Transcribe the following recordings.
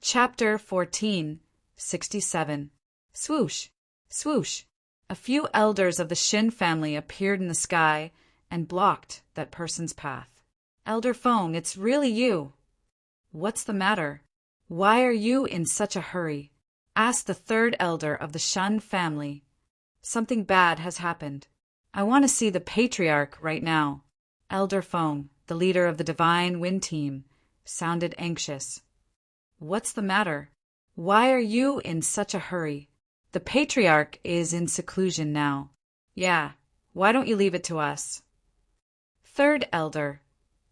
Chapter 14, 67. Swoosh, swoosh. A few elders of the Shin family appeared in the sky and blocked that person's path. Elder Fong, it's really you. What's the matter? Why are you in such a hurry? Asked the third elder of the Shun family. Something bad has happened. I want to see the patriarch right now. Elder Fong, the leader of the Divine Wind Team, sounded anxious. What's the matter? Why are you in such a hurry? The patriarch is in seclusion now. Yeah, why don't you leave it to us? Third elder,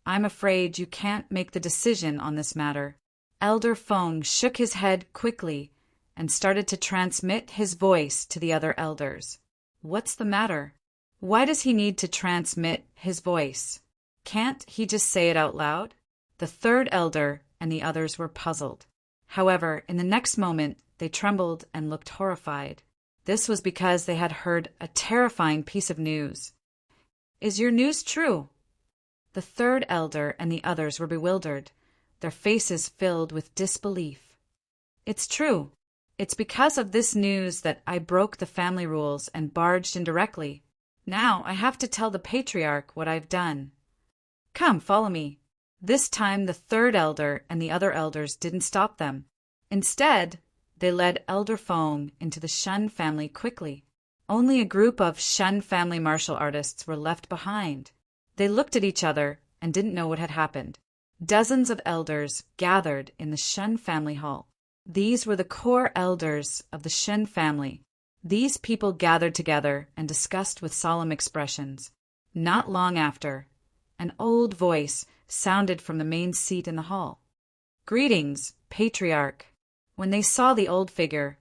I'm afraid you can't make the decision on this matter. Elder Fong shook his head quickly and started to transmit his voice to the other elders. What's the matter? Why does he need to transmit his voice? Can't he just say it out loud? The third elder and the others were puzzled. However, in the next moment, they trembled and looked horrified. This was because they had heard a terrifying piece of news. Is your news true? The third elder and the others were bewildered, their faces filled with disbelief. It's true. It's because of this news that I broke the family rules and barged in directly. Now I have to tell the patriarch what I've done. Come, follow me. This time the third elder and the other elders didn't stop them. Instead, they led Elder Fong into the Shun family quickly. Only a group of Shun family martial artists were left behind. They looked at each other and didn't know what had happened. Dozens of elders gathered in the Shun family hall. These were the core elders of the Shun family. These people gathered together and discussed with solemn expressions. Not long after, an old voice sounded from the main seat in the hall. Greetings, patriarch. When they saw the old figure,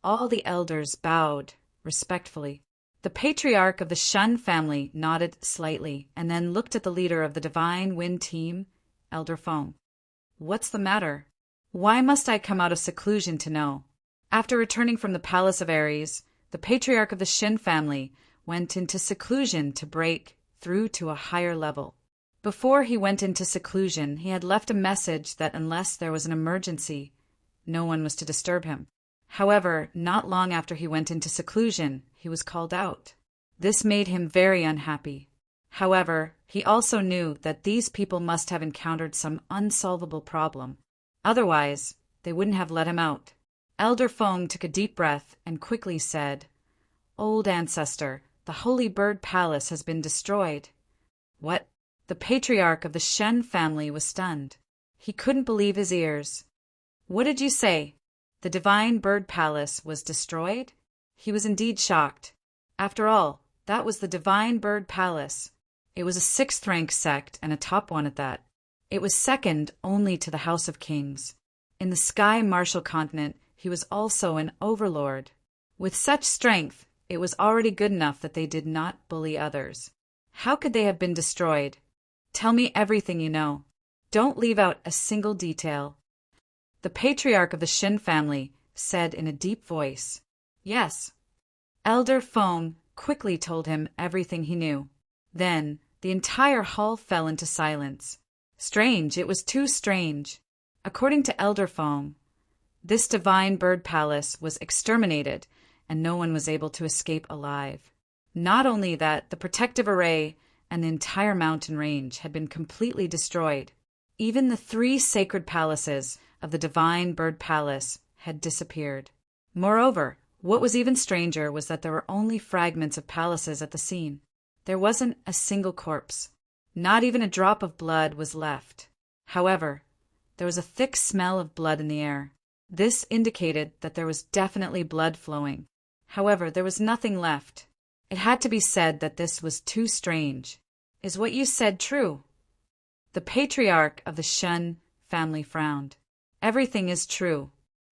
all the elders bowed respectfully. The patriarch of the Shun family nodded slightly and then looked at the leader of the Divine Wind Team, Elder Fong. What's the matter? Why must I come out of seclusion to know? After returning from the Palace of Ares, the patriarch of the Shin family went into seclusion to break through to a higher level. Before he went into seclusion, he had left a message that unless there was an emergency, no one was to disturb him. However, not long after he went into seclusion, he was called out. This made him very unhappy. However, he also knew that these people must have encountered some unsolvable problem. Otherwise, they wouldn't have let him out. Elder Fong took a deep breath and quickly said, Old ancestor, the Holy Bird Palace has been destroyed. What? The patriarch of the Shen family was stunned. He couldn't believe his ears. What did you say? The Divine Bird Palace was destroyed? He was indeed shocked. After all, that was the Divine Bird Palace. It was a 6th-rank sect and a top one at that. It was second only to the House of Kings. In the Sky Martial Continent, he was also an overlord. With such strength, it was already good enough that they did not bully others. How could they have been destroyed? Tell me everything you know. Don't leave out a single detail. The patriarch of the Shin family said in a deep voice. Yes. Elder Fong quickly told him everything he knew. Then, the entire hall fell into silence. Strange, it was too strange. According to Elder Fong, this Divine Bird Palace was exterminated and no one was able to escape alive. Not only that, the protective array and the entire mountain range had been completely destroyed. Even the 3 sacred palaces of the Divine Bird Palace had disappeared. Moreover, what was even stranger was that there were only fragments of palaces at the scene. There wasn't a single corpse. Not even a drop of blood was left. However, there was a thick smell of blood in the air. This indicated that there was definitely blood flowing. However, there was nothing left. It had to be said that this was too strange. Is what you said true? The patriarch of the Shun family frowned. Everything is true.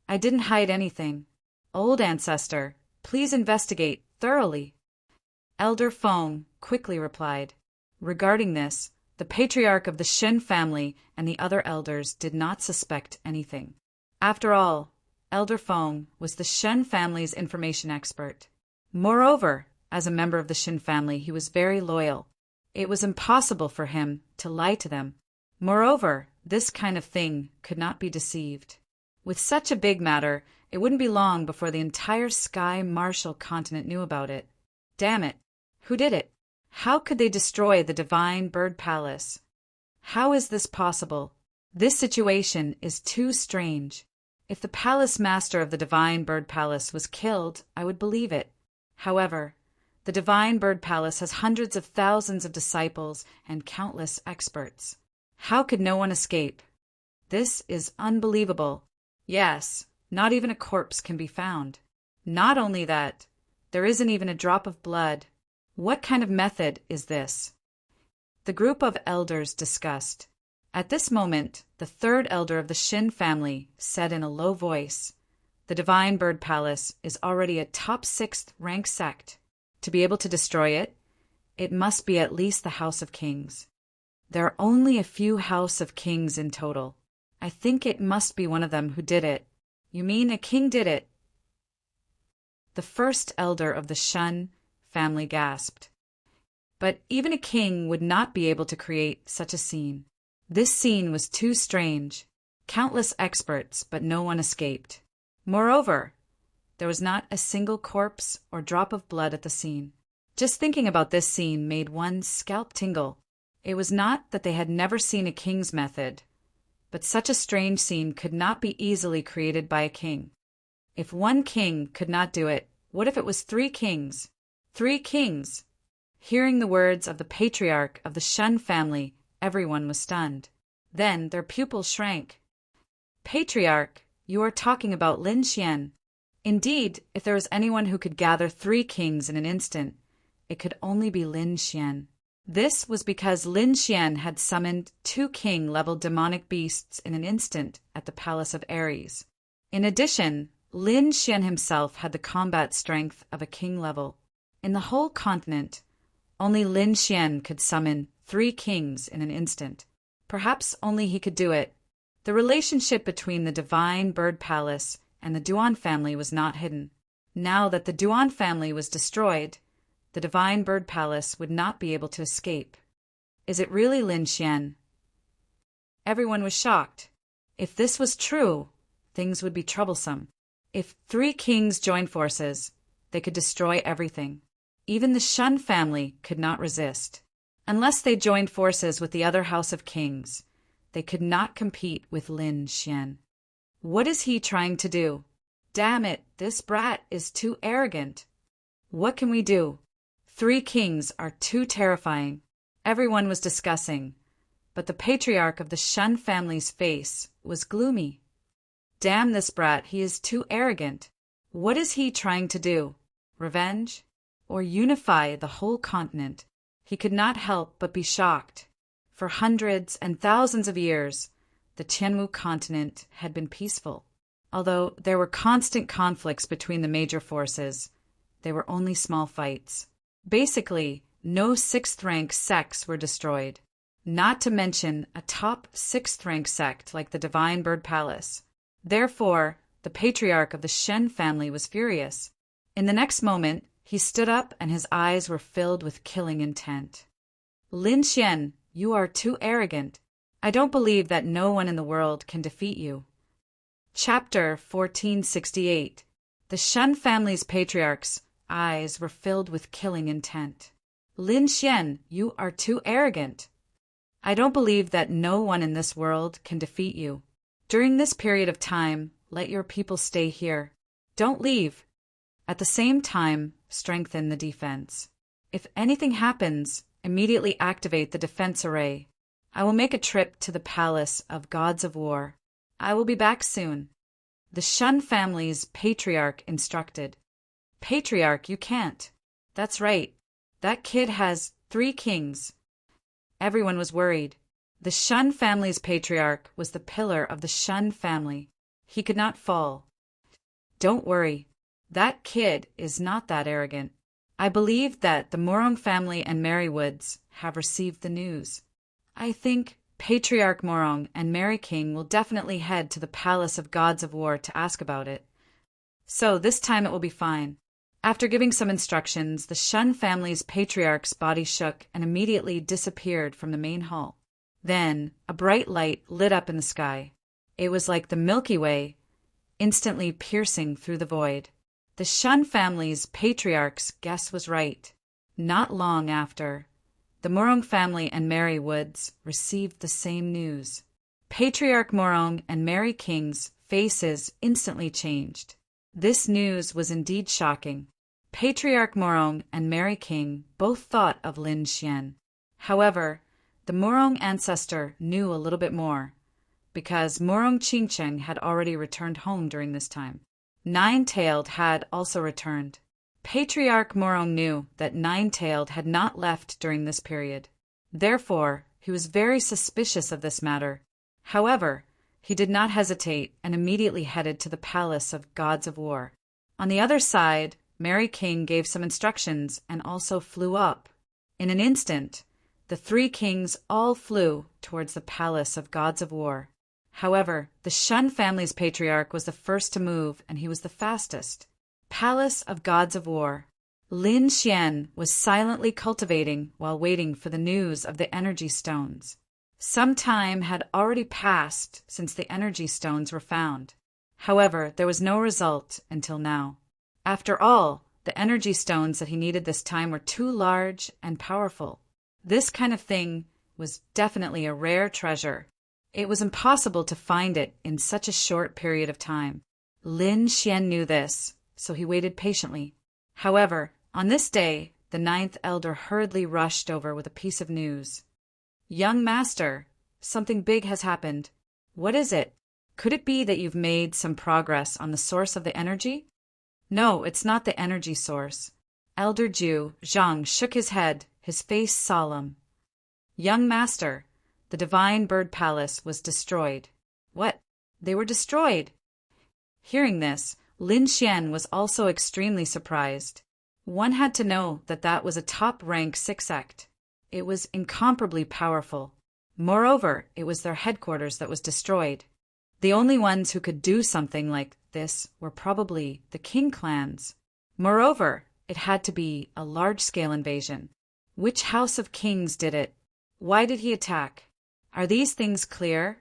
I didn't hide anything. Old ancestor, please investigate thoroughly. Elder Fong quickly replied. Regarding this, the patriarch of the Shin family and the other elders did not suspect anything. After all, Elder Fong was the Shin family's information expert. Moreover, as a member of the Shin family, he was very loyal. It was impossible for him to lie to them. Moreover, this kind of thing could not be deceived. With such a big matter, it wouldn't be long before the entire Sky Marshal continent knew about it. Damn it! Who did it? How could they destroy the Divine Bird Palace? How is this possible? This situation is too strange. If the palace master of the Divine Bird Palace was killed, I would believe it. However, the Divine Bird Palace has hundreds of thousands of disciples and countless experts. How could no one escape? This is unbelievable. Yes, not even a corpse can be found. Not only that, there isn't even a drop of blood. What kind of method is this? The group of elders discussed. At this moment, the third elder of the Shin family said in a low voice, "The Divine Bird Palace is already a top 6th rank sect. To be able to destroy it, it must be at least the House of Kings. There are only a few House of Kings in total. I think it must be one of them who did it." "You mean a king did it?" The first elder of the Shun family gasped. But even a king would not be able to create such a scene. This scene was too strange. Countless experts, but no one escaped. Moreover, there was not a single corpse or drop of blood at the scene. Just thinking about this scene made one's scalp tingle. It was not that they had never seen a king's method, but such a strange scene could not be easily created by a king. If one king could not do it, what if it was 3 kings? 3 kings! Hearing the words of the patriarch of the Shun family, everyone was stunned. Then their pupils shrank. "Patriarch, you are talking about Lin Xian. Indeed, if there was anyone who could gather 3 kings in an instant, it could only be Lin Xian." This was because Lin Xian had summoned 2 king-level demonic beasts in an instant at the Palace of Ares. In addition, Lin Xian himself had the combat strength of a king level. In the whole continent, only Lin Xian could summon 3 kings in an instant. Perhaps only he could do it. The relationship between the Divine Bird Palace and the Duan family was not hidden. Now that the Duan family was destroyed, the Divine Bird Palace would not be able to escape. Is it really Lin Xian? Everyone was shocked. If this was true, things would be troublesome. If 3 kings joined forces, they could destroy everything. Even the Shun family could not resist. Unless they joined forces with the other House of Kings, they could not compete with Lin Xian. What is he trying to do? Damn it, this brat is too arrogant. What can we do? 3 kings are too terrifying. Everyone was discussing, but the patriarch of the Shun family's face was gloomy. Damn this brat, he is too arrogant. What is he trying to do? Revenge? Or unify the whole continent? He could not help but be shocked. For hundreds and thousands of years, the Tianwu continent had been peaceful. Although there were constant conflicts between the major forces, they were only small fights. Basically, no 6th rank sects were destroyed, not to mention a top 6th rank sect like the Divine Bird Palace. Therefore, the patriarch of the Shen family was furious. In the next moment, he stood up and his eyes were filled with killing intent. "Lin Xian, you are too arrogant. I don't believe that no one in the world can defeat you." Chapter 1468. The Shun family's patriarch's eyes were filled with killing intent. "Lin Xian, you are too arrogant. I don't believe that no one in this world can defeat you. During this period of time, let your people stay here. Don't leave. At the same time, strengthen the defense. If anything happens, immediately activate the defense array. I will make a trip to the Palace of Gods of War. I will be back soon." The Shun family's patriarch instructed. "Patriarch, you can't." "That's right. That kid has 3 kings." Everyone was worried. The Shun family's patriarch was the pillar of the Shun family. He could not fall. "Don't worry. That kid is not that arrogant. I believe that the Morong family and Merrywoods have received the news. I think Patriarch Morong and Mary King will definitely head to the Palace of Gods of War to ask about it. So this time it will be fine." After giving some instructions, the Shun family's patriarch's body shook and immediately disappeared from the main hall. Then a bright light lit up in the sky. It was like the Milky Way, instantly piercing through the void. The Shun family's patriarch's guess was right. Not long after, the Morong family and Mary Woods received the same news. Patriarch Morong and Mary King's faces instantly changed. This news was indeed shocking. Patriarch Morong and Mary King both thought of Lin Xian. However, the Morong ancestor knew a little bit more, because Morong Qingcheng had already returned home during this time. Nine-Tailed had also returned. Patriarch Morong knew that Nine-Tailed had not left during this period. Therefore, he was very suspicious of this matter. However, he did not hesitate and immediately headed to the palace of Gods of War. On the other side, Mary King gave some instructions and also flew up. In an instant, the three kings all flew towards the palace of Gods of War. However, the Shun family's patriarch was the first to move, and he was the fastest. Palace of Gods of War. Lin Xian was silently cultivating while waiting for the news of the energy stones. Some time had already passed since the energy stones were found. However, there was no result until now. After all, the energy stones that he needed this time were too large and powerful. This kind of thing was definitely a rare treasure. It was impossible to find it in such a short period of time. Lin Xian knew this, so he waited patiently. However, on this day, the ninth elder hurriedly rushed over with a piece of news. "Young master, something big has happened. What is it? Could it be that you've made some progress on the source of the energy?" "No, it's not the energy source." Elder Ju Zhang shook his head, his face solemn. "Young master, the Divine Bird Palace was destroyed." "What? They were destroyed?" Hearing this, Lin Xian was also extremely surprised. One had to know that that was a top-rank sect. It was incomparably powerful. Moreover, it was their headquarters that was destroyed. The only ones who could do something like this were probably the King clans. Moreover, it had to be a large-scale invasion. Which house of kings did it? Why did he attack? Are these things clear?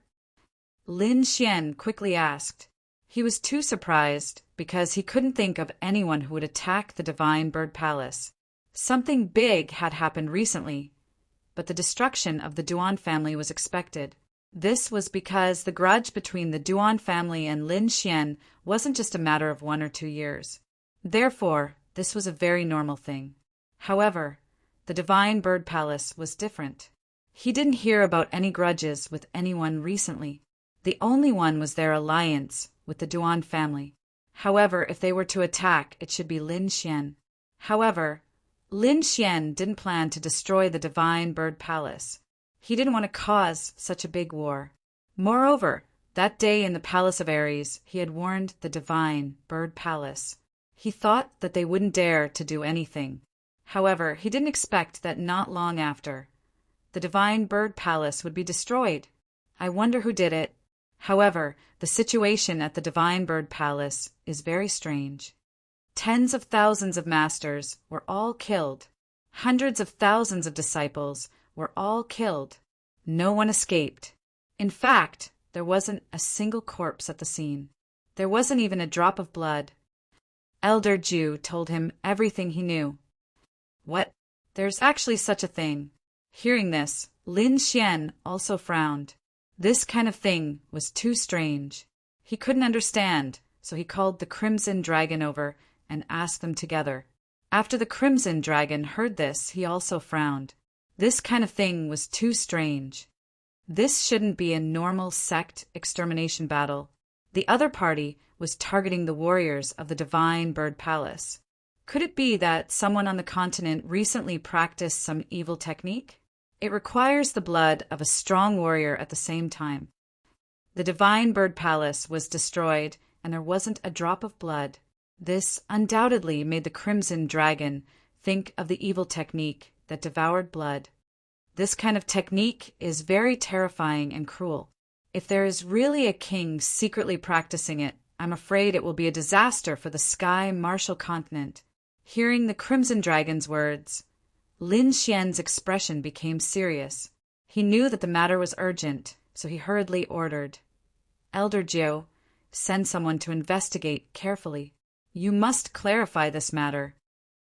Lin Xian quickly asked. He was too surprised because he couldn't think of anyone who would attack the Divine Bird Palace. Something big had happened recently, but the destruction of the Duan family was expected. This was because the grudge between the Duan family and Lin Xian wasn't just a matter of 1 or 2 years. Therefore, this was a very normal thing. However, the Divine Bird Palace was different. He didn't hear about any grudges with anyone recently. The only one was their alliance with the Duan family. However, if they were to attack, it should be Lin Xian. However, Lin Xian didn't plan to destroy the Divine Bird Palace. He didn't want to cause such a big war. Moreover, that day in the Palace of Aries, he had warned the Divine Bird Palace. He thought that they wouldn't dare to do anything. However, he didn't expect that not long after, the Divine Bird Palace would be destroyed. I wonder who did it. However, the situation at the Divine Bird Palace is very strange. Tens of thousands of masters were all killed. Hundreds of thousands of disciples were all killed. No one escaped. In fact, there wasn't a single corpse at the scene. There wasn't even a drop of blood. Elder Ju told him everything he knew. What? There's actually such a thing. Hearing this, Lin Xian also frowned. This kind of thing was too strange. He couldn't understand, so he called the Crimson Dragon over and asked them together. After the Crimson Dragon heard this, he also frowned. This kind of thing was too strange. This shouldn't be a normal sect extermination battle. The other party was targeting the warriors of the Divine Bird Palace. Could it be that someone on the continent recently practiced some evil technique? It requires the blood of a strong warrior at the same time. The Divine Bird Palace was destroyed, and there wasn't a drop of blood. This undoubtedly made the Crimson Dragon think of the evil technique that devoured blood. This kind of technique is very terrifying and cruel. If there is really a king secretly practicing it, I'm afraid it will be a disaster for the Sky Martial Continent. Hearing the Crimson Dragon's words, Lin Xian's expression became serious. He knew that the matter was urgent, so he hurriedly ordered, Elder Jiu, Send someone to investigate carefully. You must clarify this matter.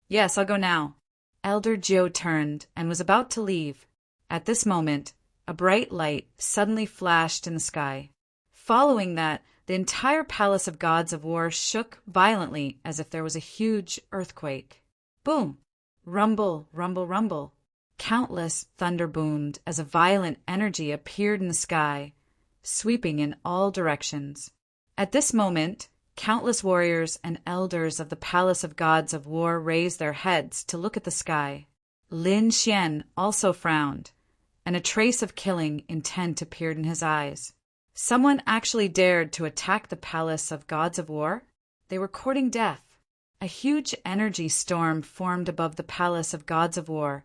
Yes, I'll go now. Elder Joe turned and was about to leave. At this moment, a bright light suddenly flashed in the sky. Following that, the entire palace of gods of war shook violently as if there was a huge earthquake. Boom! Rumble, rumble, rumble. Countless thunder boomed as a violent energy appeared in the sky, sweeping in all directions. At this moment, countless warriors and elders of the palace of gods of war raised their heads to look at the sky. Lin Xian also frowned, and a trace of killing intent appeared in his eyes. Someone actually dared to attack the palace of gods of war? They were courting death. A huge energy storm formed above the palace of gods of war,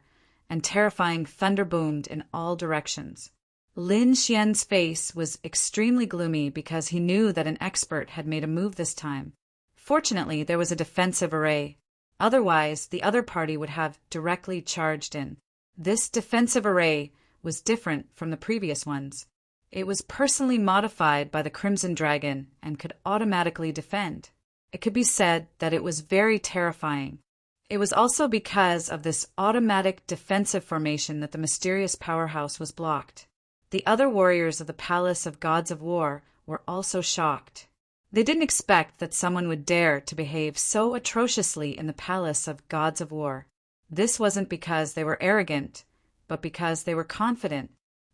and terrifying thunder boomed in all directions. Lin Xian's face was extremely gloomy because he knew that an expert had made a move this time. Fortunately, there was a defensive array. Otherwise, the other party would have directly charged in. This defensive array was different from the previous ones. It was personally modified by the Crimson Dragon and could automatically defend. It could be said that it was very terrifying. It was also because of this automatic defensive formation that the mysterious powerhouse was blocked. The other warriors of the Palace of Gods of War were also shocked. They didn't expect that someone would dare to behave so atrociously in the Palace of Gods of War. This wasn't because they were arrogant, but because they were confident.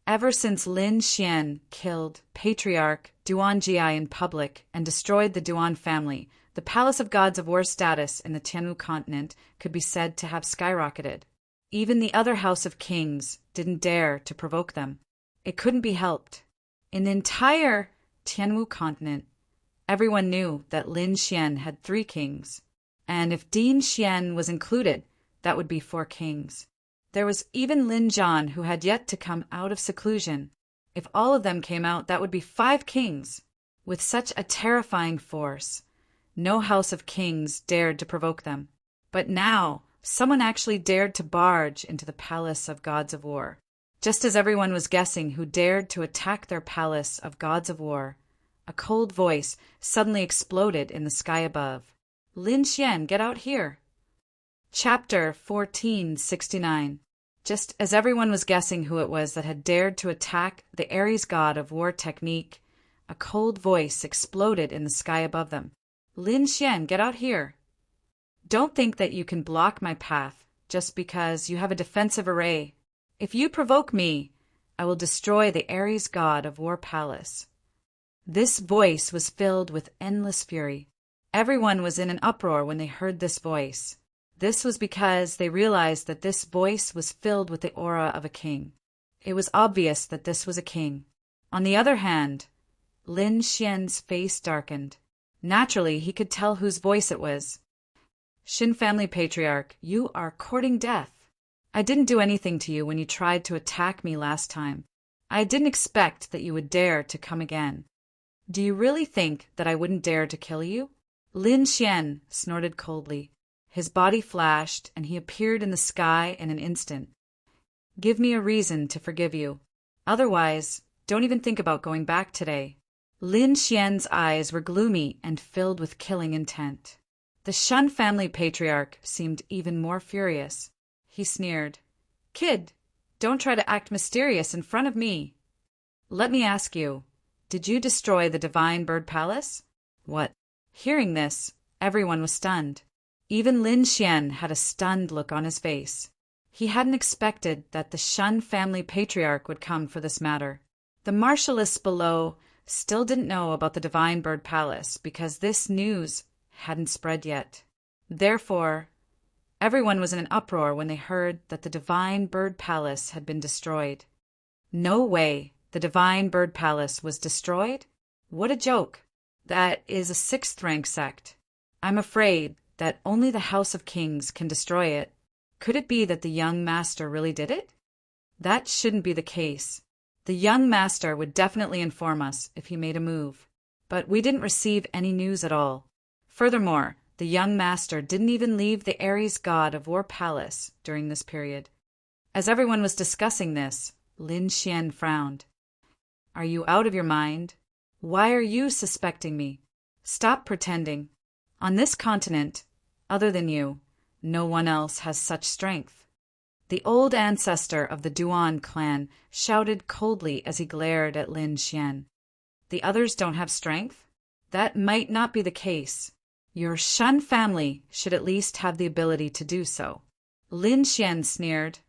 Ever since Lin Xian killed Patriarch Duan Jia in public and destroyed the Duan family, the Palace of Gods of War status in the Tianwu continent could be said to have skyrocketed. Even the other House of Kings didn't dare to provoke them. It couldn't be helped. In the entire Tianwu continent, everyone knew that Lin Xian had 3 kings, and if Din Xian was included, that would be 4 kings. There was even Lin Zhan, who had yet to come out of seclusion. If all of them came out, that would be 5 kings. With such a terrifying force, no House of Kings dared to provoke them. But now, someone actually dared to barge into the Palace of Gods of War. Just as everyone was guessing who dared to attack their Palace of Gods of War, a cold voice suddenly exploded in the sky above. Lin Xian, get out here. Chapter 1469. Just as everyone was guessing who it was that had dared to attack the Ares god of war technique, a cold voice exploded in the sky above them. Lin Xian, get out here. Don't think that you can block my path just because you have a defensive array. If you provoke me, I will destroy the Ares god of war palace. This voice was filled with endless fury. Everyone was in an uproar when they heard this voice. This was because they realized that this voice was filled with the aura of a king. It was obvious that this was a king. On the other hand, Lin Xian's face darkened. Naturally, he could tell whose voice it was. Xin family patriarch, you are courting death. I didn't do anything to you when you tried to attack me last time. I didn't expect that you would dare to come again. Do you really think that I wouldn't dare to kill you? Lin Xian snorted coldly. His body flashed, and he appeared in the sky in an instant. Give me a reason to forgive you. Otherwise, don't even think about going back today. Lin Xian's eyes were gloomy and filled with killing intent. The Shun family patriarch seemed even more furious. He sneered. Kid, don't try to act mysterious in front of me. Let me ask you, did you destroy the Divine Bird Palace? What? Hearing this, everyone was stunned. Even Lin Xian had a stunned look on his face. He hadn't expected that the Shun family patriarch would come for this matter. The marshalists below still didn't know about the Divine Bird Palace because this news hadn't spread yet. Therefore, everyone was in an uproar when they heard that the Divine Bird Palace had been destroyed. No way, the Divine Bird Palace was destroyed? What a joke. That is a 6th rank sect. I'm afraid that only the House of Kings can destroy it. Could it be that the young master really did it? That shouldn't be the case. The young master would definitely inform us if he made a move, but we didn't receive any news at all. Furthermore, the young master didn't even leave the Ares god of war palace during this period. As everyone was discussing this, Lin Xian frowned. Are you out of your mind? Why are you suspecting me? Stop pretending. On this continent, other than you, no one else has such strength. The old ancestor of the Duan clan shouted coldly as he glared at Lin Xian. The others don't have strength? That might not be the case. Your Shen family should at least have the ability to do so. Lin Xian sneered.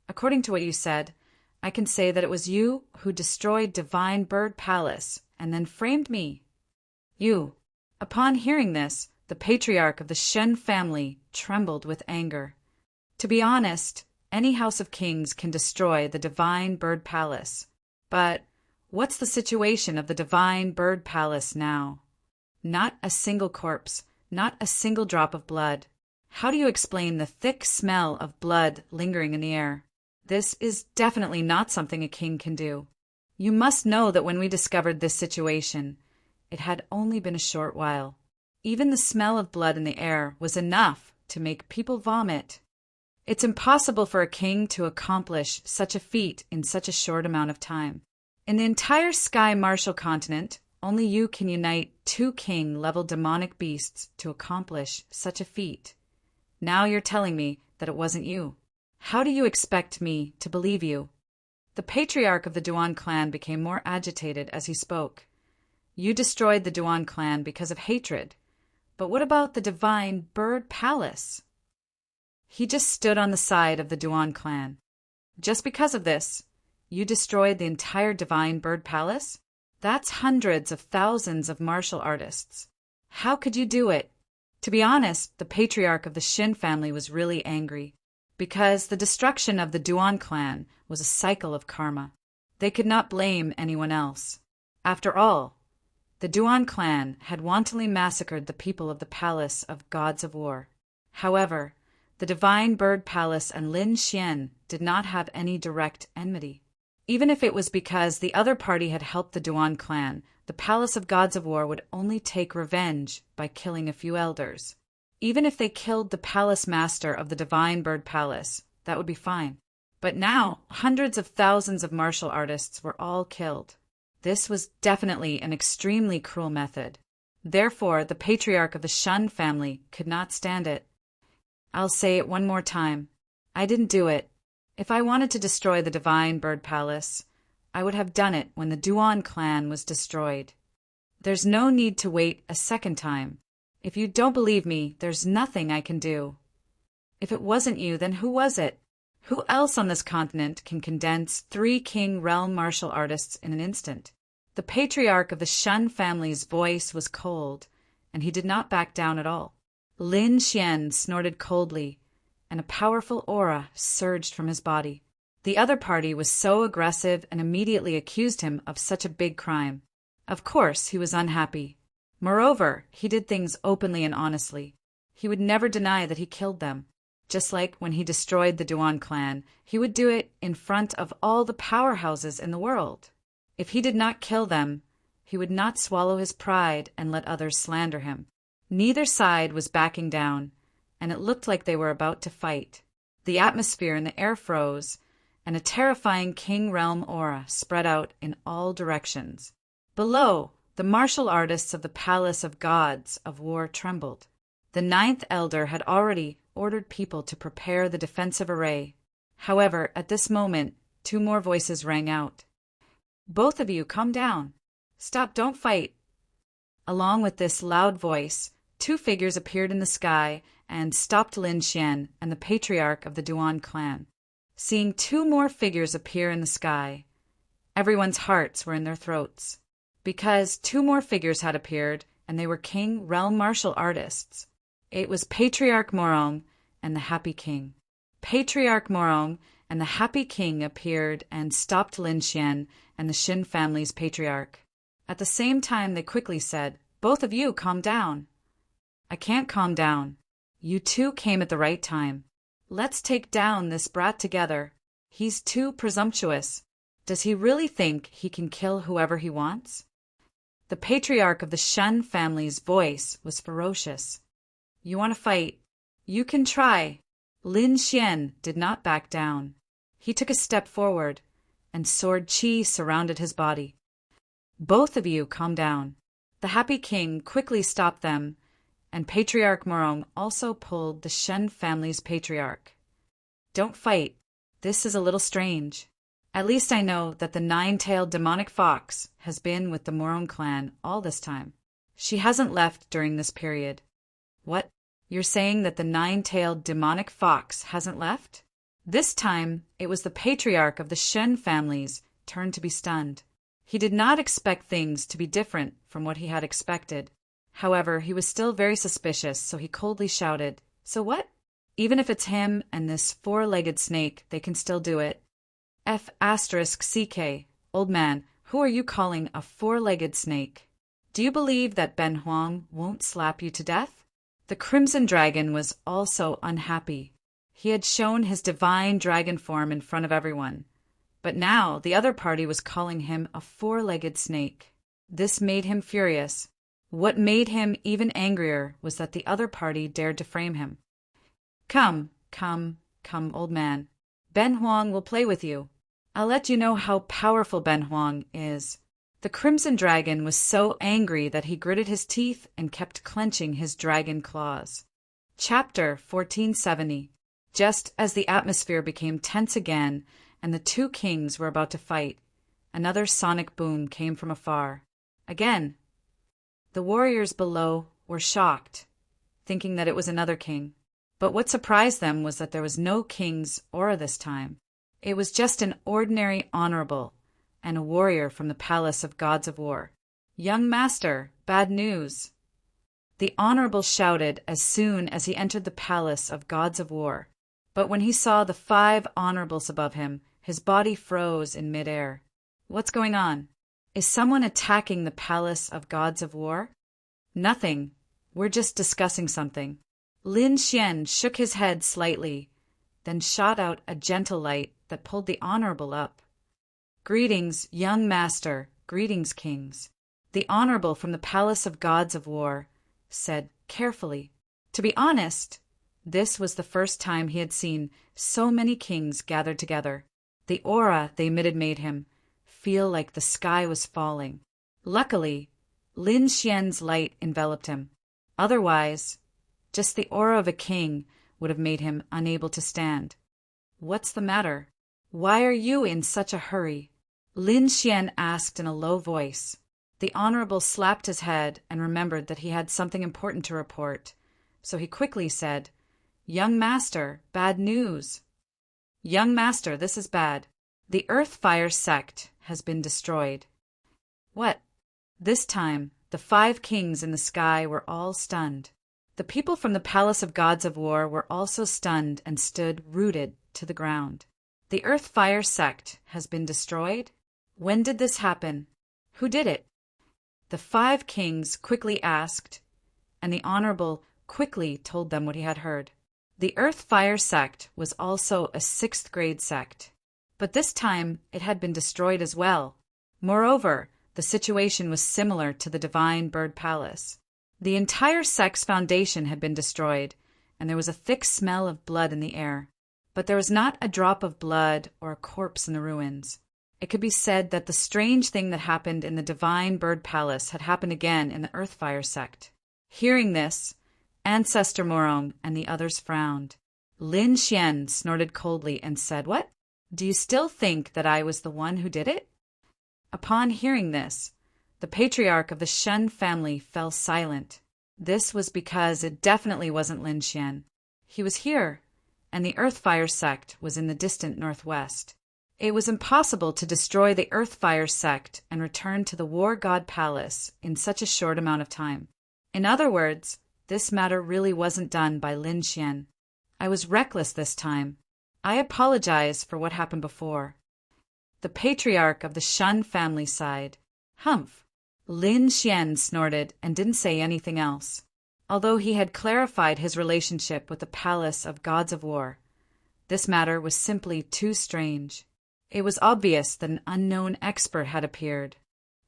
According to what you said, I can say that it was you who destroyed Divine Bird Palace and then framed me. You. Upon hearing this, the patriarch of the Shen family trembled with anger. To be honest, any house of kings can destroy the Divine Bird Palace. But what's the situation of the Divine Bird Palace now? Not a single corpse, not a single drop of blood. How do you explain the thick smell of blood lingering in the air? This is definitely not something a king can do. You must know that when we discovered this situation, it had only been a short while. Even the smell of blood in the air was enough to make people vomit. It's impossible for a king to accomplish such a feat in such a short amount of time. In the entire Sky Martial continent, only you can unite 2 king-level demonic beasts to accomplish such a feat. Now you're telling me that it wasn't you. How do you expect me to believe you? The patriarch of the Duan clan became more agitated as he spoke. You destroyed the Duan clan because of hatred. But what about the Divine Bird Palace? He just stood on the side of the Duan clan. Just because of this, you destroyed the entire Divine Bird Palace? That's hundreds of thousands of martial artists. How could you do it? To be honest, the patriarch of the Shin family was really angry, because the destruction of the Duan clan was a cycle of karma. They could not blame anyone else. After all, the Duan clan had wantonly massacred the people of the Palace of Gods of War. However, the Divine Bird Palace and Lin Xian did not have any direct enmity. Even if it was because the other party had helped the Duan clan, the Palace of Gods of War would only take revenge by killing a few elders. Even if they killed the palace master of the Divine Bird Palace, that would be fine. But now, hundreds of thousands of martial artists were all killed. This was definitely an extremely cruel method. Therefore, the patriarch of the Shun family could not stand it. I'll say it one more time. I didn't do it. If I wanted to destroy the Divine Bird Palace, I would have done it when the Duan clan was destroyed. There's no need to wait a second time. If you don't believe me, there's nothing I can do. If it wasn't you, then who was it? Who else on this continent can condense 3 king realm martial artists in an instant? The patriarch of the Shun family's voice was cold, and he did not back down at all. Lin Xian snorted coldly, and a powerful aura surged from his body. The other party was so aggressive and immediately accused him of such a big crime. Of course, he was unhappy. Moreover, he did things openly and honestly. He would never deny that he killed them. Just like when he destroyed the Duan clan, he would do it in front of all the powerhouses in the world. If he did not kill them, he would not swallow his pride and let others slander him. Neither side was backing down, and it looked like they were about to fight. The atmosphere in the air froze, and a terrifying king realm aura spread out in all directions. Below, the martial artists of the Palace of Gods of War trembled. The 9th elder had already ordered people to prepare the defensive array. However, at this moment, 2 more voices rang out. Both of you, calm down. Stop, don't fight. Along with this loud voice, 2 figures appeared in the sky and stopped Lin Xian and the patriarch of the Duan clan. Seeing 2 more figures appear in the sky, everyone's hearts were in their throats. Because 2 more figures had appeared, and they were king realm martial artists. It was Patriarch Morong and the Happy King. Patriarch Morong and the Happy King appeared and stopped Lin Xian and the Shin family's patriarch. At the same time, they quickly said, "Both of you, calm down." "I can't calm down. You 2 came at the right time. Let's take down this brat together. He's too presumptuous. Does he really think he can kill whoever he wants?" The patriarch of the Shun family's voice was ferocious. "You want to fight? You can try." Lin Xian did not back down. He took a step forward, and sword qi surrounded his body. Both of you calm down. The happy king quickly stopped them, and Patriarch Morong also pulled the Shen family's patriarch. Don't fight. This is a little strange. At least I know that the nine-tailed demonic fox has been with the Morong clan all this time. She hasn't left during this period. What? You're saying that the nine-tailed demonic fox hasn't left? This time, it was the patriarch of the Shen family's turn to be stunned. He did not expect things to be different from what he had expected. However, he was still very suspicious, so he coldly shouted, "So what? Even if it's him and this four-legged snake, they can still do it." F***CK, old man, who are you calling a four-legged snake? Do you believe that Ben Huang won't slap you to death? The Crimson Dragon was also unhappy. He had shown his divine dragon form in front of everyone. But now the other party was calling him a four-legged snake. This made him furious. What made him even angrier was that the other party dared to frame him. Come, old man. Ben Huang will play with you. I'll let you know how powerful Ben Huang is. The Crimson Dragon was so angry that he gritted his teeth and kept clenching his dragon claws. Chapter 1470. Just as the atmosphere became tense again and the two kings were about to fight, another sonic boom came from afar. Again. The warriors below were shocked, thinking that it was another king. But what surprised them was that there was no king's aura this time. It was just an ordinary honorable and a warrior from the palace of gods of war. "Young master, bad news!" The honorable shouted as soon as he entered the palace of gods of war. But when he saw the 5 honorables above him, his body froze in midair. What's going on? Is someone attacking the palace of gods of war? Nothing. We're just discussing something. Lin Xian shook his head slightly, then shot out a gentle light that pulled the honorable up. Greetings, young master. Greetings, kings. The honorable from the palace of gods of war said carefully. To be honest, this was the first time he had seen so many kings gathered together. The aura they emitted made him feel like the sky was falling. Luckily, Lin Xian's light enveloped him. Otherwise, just the aura of a king would have made him unable to stand. What's the matter? Why are you in such a hurry? Lin Xian asked in a low voice. The honorable slapped his head and remembered that he had something important to report, so he quickly said, "Young master, bad news." "Young master, this is bad. The Earthfire sect has been destroyed." What? This time, the 5 kings in the sky were all stunned. The people from the palace of gods of war were also stunned and stood rooted to the ground. The Earthfire sect has been destroyed? When did this happen? Who did it? The 5 kings quickly asked, and the honorable quickly told them what he had heard. The Earthfire sect was also a 6th grade sect, but this time it had been destroyed as well. Moreover, the situation was similar to the Divine Bird Palace. The entire sect's foundation had been destroyed, and there was a thick smell of blood in the air. But there was not a drop of blood or a corpse in the ruins. It could be said that the strange thing that happened in the Divine Bird Palace had happened again in the Earthfire sect. Hearing this, Ancestor Morong and the others frowned. Lin Xian snorted coldly and said, "What? Do you still think that I was the one who did it?" Upon hearing this, the patriarch of the Shen family fell silent. This was because it definitely wasn't Lin Xian. He was here, and the Earthfire sect was in the distant northwest. It was impossible to destroy the Earthfire sect and return to the War God Palace in such a short amount of time. In other words, this matter really wasn't done by Lin Xian. I was reckless this time. I apologize for what happened before. The patriarch of the Shen family sighed. Humph. Lin Xian snorted and didn't say anything else. Although he had clarified his relationship with the palace of gods of war, this matter was simply too strange. It was obvious that an unknown expert had appeared.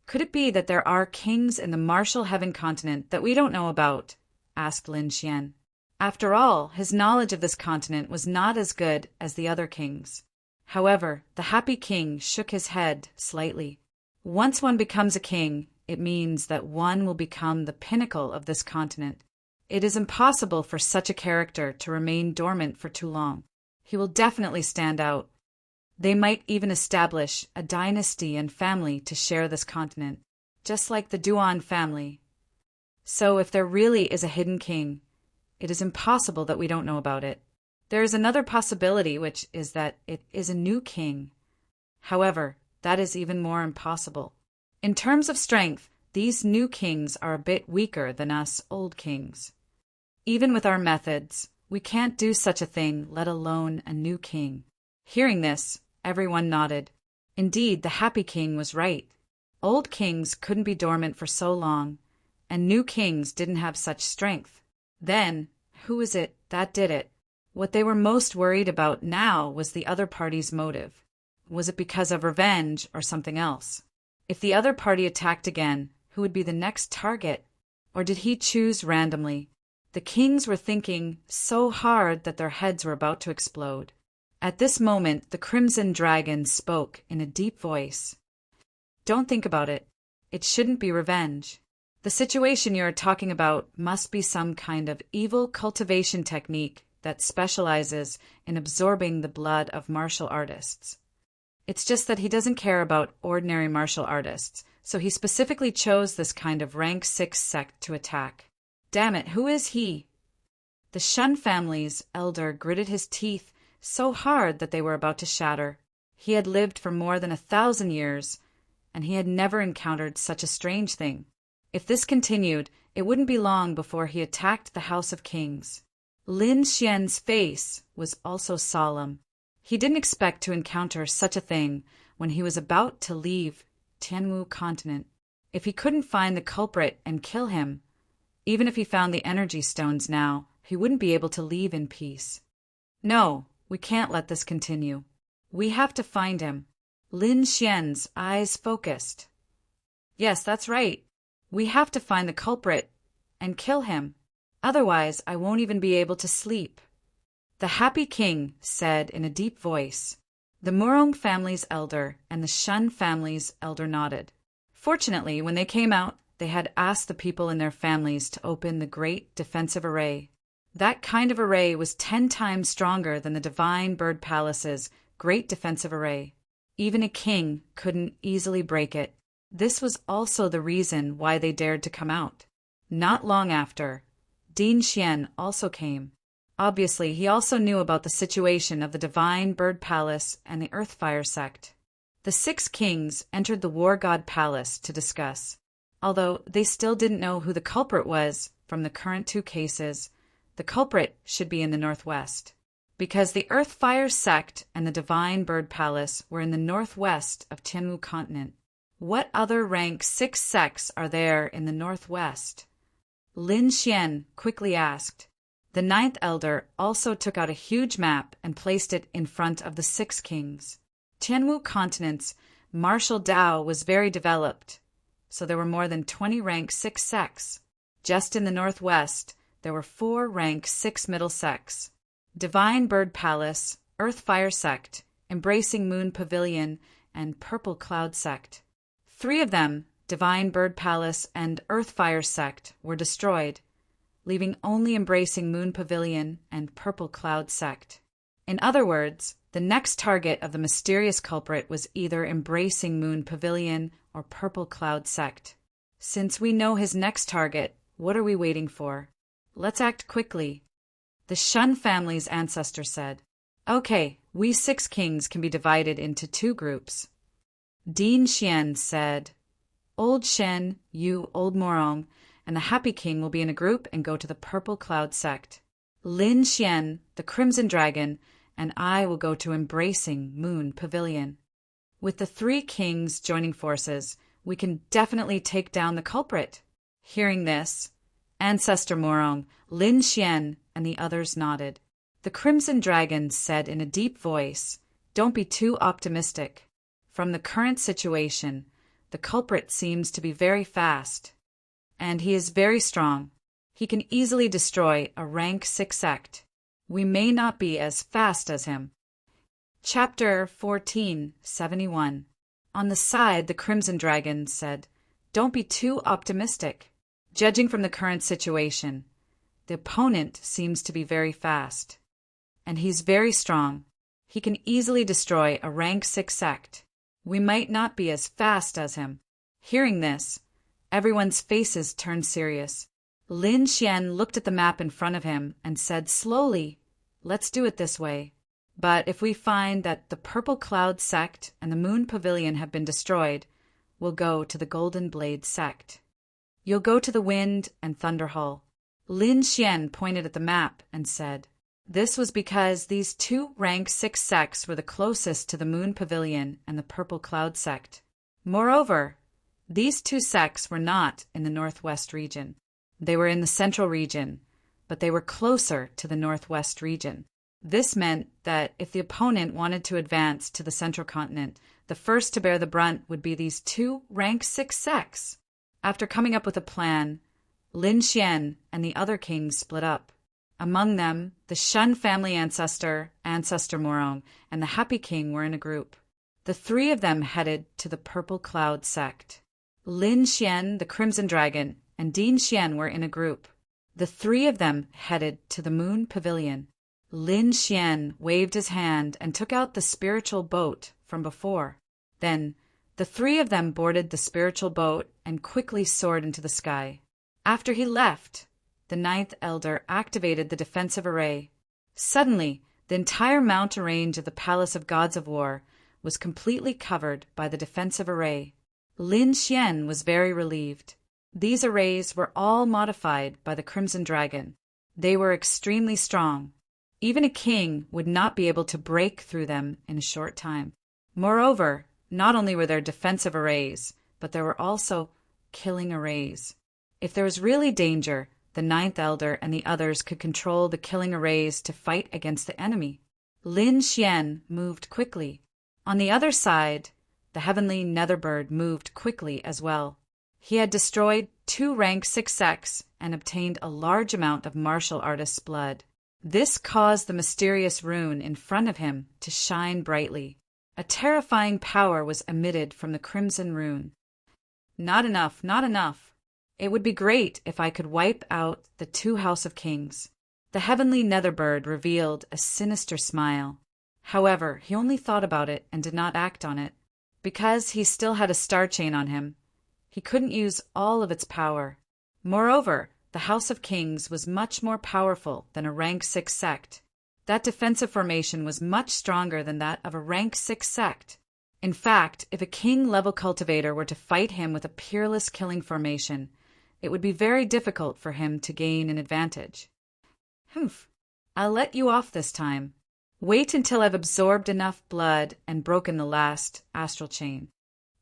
Could it be that there are kings in the Martial Heaven continent that we don't know about? Asked Lin Xian. After all, his knowledge of this continent was not as good as the other kings. However, the happy king shook his head slightly. Once one becomes a king, it means that one will become the pinnacle of this continent. It is impossible for such a character to remain dormant for too long. He will definitely stand out. They might even establish a dynasty and family to share this continent, just like the Duan family. So if there really is a hidden king, it is impossible that we don't know about it. There is another possibility, which is that it is a new king. However, that is even more impossible. In terms of strength, these new kings are a bit weaker than us old kings. Even with our methods, we can't do such a thing, let alone a new king. Hearing this, everyone nodded. Indeed, the happy king was right. Old kings couldn't be dormant for so long, and new kings didn't have such strength. Then, who is it that did it? What they were most worried about now was the other party's motive. Was it because of revenge or something else? If the other party attacked again, who would be the next target? Or did he choose randomly? The kings were thinking so hard that their heads were about to explode. At this moment, the Crimson Dragon spoke in a deep voice. Don't think about it. It shouldn't be revenge. The situation you are talking about must be some kind of evil cultivation technique that specializes in absorbing the blood of martial artists. It's just that he doesn't care about ordinary martial artists, so he specifically chose this kind of rank 6 sect to attack. Damn it, who is he? The Shun family's elder gritted his teeth so hard that they were about to shatter. He had lived for more than 1,000 years, and he had never encountered such a strange thing. If this continued, it wouldn't be long before he attacked the House of Kings. Lin Xian's face was also solemn. He didn't expect to encounter such a thing when he was about to leave Tianwu continent. If he couldn't find the culprit and kill him, even if he found the energy stones now, he wouldn't be able to leave in peace. No, we can't let this continue. We have to find him. Lin Xian's eyes focused. Yes, that's right. We have to find the culprit and kill him. Otherwise, I won't even be able to sleep. The happy king said in a deep voice. The Murong family's elder and the Shun family's elder nodded. Fortunately, when they came out, they had asked the people in their families to open the great defensive array. That kind of array was 10 times stronger than the Divine Bird Palace's great defensive array. Even a king couldn't easily break it. This was also the reason why they dared to come out. Not long after, Din Xian also came. Obviously, he also knew about the situation of the Divine Bird Palace and the Earthfire sect. The 6 kings entered the War God Palace to discuss. Although they still didn't know who the culprit was from the current 2 cases, the culprit should be in the northwest. Because the Earthfire sect and the Divine Bird Palace were in the northwest of Tianwu continent. What other rank 6 sects are there in the northwest? Lin Xian quickly asked. The 9th elder also took out a huge map and placed it in front of the 6 kings. Tianwu continent's martial Dao was very developed, so there were more than 20 rank 6 sects. Just in the northwest, there were 4 rank 6 middle sects. Divine Bird Palace, Earthfire sect, Embracing Moon Pavilion, and Purple Cloud sect. 3 of them, Divine Bird Palace and Earthfire sect, were destroyed, leaving only Embracing Moon Pavilion and Purple Cloud sect. In other words, the next target of the mysterious culprit was either Embracing Moon Pavilion or Purple Cloud sect. Since we know his next target, what are we waiting for? Let's act quickly. The Shun family's ancestor said. Okay, we 6 kings can be divided into 2 groups. Din Xian said, Old Shen, you, Old Morong, and the Happy King will be in a group and go to the Purple Cloud sect. Lin Xian, the Crimson Dragon, and I will go to Embracing Moon Pavilion. With the 3 kings joining forces, we can definitely take down the culprit. Hearing this, Ancestor Morong, Lin Xian, and the others nodded. The Crimson Dragon said in a deep voice, Don't be too optimistic. From the current situation, the culprit seems to be very fast. And he is very strong. He can easily destroy a rank 6 sect. We may not be as fast as him. Chapter 1471. On the side, the Crimson Dragon said, "Don't be too optimistic. Judging from the current situation, the opponent seems to be very fast. And he's very strong. He can easily destroy a rank 6 sect. We might not be as fast as him." Hearing this, everyone's faces turned serious. Lin Xian looked at the map in front of him and said slowly, "Let's do it this way. But if we find that the Purple Cloud sect and the Moon Pavilion have been destroyed, we'll go to the Golden Blade sect. You'll go to the Wind and Thunder Hall." Lin Xian pointed at the map and said, this was because these two rank 6 sects were the closest to the Moon Pavilion and the Purple Cloud sect. Moreover, these two sects were not in the northwest region. They were in the central region, but they were closer to the northwest region. This meant that if the opponent wanted to advance to the central continent, the first to bear the brunt would be these two rank 6 sects. After coming up with a plan, Lin Xian and the other kings split up. Among them, the Shun family ancestor Morong, and the Happy King were in a group. The three of them headed to the Purple Cloud sect. Lin Xian, the Crimson Dragon, and Dean Xian were in a group. The three of them headed to the Moon Pavilion. Lin Xian waved his hand and took out the spiritual boat from before. Then, the three of them boarded the spiritual boat and quickly soared into the sky. After he left, the ninth elder activated the defensive array. Suddenly, the entire mountain range of the Palace of Gods of War was completely covered by the defensive array. Lin Xian was very relieved. These arrays were all modified by the Crimson Dragon. They were extremely strong. Even a king would not be able to break through them in a short time. Moreover, not only were there defensive arrays, but there were also killing arrays. If there was really danger, the ninth elder and the others could control the killing arrays to fight against the enemy. Lin Xian moved quickly. On the other side, the heavenly Netherbird moved quickly as well. He had destroyed 2 rank 6 sects and obtained a large amount of martial artists' blood. This caused the mysterious rune in front of him to shine brightly. A terrifying power was emitted from the crimson rune. Not enough, not enough. It would be great if I could wipe out the 2 House of Kings. The heavenly Netherbird revealed a sinister smile. However, he only thought about it and did not act on it. Because he still had a star chain on him, he couldn't use all of its power. Moreover, the House of Kings was much more powerful than a rank 6 sect. That defensive formation was much stronger than that of a rank 6 sect. In fact, if a king-level cultivator were to fight him with a peerless killing formation, it would be very difficult for him to gain an advantage. Humph, I'll let you off this time. Wait until I've absorbed enough blood and broken the last astral chain.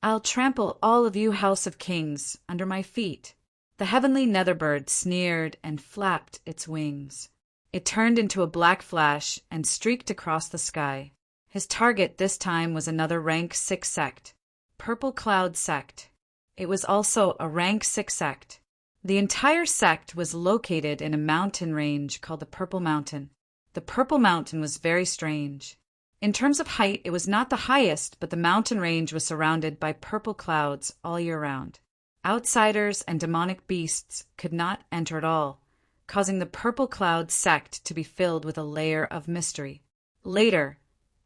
I'll trample all of you House of Kings under my feet. The heavenly Netherbird sneered and flapped its wings. It turned into a black flash and streaked across the sky. His target this time was another rank 6 sect, Purple Cloud sect. It was also a rank 6 sect. The entire sect was located in a mountain range called the Purple Mountain. The Purple Mountain was very strange. In terms of height, it was not the highest, but the mountain range was surrounded by purple clouds all year round. Outsiders and demonic beasts could not enter at all, causing the Purple Cloud sect to be filled with a layer of mystery. Later,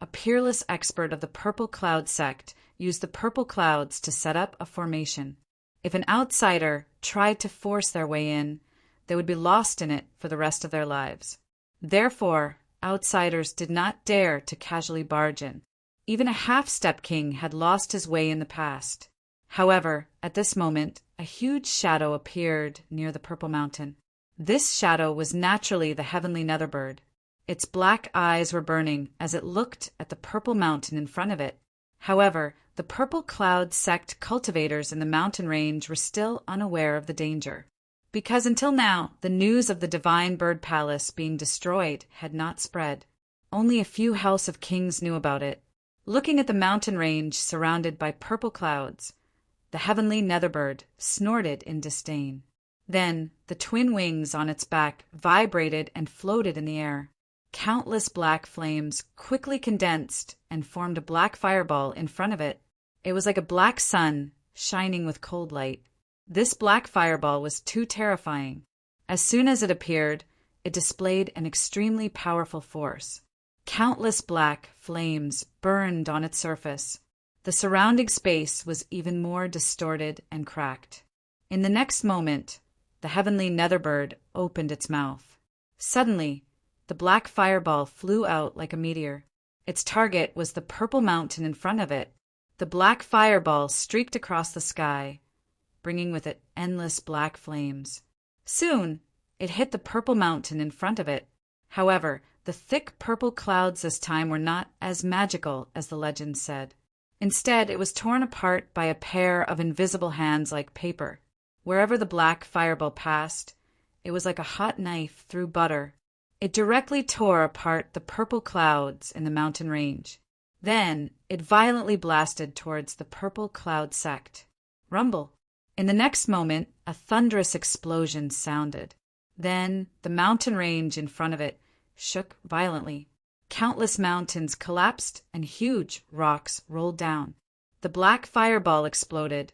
a peerless expert of the Purple Cloud sect used the purple clouds to set up a formation. If an outsider tried to force their way in, they would be lost in it for the rest of their lives. Therefore, outsiders did not dare to casually barge in. Even a half-step king had lost his way in the past. However, at this moment, a huge shadow appeared near the Purple Mountain. This shadow was naturally the heavenly Netherbird. Its black eyes were burning as it looked at the Purple Mountain in front of it. However, the Purple Cloud sect cultivators in the mountain range were still unaware of the danger. Because until now, the news of the Divine Bird Palace being destroyed had not spread. Only a few House of Kings knew about it. Looking at the mountain range surrounded by purple clouds, the heavenly Netherbird snorted in disdain. Then, the twin wings on its back vibrated and floated in the air. Countless black flames quickly condensed and formed a black fireball in front of it. It was like a black sun shining with cold light. This black fireball was too terrifying. As soon as it appeared, it displayed an extremely powerful force. Countless black flames burned on its surface. The surrounding space was even more distorted and cracked. In the next moment, the heavenly netherbird opened its mouth. Suddenly, the black fireball flew out like a meteor. Its target was the purple mountain in front of it. The black fireball streaked across the sky, bringing with it endless black flames. Soon, it hit the purple mountain in front of it. However, the thick purple clouds this time were not as magical as the legend said. Instead, it was torn apart by a pair of invisible hands like paper. Wherever the black fireball passed, it was like a hot knife through butter. It directly tore apart the purple clouds in the mountain range. Then, it violently blasted towards the purple cloud sect. Rumble! In the next moment, a thunderous explosion sounded. Then, the mountain range in front of it shook violently. Countless mountains collapsed and huge rocks rolled down. The black fireball exploded,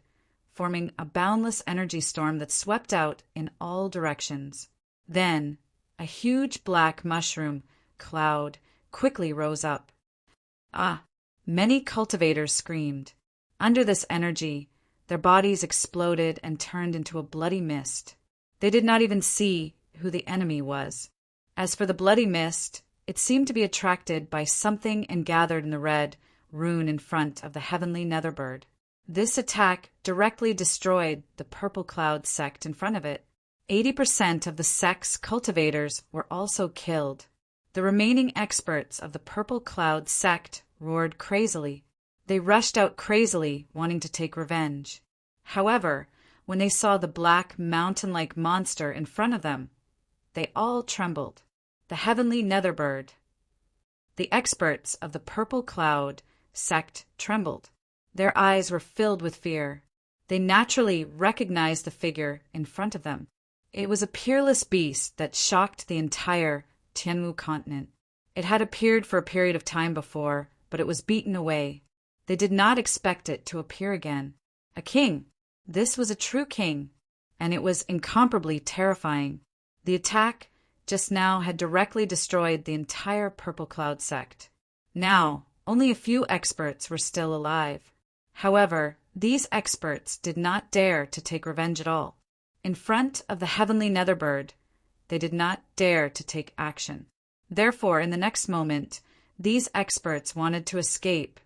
forming a boundless energy storm that swept out in all directions. Then, a huge black mushroom cloud quickly rose up. Ah! Many cultivators screamed. Under this energy, their bodies exploded and turned into a bloody mist. They did not even see who the enemy was. As for the bloody mist, it seemed to be attracted by something and gathered in the red rune in front of the heavenly netherbird. This attack directly destroyed the purple cloud sect in front of it. 80% of the sect's cultivators were also killed. The remaining experts of the purple cloud sect roared crazily. They rushed out crazily, wanting to take revenge. However, when they saw the black mountain-like monster in front of them, they all trembled. The heavenly netherbird. The experts of the purple cloud sect trembled. Their eyes were filled with fear. They naturally recognized the figure in front of them. It was a peerless beast that shocked the entire Tianwu continent. It had appeared for a period of time before, but it was beaten away. They did not expect it to appear again. A king. This was a true king, and it was incomparably terrifying. The attack just now had directly destroyed the entire purple cloud sect. Now, only a few experts were still alive. However, these experts did not dare to take revenge at all. In front of the heavenly netherbird, they did not dare to take action. Therefore, in the next moment, these experts wanted to escape,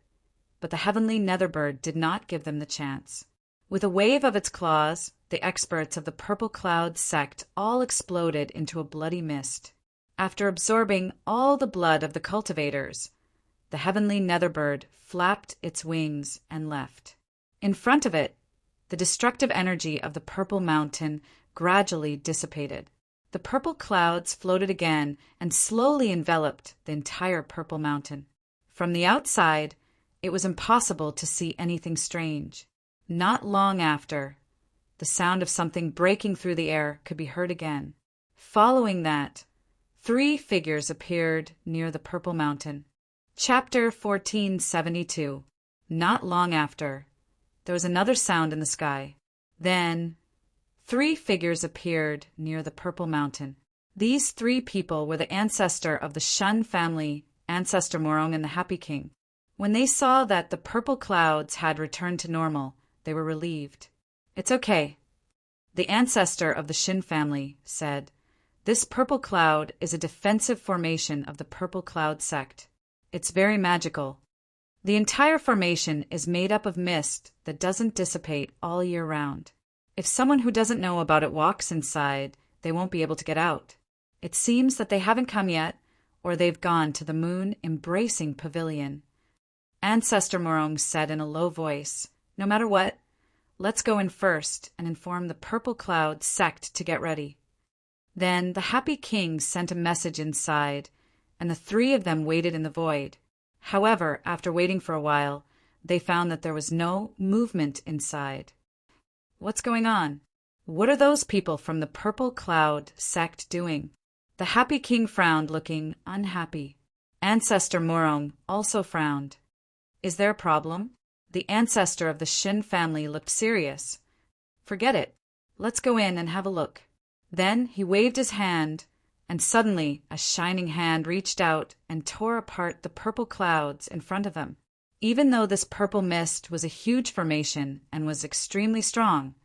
but the heavenly netherbird did not give them the chance. With a wave of its claws, the experts of the purple cloud sect all exploded into a bloody mist. After absorbing all the blood of the cultivators, the heavenly netherbird flapped its wings and left. In front of it, the destructive energy of the purple mountain gradually dissipated. The purple clouds floated again and slowly enveloped the entire purple mountain. From the outside, it was impossible to see anything strange. Not long after, the sound of something breaking through the air could be heard again. Following that, 3 figures appeared near the purple mountain. Chapter 1472. Not long after, there was another sound in the sky. Then, 3 figures appeared near the purple mountain. These 3 people were the ancestor of the Shun family, Ancestor Morong and the Happy King. When they saw that the purple clouds had returned to normal, they were relieved. "It's okay," the ancestor of the Shin family said. "This purple cloud is a defensive formation of the purple cloud sect. It's very magical. The entire formation is made up of mist that doesn't dissipate all year round. If someone who doesn't know about it walks inside, they won't be able to get out. It seems that they haven't come yet, or they've gone to the moon-embracing pavilion." Ancestor Morong said in a low voice, "No matter what, let's go in first and inform the purple cloud sect to get ready." Then the Happy King sent a message inside, and the 3 of them waited in the void. However, after waiting for a while, they found that there was no movement inside. What's going on? What are those people from the purple cloud sect doing? The Happy King frowned, looking unhappy. Ancestor Morong also frowned. Is there a problem? The ancestor of the Shin family looked serious. "Forget it. Let's go in and have a look." Then he waved his hand, and suddenly a shining hand reached out and tore apart the purple clouds in front of them. Even though this purple mist was a huge formation and was extremely strong,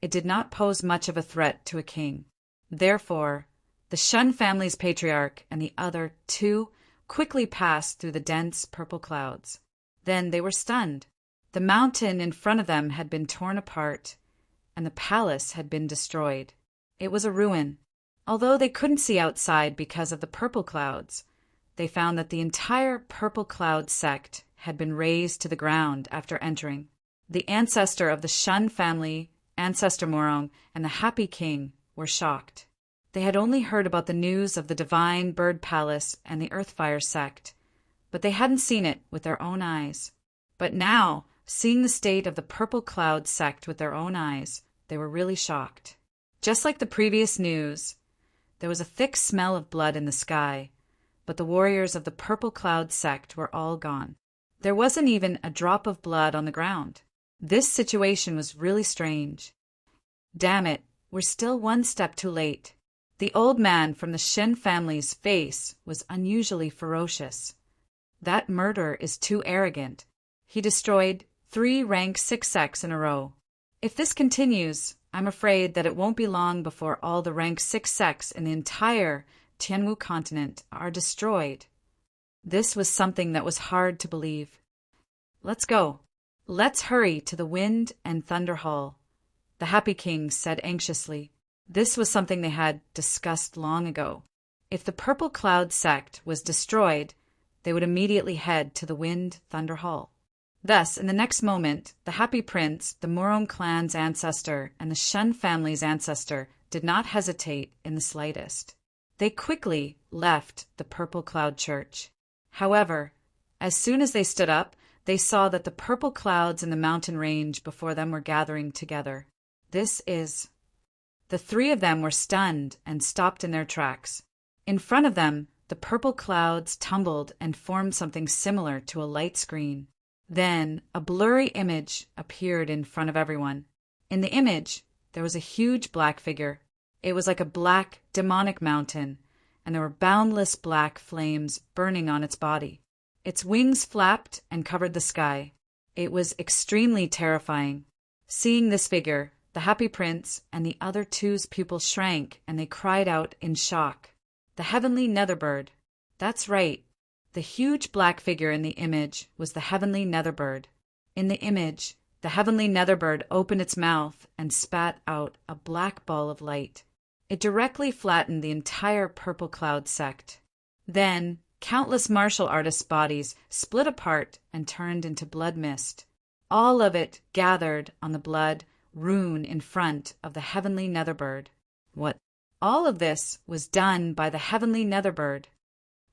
it did not pose much of a threat to a king. Therefore, the Shun family's patriarch and the other two quickly passed through the dense purple clouds. Then they were stunned. The mountain in front of them had been torn apart, and the palace had been destroyed. It was a ruin. Although they couldn't see outside because of the purple clouds, they found that the entire purple cloud sect had been razed to the ground after entering. The ancestor of the Shun family, Ancestor Morong, and the Happy King were shocked. They had only heard about the news of the Divine Bird Palace and the Earthfire sect, but they hadn't seen it with their own eyes. But now, seeing the state of the Purple Cloud sect with their own eyes, they were really shocked. Just like the previous news, there was a thick smell of blood in the sky, but the warriors of the Purple Cloud sect were all gone. There wasn't even a drop of blood on the ground. This situation was really strange. Damn it, we're still one step too late. The old man from the Shin family's face was unusually ferocious. That murderer is too arrogant. He destroyed 3 rank 6 sects in a row. If this continues, I'm afraid that it won't be long before all the rank 6 sects in the entire Tianwu continent are destroyed. This was something that was hard to believe. Let's go. Let's hurry to the Wind and Thunder Hall, the Happy King said anxiously. This was something they had discussed long ago. If the Purple Cloud sect was destroyed, they would immediately head to the Wind Thunder Hall. Thus, in the next moment, the Happy Prince, the Morong clan's ancestor, and the Shun family's ancestor did not hesitate in the slightest. They quickly left the Purple Cloud Church. However, as soon as they stood up, they saw that the purple clouds in the mountain range before them were gathering together. The 3 of them were stunned and stopped in their tracks. In front of them, the purple clouds tumbled and formed something similar to a light screen. Then, a blurry image appeared in front of everyone. In the image, there was a huge black figure. It was like a black, demonic mountain, and there were boundless black flames burning on its body. Its wings flapped and covered the sky. It was extremely terrifying. Seeing this figure, the Happy Prince and the other two's pupils shrank, and they cried out in shock. The Heavenly Netherbird. That's right. The huge black figure in the image was the Heavenly Netherbird. In the image, the Heavenly Netherbird opened its mouth and spat out a black ball of light. It directly flattened the entire Purple Cloud sect. Then, countless martial artists' bodies split apart and turned into blood mist. All of it gathered on the blood rune in front of the Heavenly Netherbird. All of this was done by the Heavenly Netherbird.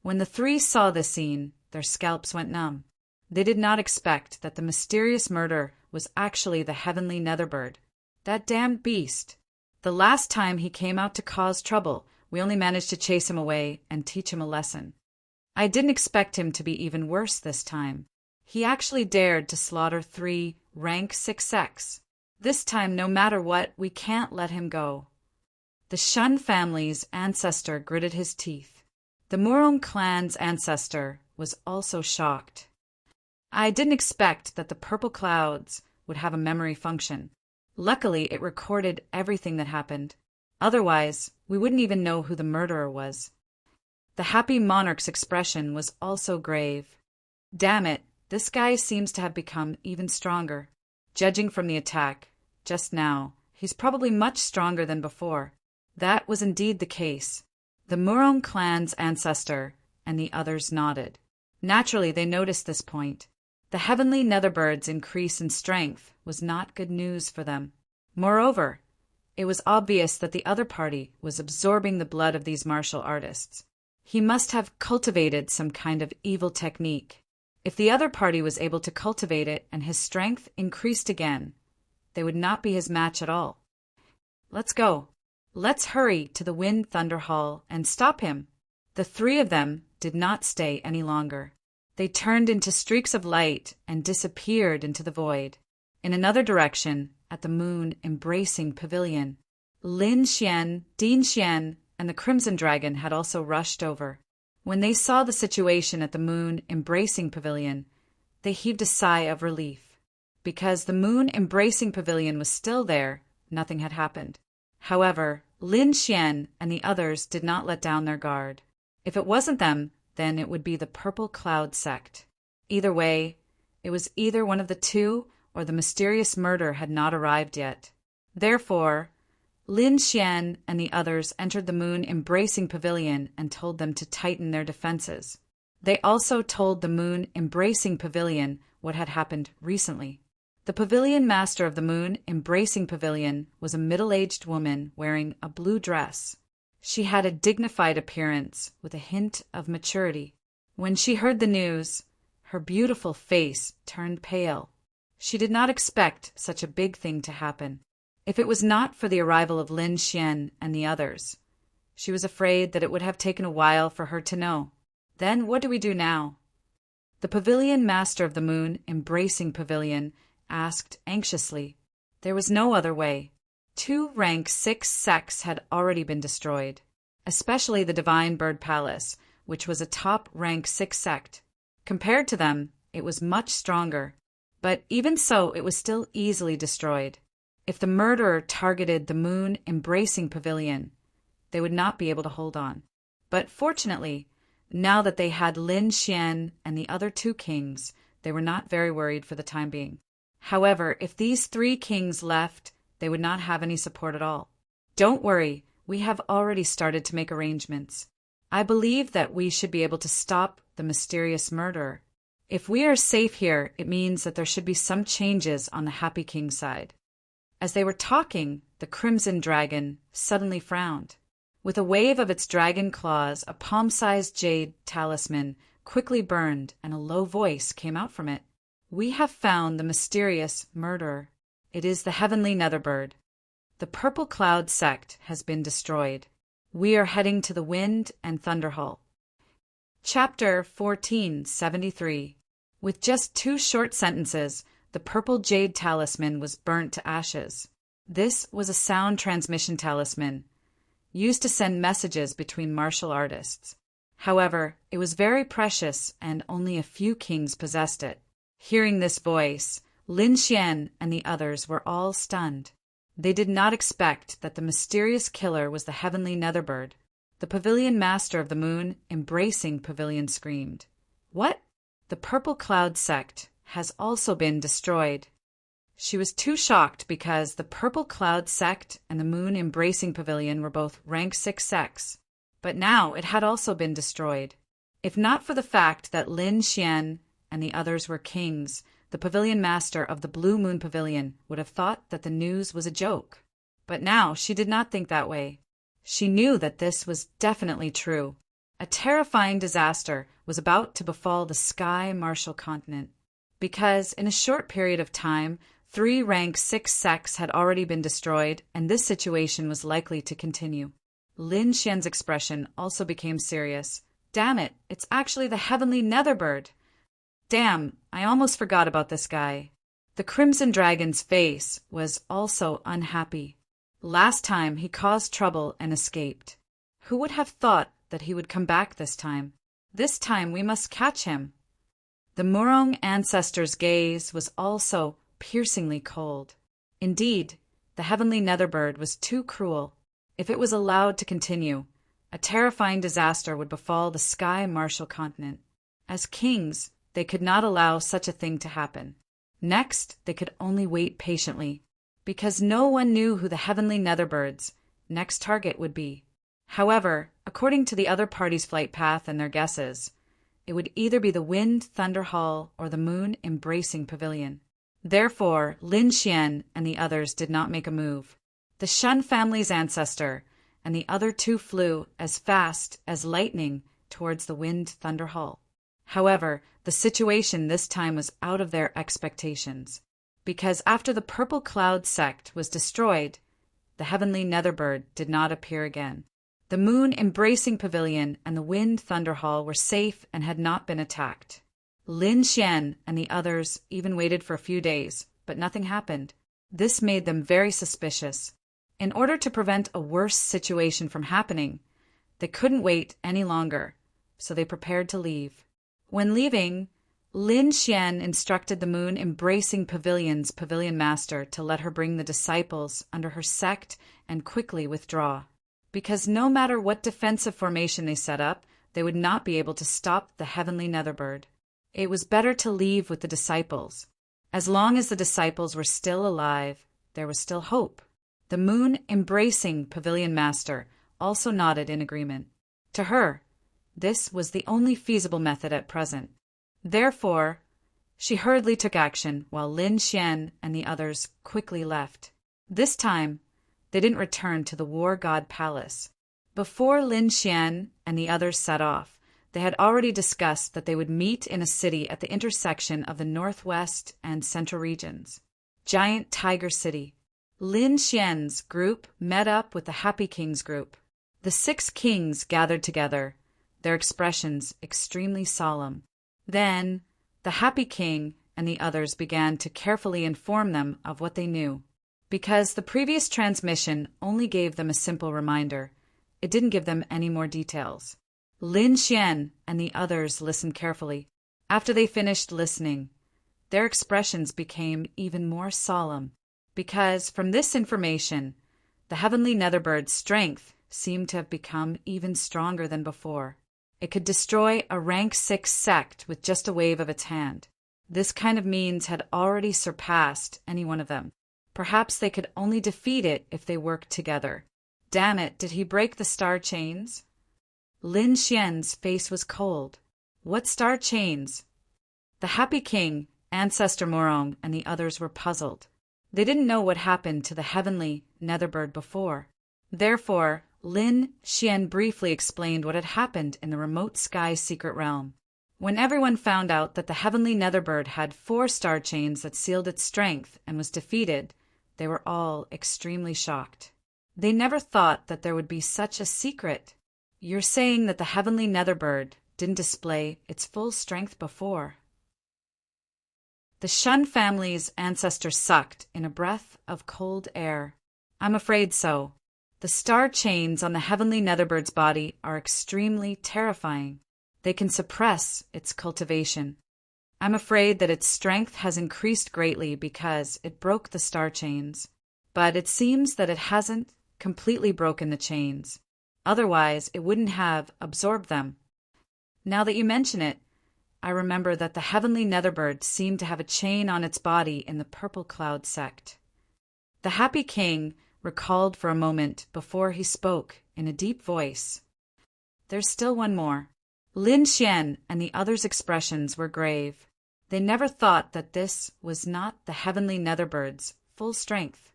When the 3 saw this scene, their scalps went numb. They did not expect that the mysterious murder was actually the Heavenly Netherbird. That damned beast. The last time he came out to cause trouble, we only managed to chase him away and teach him a lesson. I didn't expect him to be even worse this time. He actually dared to slaughter 3 rank 6 sects. This time, no matter what, we can't let him go. The Shun family's ancestor gritted his teeth. The Morong clan's ancestor was also shocked. I didn't expect that the purple clouds would have a memory function. Luckily, it recorded everything that happened. Otherwise, we wouldn't even know who the murderer was. The Happy Monarch's expression was also grave. Damn it, this guy seems to have become even stronger. Judging from the attack, just now, he's probably much stronger than before. That was indeed the case. The Morong clan's ancestor and the others nodded. Naturally, they noticed this point. The Heavenly Netherbird's increase in strength was not good news for them. Moreover, it was obvious that the other party was absorbing the blood of these martial artists. He must have cultivated some kind of evil technique. If the other party was able to cultivate it and his strength increased again, they would not be his match at all. Let's go. Let's hurry to the Wind Thunder Hall and stop him. The 3 of them did not stay any longer. They turned into streaks of light and disappeared into the void. In another direction, at the moon-embracing pavilion, Lin Xian, Din Xian, and the Crimson Dragon had also rushed over. When they saw the situation at the moon-embracing pavilion, they heaved a sigh of relief. Because the moon-embracing pavilion was still there, nothing had happened. However, Lin Xian and the others did not let down their guard. If it wasn't them, then it would be the Purple Cloud sect. Either way, it was either one of the two or the mysterious murder had not arrived yet. Therefore, Lin Xian and the others entered the moon-embracing pavilion and told them to tighten their defenses. They also told the moon-embracing pavilion what had happened recently. The pavilion master of the moon-embracing pavilion was a middle-aged woman wearing a blue dress. She had a dignified appearance with a hint of maturity. When she heard the news, her beautiful face turned pale. She did not expect such a big thing to happen. If it was not for the arrival of Lin Xian and the others, she was afraid that it would have taken a while for her to know. Then what do we do now? The pavilion master of the moon-embracing pavilion asked anxiously. There was no other way. 2 rank 6 sects had already been destroyed, especially the Divine Bird Palace, which was a top rank 6 sect. Compared to them, it was much stronger, but even so it was still easily destroyed. If the murderer targeted the moon-embracing pavilion, they would not be able to hold on. But fortunately, now that they had Lin Xian and the other 2 kings, they were not very worried for the time being. However, if these 3 kings left, they would not have any support at all. Don't worry, we have already started to make arrangements. I believe that we should be able to stop the mysterious murderer. If we are safe here, it means that there should be some changes on the Happy King's side. As they were talking, the Crimson Dragon suddenly frowned. With a wave of its dragon claws, a palm-sized jade talisman quickly burned, and a low voice came out from it. We have found the mysterious murderer. It is the Heavenly Netherbird. The Purple Cloud sect has been destroyed. We are heading to the Wind and Thunder Hall. Chapter 1473. With just 2 short sentences, the purple jade talisman was burnt to ashes. This was a sound transmission talisman, used to send messages between martial artists. However, it was very precious and only a few kings possessed it. Hearing this voice, Lin Xian and the others were all stunned. They did not expect that the mysterious killer was the Heavenly Netherbird. The pavilion master of the moon-embracing pavilion screamed, "What? The Purple Cloud sect has also been destroyed." She was too shocked because the Purple Cloud sect and the moon-embracing pavilion were both rank 6 sects. But now it had also been destroyed. If not for the fact that Lin Xian and the others were kings, the pavilion master of the Blue Moon Pavilion would have thought that the news was a joke. But now she did not think that way. She knew that this was definitely true. A terrifying disaster was about to befall the Sky Martial Continent. Because in a short period of time, 3 rank 6 sects had already been destroyed, and this situation was likely to continue. Lin Xian's expression also became serious. Damn it, it's actually the Heavenly Netherbird. Damn, I almost forgot about this guy. The Crimson Dragon's face was also unhappy. Last time he caused trouble and escaped. Who would have thought that he would come back this time? This time we must catch him. The Murong ancestor's gaze was also piercingly cold. Indeed, the Heavenly Netherbird was too cruel. If it was allowed to continue, a terrifying disaster would befall the Sky Martial Continent. As kings, they could not allow such a thing to happen. Next, they could only wait patiently, because no one knew who the Heavenly Netherbirds' next target would be. However, according to the other party's flight path and their guesses, it would either be the Wind Thunder Hall or the Moon-embracing Pavilion. Therefore, Lin Xian and the others did not make a move. The Shun family's ancestor and the other 2 flew as fast as lightning towards the Wind Thunder Hall. However, the situation this time was out of their expectations, because after the Purple Cloud sect was destroyed, the Heavenly Netherbird did not appear again. The Moon-embracing Pavilion and the Wind Thunder Hall were safe and had not been attacked. Lin Xian and the others even waited for a few days, but nothing happened. This made them very suspicious. In order to prevent a worse situation from happening, they couldn't wait any longer, so they prepared to leave. When leaving, Lin Xian instructed the moon-embracing pavilion's pavilion master to let her bring the disciples under her sect and quickly withdraw, because no matter what defensive formation they set up, they would not be able to stop the heavenly Netherbird. It was better to leave with the disciples. As long as the disciples were still alive, there was still hope. The moon-embracing pavilion master also nodded in agreement. To her, this was the only feasible method at present. Therefore, she hurriedly took action while Lin Xian and the others quickly left. This time, they didn't return to the war god palace. Before Lin Xian and the others set off, they had already discussed that they would meet in a city at the intersection of the northwest and central regions. Giant Tiger City. Lin Xian's group met up with the Happy King's group. The 6 kings gathered together, their expressions extremely solemn. Then, the Happy King and the others began to carefully inform them of what they knew. Because the previous transmission only gave them a simple reminder, it didn't give them any more details. Lin Xian and the others listened carefully. After they finished listening, their expressions became even more solemn, because from this information, the heavenly Netherbird's strength seemed to have become even stronger than before. It could destroy a rank 6 sect with just a wave of its hand. This kind of means had already surpassed any one of them. Perhaps they could only defeat it if they worked together. Damn it, did he break the star chains? Lin Xian's face was cold. What star chains? The Happy King, Ancestor Morong, and the others were puzzled. They didn't know what happened to the heavenly Netherbird before. Therefore, Lin Xian briefly explained what had happened in the remote sky secret realm. When everyone found out that the heavenly Netherbird had 4 star chains that sealed its strength and was defeated, they were all extremely shocked. They never thought that there would be such a secret. You're saying that the heavenly Netherbird didn't display its full strength before? The Shun family's ancestor sucked in a breath of cold air. I'm afraid so. The star chains on the heavenly Netherbird's body are extremely terrifying. They can suppress its cultivation. I'm afraid that its strength has increased greatly because it broke the star chains. But it seems that it hasn't completely broken the chains. Otherwise, it wouldn't have absorbed them. Now that you mention it, I remember that the heavenly Netherbird seemed to have a chain on its body in the Purple Cloud sect. The Happy King recalled for a moment before he spoke in a deep voice. There's still one more. Lin Xian and the others' expressions were grave. They never thought that this was not the heavenly Netherbird's full strength.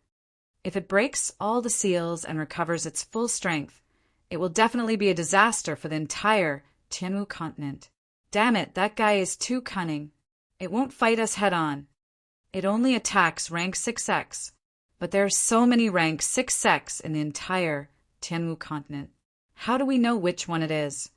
If it breaks all the seals and recovers its full strength, it will definitely be a disaster for the entire Tianwu continent. Damn it, that guy is too cunning. It won't fight us head-on. It only attacks rank 6X. But there are so many rank 6 sects in the entire Tianwu continent. How do we know which one it is?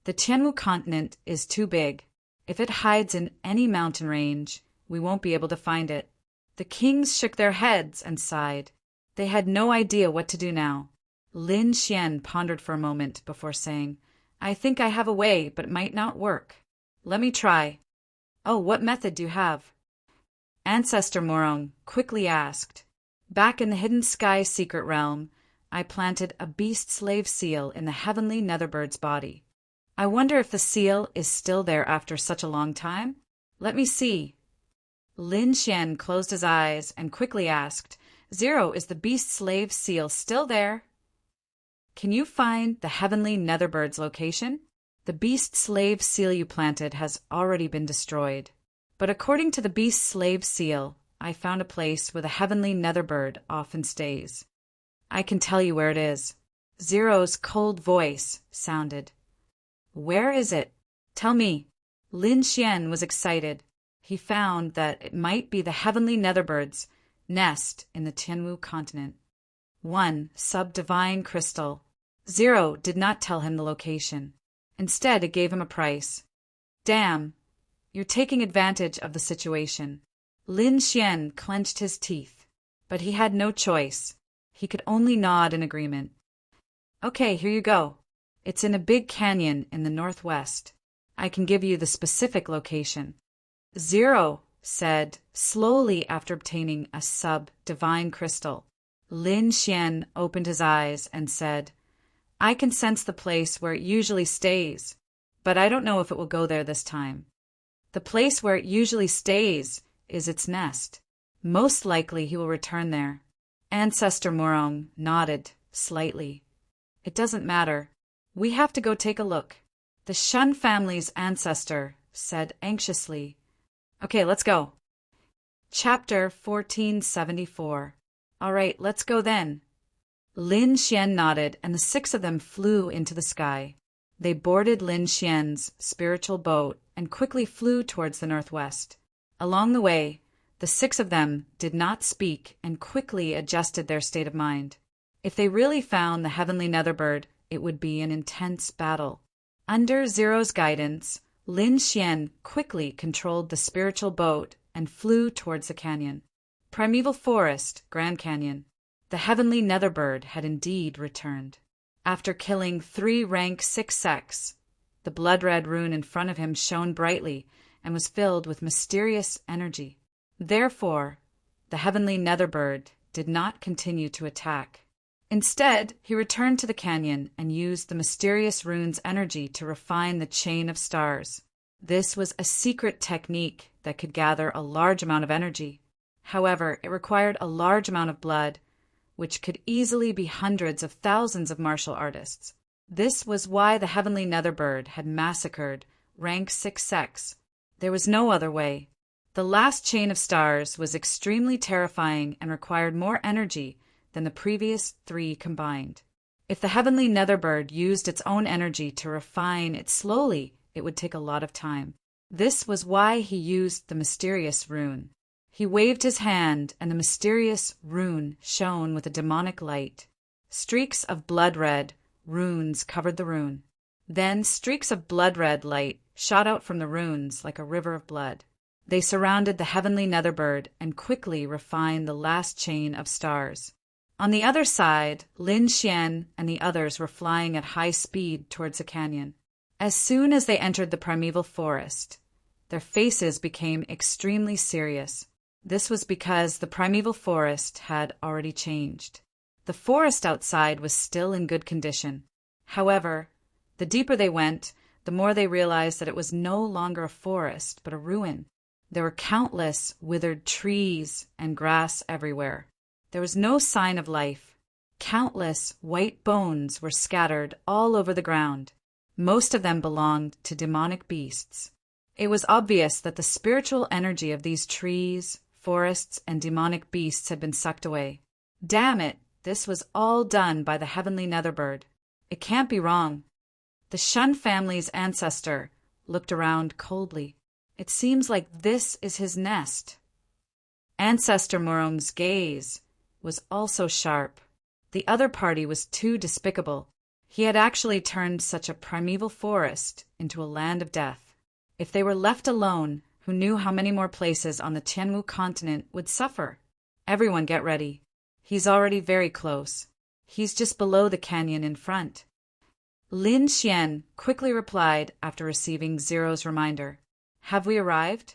The Tianwu continent is too big. If it hides in any mountain range, we won't be able to find it. The kings shook their heads and sighed. They had no idea what to do now. Lin Xian pondered for a moment before saying, I think I have a way, but it might not work. Let me try. Oh, what method do you have? Ancestor Morong quickly asked. Back in the hidden sky secret realm, I planted a beast slave seal in the heavenly Netherbird's body. I wonder if the seal is still there after such a long time? Let me see. Lin Xian closed his eyes and quickly asked, 0, is the beast slave seal still there? Can you find the heavenly Netherbird's location? The beast slave seal you planted has already been destroyed. But according to the beast slave seal, I found a place where the heavenly Netherbird often stays. I can tell you where it is. 0's cold voice sounded. Where is it? Tell me. Lin Xian was excited. He found that it might be the heavenly Netherbird's nest in the Tianwu continent. 1 sub-divine crystal. 0 did not tell him the location. Instead, it gave him a price. Damn. You're taking advantage of the situation. Lin Xian clenched his teeth, but he had no choice. He could only nod in agreement. Okay, here you go. It's in a big canyon in the northwest. I can give you the specific location. Zero said, slowly after obtaining a sub-divine crystal. Lin Xian opened his eyes and said, I can sense the place where it usually stays, but I don't know if it will go there this time. The place where it usually stays is its nest. Most likely he will return there. Ancestor Morong nodded slightly. It doesn't matter. We have to go take a look. The Shun family's ancestor said anxiously. Okay, let's go. Chapter 1474. All right, let's go then. Lin Xian nodded, and the 6 of them flew into the sky. They boarded Lin Xian's spiritual boat and quickly flew towards the northwest. Along the way, the 6 of them did not speak and quickly adjusted their state of mind. If they really found the heavenly Netherbird, it would be an intense battle. Under Zero's guidance, Lin Xian quickly controlled the spiritual boat and flew towards the canyon. Primeval Forest, Grand Canyon. The heavenly Netherbird had indeed returned. After killing 3 rank 6 sects, the blood-red rune in front of him shone brightly and was filled with mysterious energy. Therefore, the heavenly Netherbird did not continue to attack. Instead, he returned to the canyon and used the mysterious rune's energy to refine the chain of stars. This was a secret technique that could gather a large amount of energy. However, it required a large amount of blood, which could easily be hundreds of thousands of martial artists. This was why the heavenly Netherbird had massacred rank 6 sects. There was no other way. The last chain of stars was extremely terrifying and required more energy than the previous 3 combined. If the heavenly Netherbird used its own energy to refine it slowly, it would take a lot of time. This was why he used the mysterious rune. He waved his hand, and the mysterious rune shone with a demonic light. Streaks of blood-red runes covered the rune. Then streaks of blood-red light shot out from the runes like a river of blood. They surrounded the heavenly Netherbird and quickly refined the last chain of stars. On the other side, Lin Xian and the others were flying at high speed towards the canyon. As soon as they entered the primeval forest, their faces became extremely serious. This was because the primeval forest had already changed. The forest outside was still in good condition. However, the deeper they went, the more they realized that it was no longer a forest, but a ruin. There were countless withered trees and grass everywhere. There was no sign of life. Countless white bones were scattered all over the ground. Most of them belonged to demonic beasts. It was obvious that the spiritual energy of these trees, forests, and demonic beasts had been sucked away. Damn it, this was all done by the heavenly Netherbird. It can't be wrong. The Shun family's ancestor looked around coldly. It seems like this is his nest. Ancestor Morong's gaze was also sharp. The other party was too despicable. He had actually turned such a primeval forest into a land of death. If they were left alone, who knew how many more places on the Tianwu continent would suffer? Everyone get ready. He's already very close. He's just below the canyon in front. Lin Xian quickly replied after receiving Zero's reminder. Have we arrived?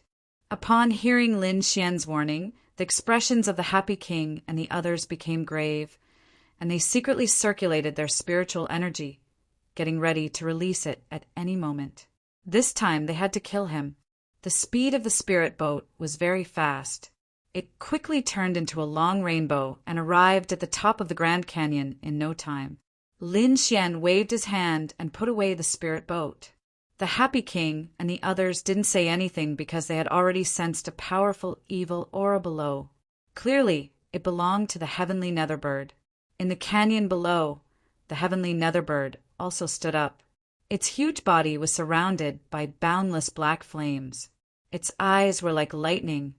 Upon hearing Lin Xian's warning, the expressions of the happy king and the others became grave, and they secretly circulated their spiritual energy, getting ready to release it at any moment. This time they had to kill him. The speed of the spirit boat was very fast. It quickly turned into a long rainbow and arrived at the top of the Grand Canyon in no time. Lin Xian waved his hand and put away the spirit boat. The happy king and the others didn't say anything because they had already sensed a powerful evil aura below. Clearly, it belonged to the heavenly Netherbird. In the canyon below, the heavenly Netherbird also stood up. Its huge body was surrounded by boundless black flames. Its eyes were like lightning,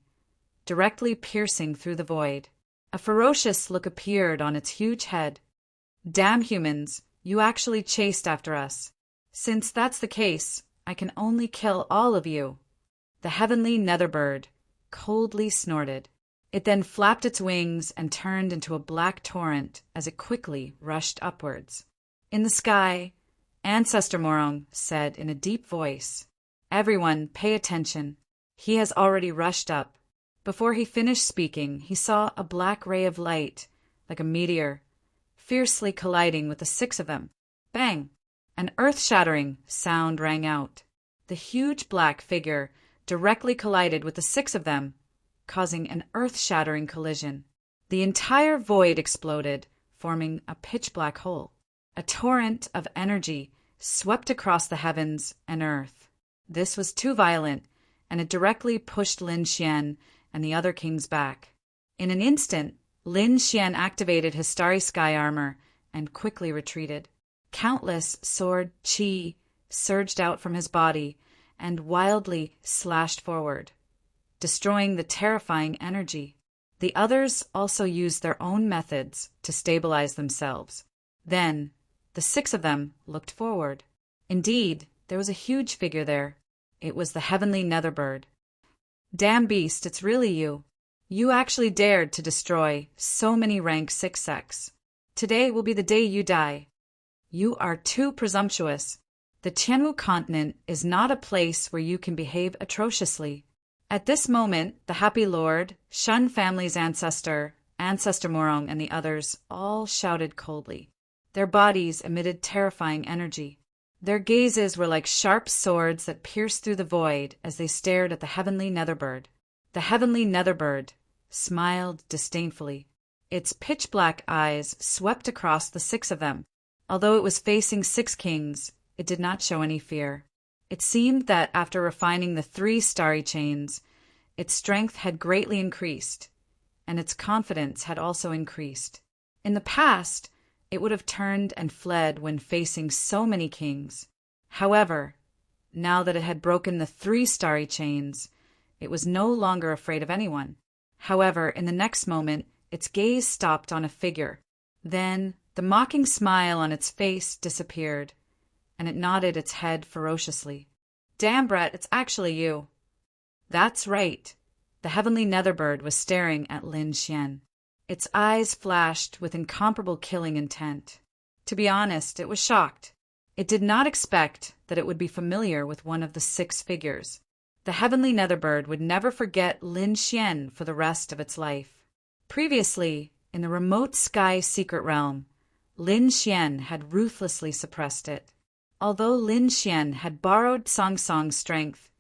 directly piercing through the void. A ferocious look appeared on its huge head. Damn humans, you actually chased after us. Since that's the case, I can only kill all of you. The heavenly nether bird coldly snorted. It then flapped its wings and turned into a black torrent as it quickly rushed upwards. In the sky, Ancestor Morong said in a deep voice, "Everyone, pay attention. He has already rushed up." Before he finished speaking, he saw a black ray of light, like a meteor, fiercely colliding with the six of them. Bang! An earth-shattering sound rang out. The huge black figure directly collided with the six of them, causing an earth-shattering collision. The entire void exploded, forming a pitch-black hole. A torrent of energy swept across the heavens and earth. This was too violent, and it directly pushed Lin Xian and the other kings back. In an instant, Lin Xian activated his starry sky armor and quickly retreated. Countless sword qi surged out from his body and wildly slashed forward, destroying the terrifying energy. The others also used their own methods to stabilize themselves. Then, the six of them looked forward. Indeed, there was a huge figure there. It was the heavenly nether bird. "Damn beast, it's really you. You actually dared to destroy so many rank 6 sects. Today will be the day you die. You are too presumptuous. The Tianwu continent is not a place where you can behave atrociously." At this moment, the happy lord, Shun family's ancestor, Ancestor Morong, and the others all shouted coldly. Their bodies emitted terrifying energy. Their gazes were like sharp swords that pierced through the void as they stared at the heavenly nether bird. The heavenly nether bird smiled disdainfully. Its pitch-black eyes swept across the six of them. Although it was facing 6 kings, it did not show any fear. It seemed that after refining the 3 starry chains, its strength had greatly increased, and its confidence had also increased. In the past, it would have turned and fled when facing so many kings. However, now that it had broken the 3 starry chains, it was no longer afraid of anyone. However, in the next moment, its gaze stopped on a figure. Then, the mocking smile on its face disappeared, and it nodded its head ferociously. "Damn, Brett, it's actually you." That's right. The heavenly nether bird was staring at Lin Xian. Its eyes flashed with incomparable killing intent. To be honest, it was shocked. It did not expect that it would be familiar with one of the 6 figures. The heavenly nether bird would never forget Lin Xian for the rest of its life. Previously, in the remote sky secret realm, Lin Xian had ruthlessly suppressed it. Although Lin Xian had borrowed Song Song's strength,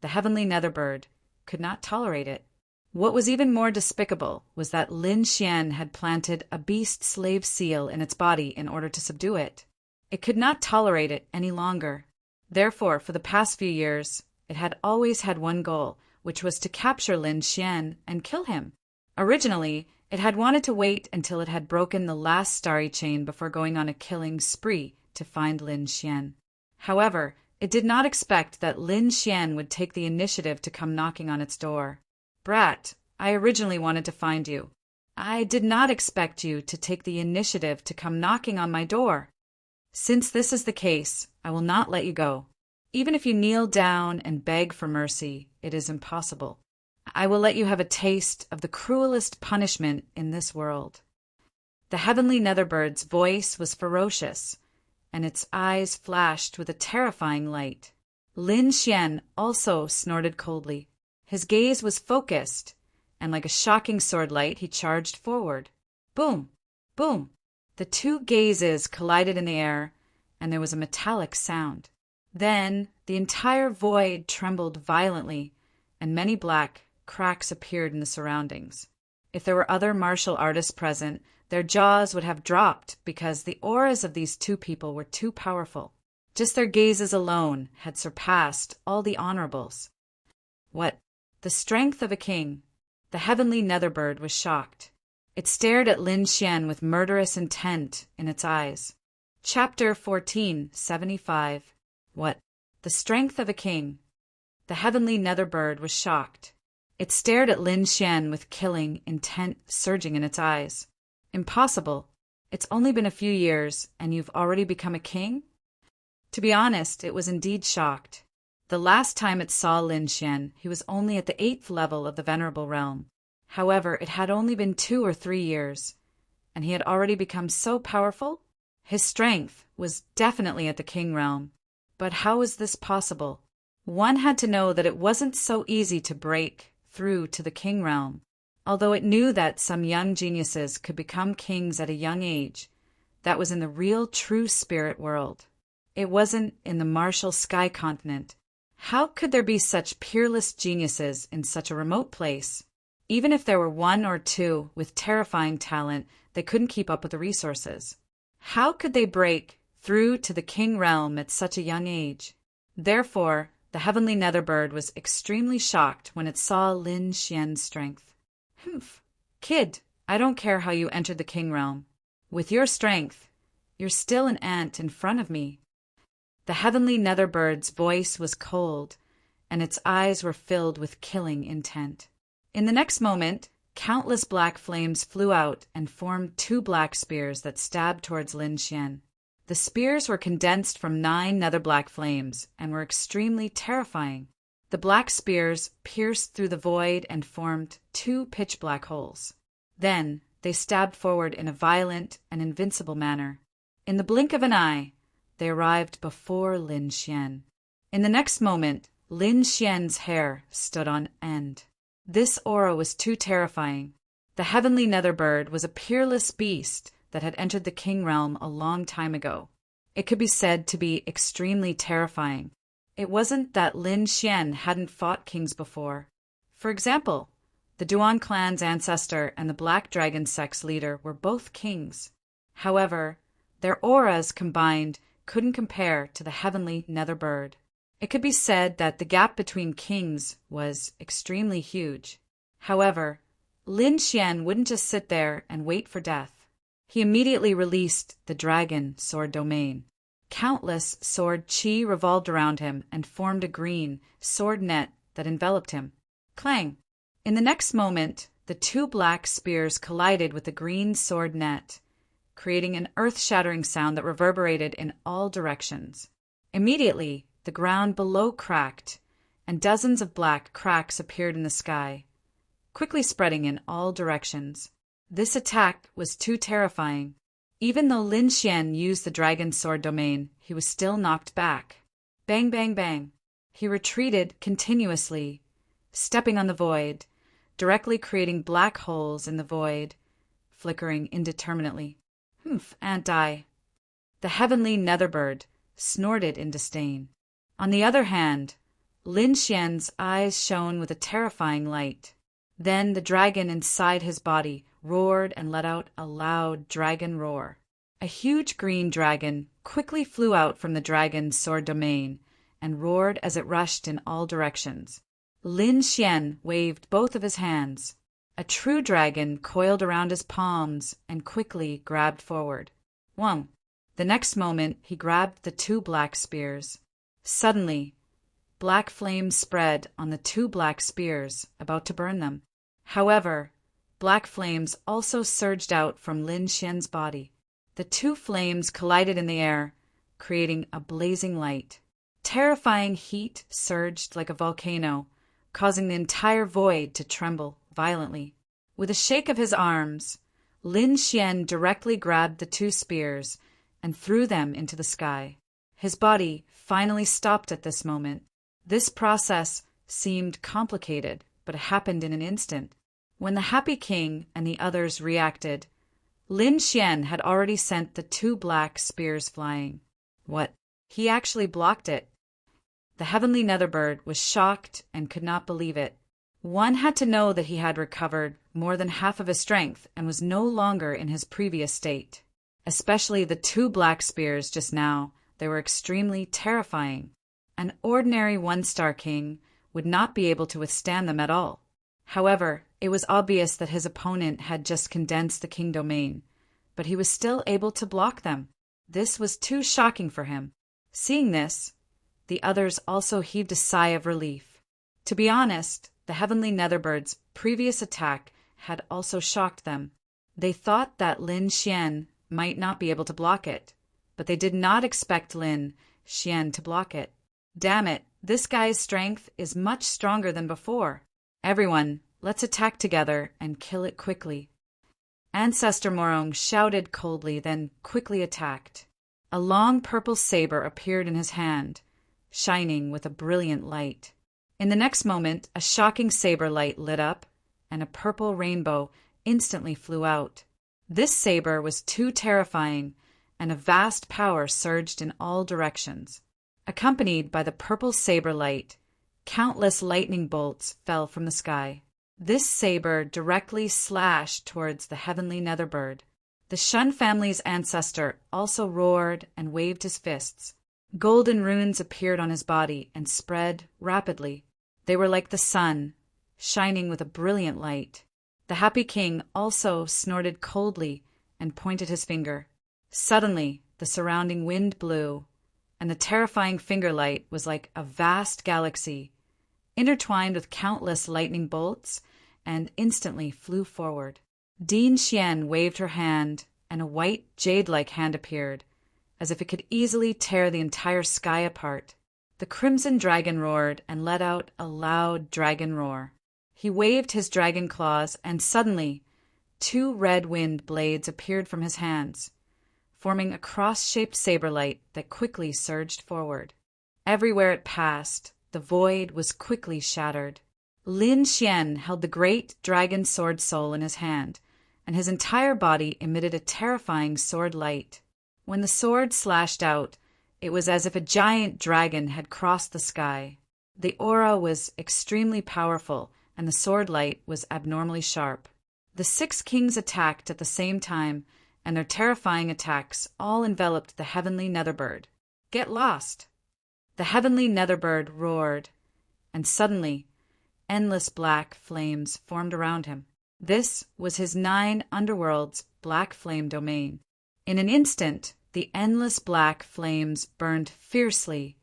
the heavenly nether bird could not tolerate it. What was even more despicable was that Lin Xian had planted a beast slave seal in its body in order to subdue it. It could not tolerate it any longer. Therefore, for the past few years, it had always had one goal, which was to capture Lin Xian and kill him. Originally, it had wanted to wait until it had broken the last starry chain before going on a killing spree to find Lin Xian. However, it did not expect that Lin Xian would take the initiative to come knocking on its door. "Brat, I originally wanted to find you. I did not expect you to take the initiative to come knocking on my door. Since this is the case, I will not let you go. Even if you kneel down and beg for mercy, it is impossible. I will let you have a taste of the cruelest punishment in this world." The heavenly nether bird's voice was ferocious, and its eyes flashed with a terrifying light. Lin Xian also snorted coldly. His gaze was focused, and like a shocking sword light, he charged forward. Boom! Boom! The 2 gazes collided in the air, and there was a metallic sound. Then the entire void trembled violently, and many black cracks appeared in the surroundings. If there were other martial artists present, their jaws would have dropped because the auras of these 2 people were too powerful. Just their gazes alone had surpassed all the honorables. What? The strength of a king. The heavenly nether bird was shocked. It stared at Lin Xian with murderous intent in its eyes. Chapter 1475. What? The strength of a king. The heavenly nether bird was shocked. It stared at Lin Xian with killing intent surging in its eyes. Impossible. It's only been a few years, and you've already become a king? To be honest, it was indeed shocked. The last time it saw Lin Xian, he was only at the 8th level of the Venerable Realm. However, it had only been 2 or 3 years, and he had already become so powerful. His strength was definitely at the King Realm. But how was this possible? One had to know that it wasn't so easy to break through to the King Realm. Although it knew that some young geniuses could become kings at a young age, that was in the real true spirit world. It wasn't in the martial sky continent. How could there be such peerless geniuses in such a remote place? Even if there were 1 or 2 with terrifying talent, they couldn't keep up with the resources. How could they break through to the King Realm at such a young age? Therefore, the heavenly Netherbird was extremely shocked when it saw Lin Xian's strength. Humph, kid, I don't care how you entered the King Realm. With your strength, you're still an ant in front of me. The heavenly Netherbird's voice was cold, and its eyes were filled with killing intent. In the next moment, countless black flames flew out and formed 2 black spears that stabbed towards Lin Xian. The spears were condensed from 9 nether black flames and were extremely terrifying. The black spears pierced through the void and formed 2 pitch black holes. Then they stabbed forward in a violent and invincible manner. In the blink of an eye, they arrived before Lin Xian. In the next moment, Lin Xian's hair stood on end. This aura was too terrifying. The heavenly Netherbird was a peerless beast that had entered the King Realm a long time ago. It could be said to be extremely terrifying. It wasn't that Lin Xian hadn't fought kings before. For example, the Duan clan's ancestor and the Black Dragon sect's leader were both kings. However, their auras combined couldn't compare to the heavenly Netherbird. It could be said that the gap between kings was extremely huge. However, Lin Xian wouldn't just sit there and wait for death. He immediately released the dragon sword domain. Countless sword chi revolved around him and formed a green sword net that enveloped him. Clang! In the next moment, the 2 black spears collided with the green sword net, creating an earth-shattering sound that reverberated in all directions. Immediately, the ground below cracked, and dozens of black cracks appeared in the sky, quickly spreading in all directions. This attack was too terrifying. Even though Lin Xian used the dragon sword domain, he was still knocked back. Bang, bang, bang. He retreated continuously, stepping on the void, directly creating black holes in the void, flickering indeterminately. Humph, ant die. The heavenly Netherbird snorted in disdain. On the other hand, Lin Xian's eyes shone with a terrifying light. Then the dragon inside his body roared and let out a loud dragon roar. A huge green dragon quickly flew out from the dragon's sword domain and roared as it rushed in all directions. Lin Xian waved both of his hands. A true dragon coiled around his palms and quickly grabbed forward. Whong! The next moment, he grabbed the 2 black spears. Suddenly, black flames spread on the 2 black spears, about to burn them. However, black flames also surged out from Lin Xian's body. The 2 flames collided in the air, creating a blazing light. Terrifying heat surged like a volcano, causing the entire void to tremble violently. With a shake of his arms, Lin Xian directly grabbed the 2 spears and threw them into the sky. His body finally stopped at this moment. This process seemed complicated, but it happened in an instant. When the happy king and the others reacted, Lin Xian had already sent the 2 black spears flying. What? He actually blocked it. The heavenly Netherbird was shocked and could not believe it. One had to know that he had recovered more than half of his strength and was no longer in his previous state. Especially the 2 black spears just now, they were extremely terrifying. An ordinary 1-star king would not be able to withstand them at all. However, it was obvious that his opponent had just condensed the king domain, but he was still able to block them. This was too shocking for him. Seeing this, the others also heaved a sigh of relief. To be honest, the heavenly Netherbird's previous attack had also shocked them. They thought that Lin Xian might not be able to block it, but they did not expect Lin Xian to block it. Damn it, This guy's strength is much stronger than before. Everyone, let's attack together and kill it quickly." Ancestor Morong shouted coldly, then quickly attacked. A long purple saber appeared in his hand, shining with a brilliant light. In the next moment, a shocking saber light lit up, and a purple rainbow instantly flew out. This saber was too terrifying, and a vast power surged in all directions. Accompanied by the purple saber light, countless lightning bolts fell from the sky. This saber directly slashed towards the heavenly Netherbird. The Shun family's ancestor also roared and waved his fists. Golden runes appeared on his body and spread rapidly. They were like the sun, shining with a brilliant light. The happy king also snorted coldly and pointed his finger. Suddenly, the surrounding wind blew, and the terrifying finger light was like a vast galaxy, intertwined with countless lightning bolts, and instantly flew forward. Din Xian waved her hand, and a white jade-like hand appeared, as if it could easily tear the entire sky apart. The crimson dragon roared and let out a loud dragon roar. He waved his dragon claws, and suddenly 2 red wind blades appeared from his hands, forming a cross-shaped saber light that quickly surged forward. Everywhere it passed, the void was quickly shattered. Lin Xian held the great dragon sword soul in his hand, and his entire body emitted a terrifying sword light. When the sword slashed out, it was as if a giant dragon had crossed the sky. The aura was extremely powerful, and the sword light was abnormally sharp. The 6 kings attacked at the same time, and their terrifying attacks all enveloped the heavenly Netherbird. "Get lost!" The heavenly Netherbird roared, and suddenly endless black flames formed around him. This was his 9 underworlds' black flame domain. In an instant, the endless black flames burned fiercely,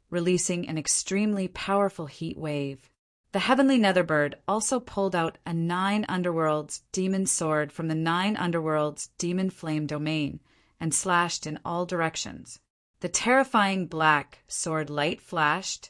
releasing an extremely powerful heat wave. The heavenly Netherbird also pulled out a 9 underworlds demon sword from the 9 underworlds demon flame domain and slashed in all directions. The terrifying black sword light flashed,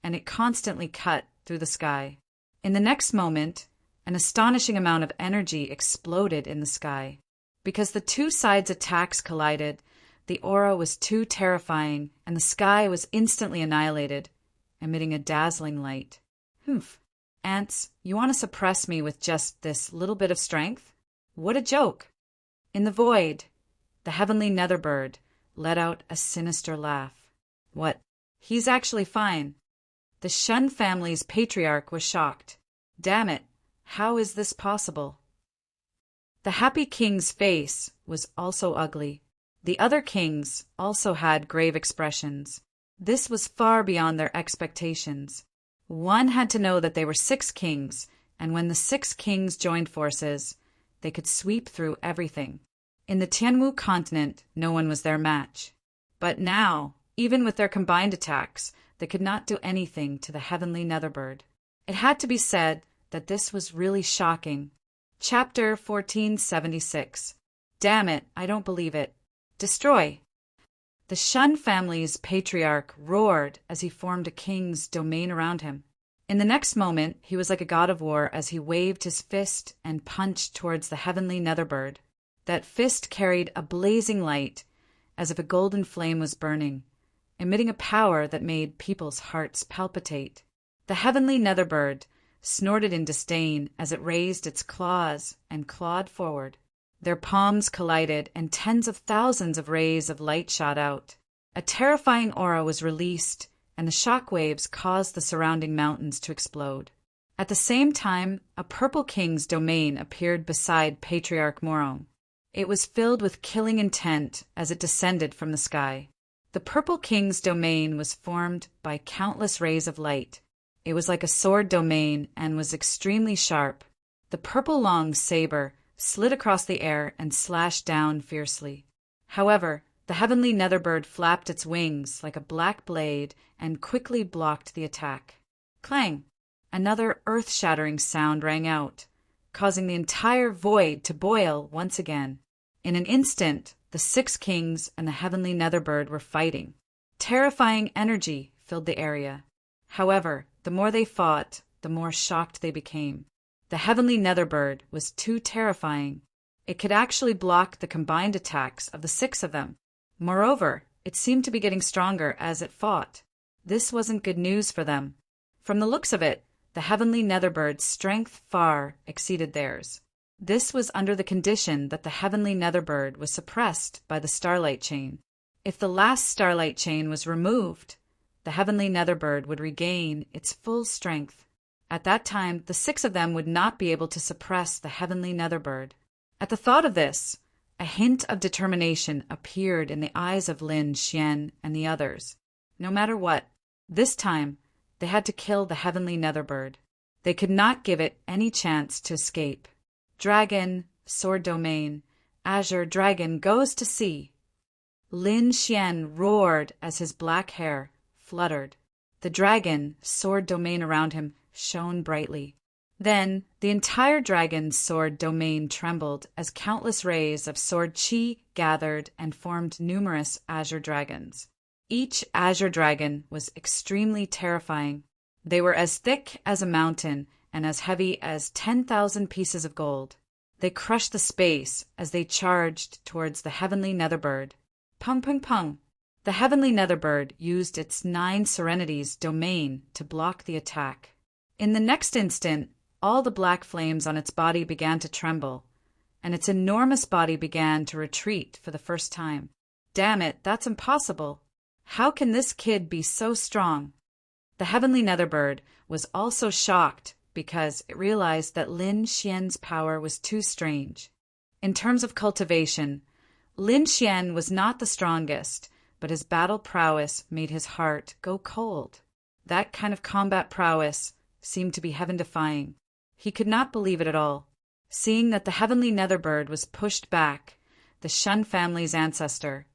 and it constantly cut through the sky. In the next moment, an astonishing amount of energy exploded in the sky. Because the 2 sides' attacks collided, the aura was too terrifying, and the sky was instantly annihilated, emitting a dazzling light. "Humph. Ants, you want to suppress me with just this little bit of strength? What a joke!" In the void, the heavenly Netherbird let out a sinister laugh. "What? He's actually fine." The Shun family's patriarch was shocked. "Damn it, how is this possible?" The happy king's face was also ugly. The other kings also had grave expressions. This was far beyond their expectations. One had to know that they were 6 kings, and when the 6 kings joined forces, they could sweep through everything. In the Tianwu continent, no one was their match. But now, even with their combined attacks, they could not do anything to the heavenly Netherbird. It had to be said that this was really shocking. Chapter 1476. Damn it, I don't believe it. Destroy! The Shun family's patriarch roared as he formed a king's domain around him. In the next moment, he was like a god of war as he waved his fist and punched towards the heavenly Netherbird. That fist carried a blazing light, as if a golden flame was burning, emitting a power that made people's hearts palpitate. The heavenly Netherbird snorted in disdain as it raised its claws and clawed forward. Their palms collided, and tens of thousands of rays of light shot out. A terrifying aura was released, and the shock waves caused the surrounding mountains to explode. At the same time, a purple king's domain appeared beside Patriarch Morong. It was filled with killing intent as it descended from the sky. The purple king's domain was formed by countless rays of light. It was like a sword domain and was extremely sharp. The purple long saber slid across the air and slashed down fiercely. However, the heavenly Netherbird flapped its wings like a black blade and quickly blocked the attack. Clang! Another earth-shattering sound rang out, causing the entire void to boil once again. In an instant, the 6 kings and the heavenly Netherbird were fighting. Terrifying energy filled the area. However, the more they fought, the more shocked they became. The heavenly Netherbird was too terrifying. It could actually block the combined attacks of the 6 of them. Moreover, it seemed to be getting stronger as it fought. This wasn't good news for them. From the looks of it, the heavenly Netherbird's strength far exceeded theirs. This was under the condition that the heavenly Netherbird was suppressed by the starlight chain. If the last starlight chain was removed, the heavenly Netherbird would regain its full strength. At that time, the 6 of them would not be able to suppress the heavenly Netherbird. At the thought of this, a hint of determination appeared in the eyes of Lin, Xian, and the others. No matter what, this time, they had to kill the heavenly Netherbird. They could not give it any chance to escape. Dragon, sword domain, azure dragon goes to sea. Lin Xian roared as his black hair fluttered. The dragon, sword domain around him, shone brightly. Then the entire dragon's sword domain trembled as countless rays of sword chi gathered and formed numerous azure dragons. Each azure dragon was extremely terrifying. They were as thick as a mountain and as heavy as 10,000 pieces of gold. They crushed the space as they charged towards the heavenly Netherbird. Pung pung pung! The heavenly Netherbird used its 9 serenities domain to block the attack. In the next instant, all the black flames on its body began to tremble, and its enormous body began to retreat for the first time. Damn it, that's impossible. How can this kid be so strong? The heavenly Netherbird was also shocked because it realized that Lin Xian's power was too strange. In terms of cultivation, Lin Xian was not the strongest, but his battle prowess made his heart go cold. That kind of combat prowess seemed to be heaven-defying. He could not believe it at all. Seeing that the heavenly Netherbird was pushed back, the Shun family's ancestor,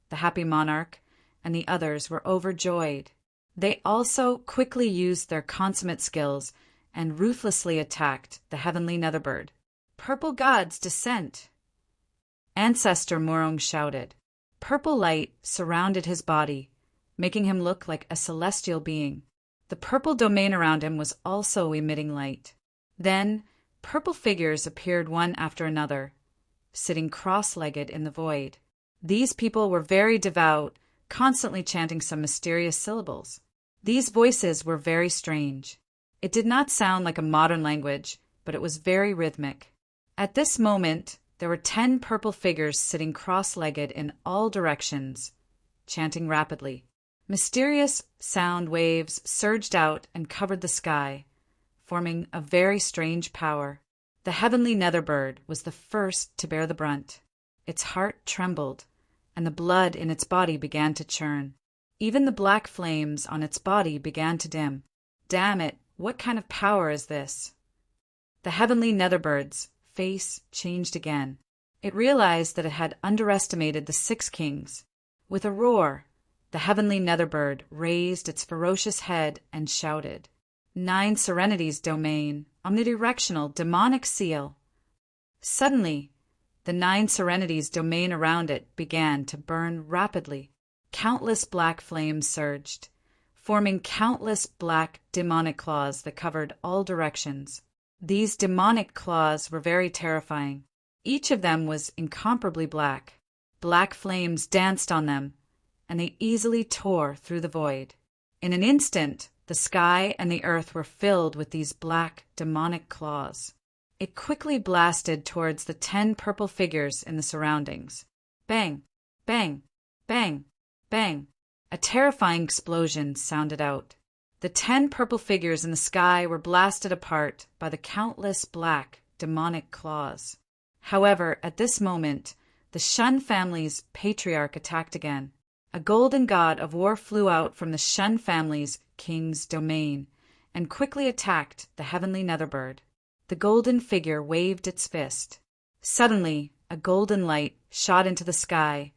the happy monarch, and the others were overjoyed. They also quickly used their consummate skills and ruthlessly attacked the heavenly Netherbird. Purple God's descent! Ancestor Morong shouted. Purple light surrounded his body, making him look like a celestial being. The purple domain around him was also emitting light. Then, purple figures appeared one after another, sitting cross-legged in the void. These people were very devout, constantly chanting some mysterious syllables. These voices were very strange. It did not sound like a modern language, but it was very rhythmic. At this moment, there were 10 purple figures sitting cross-legged in all directions, chanting rapidly. Mysterious sound waves surged out and covered the sky, forming a very strange power. The heavenly Netherbird was the first to bear the brunt. Its heart trembled, and the blood in its body began to churn. Even the black flames on its body began to dim. Damn it, what kind of power is this? The heavenly Netherbirds face changed again. It realized that it had underestimated the 6 kings. With a roar, the heavenly Netherbird raised its ferocious head and shouted, 9 serenities domain, omnidirectional demonic seal. Suddenly, the 9 serenities domain around it began to burn rapidly. Countless black flames surged, forming countless black demonic claws that covered all directions. These demonic claws were very terrifying. Each of them was incomparably black. Black flames danced on them, and they easily tore through the void. In an instant, the sky and the earth were filled with these black demonic claws. It quickly blasted towards the 10 purple figures in the surroundings. Bang! Bang! Bang! Bang! A terrifying explosion sounded out. The 10 purple figures in the sky were blasted apart by the countless black, demonic claws. However, at this moment, the Shun family's patriarch attacked again. A golden god of war flew out from the Shun family's king's domain and quickly attacked the heavenly Netherbird. The golden figure waved its fist. Suddenly, a golden light shot into the sky,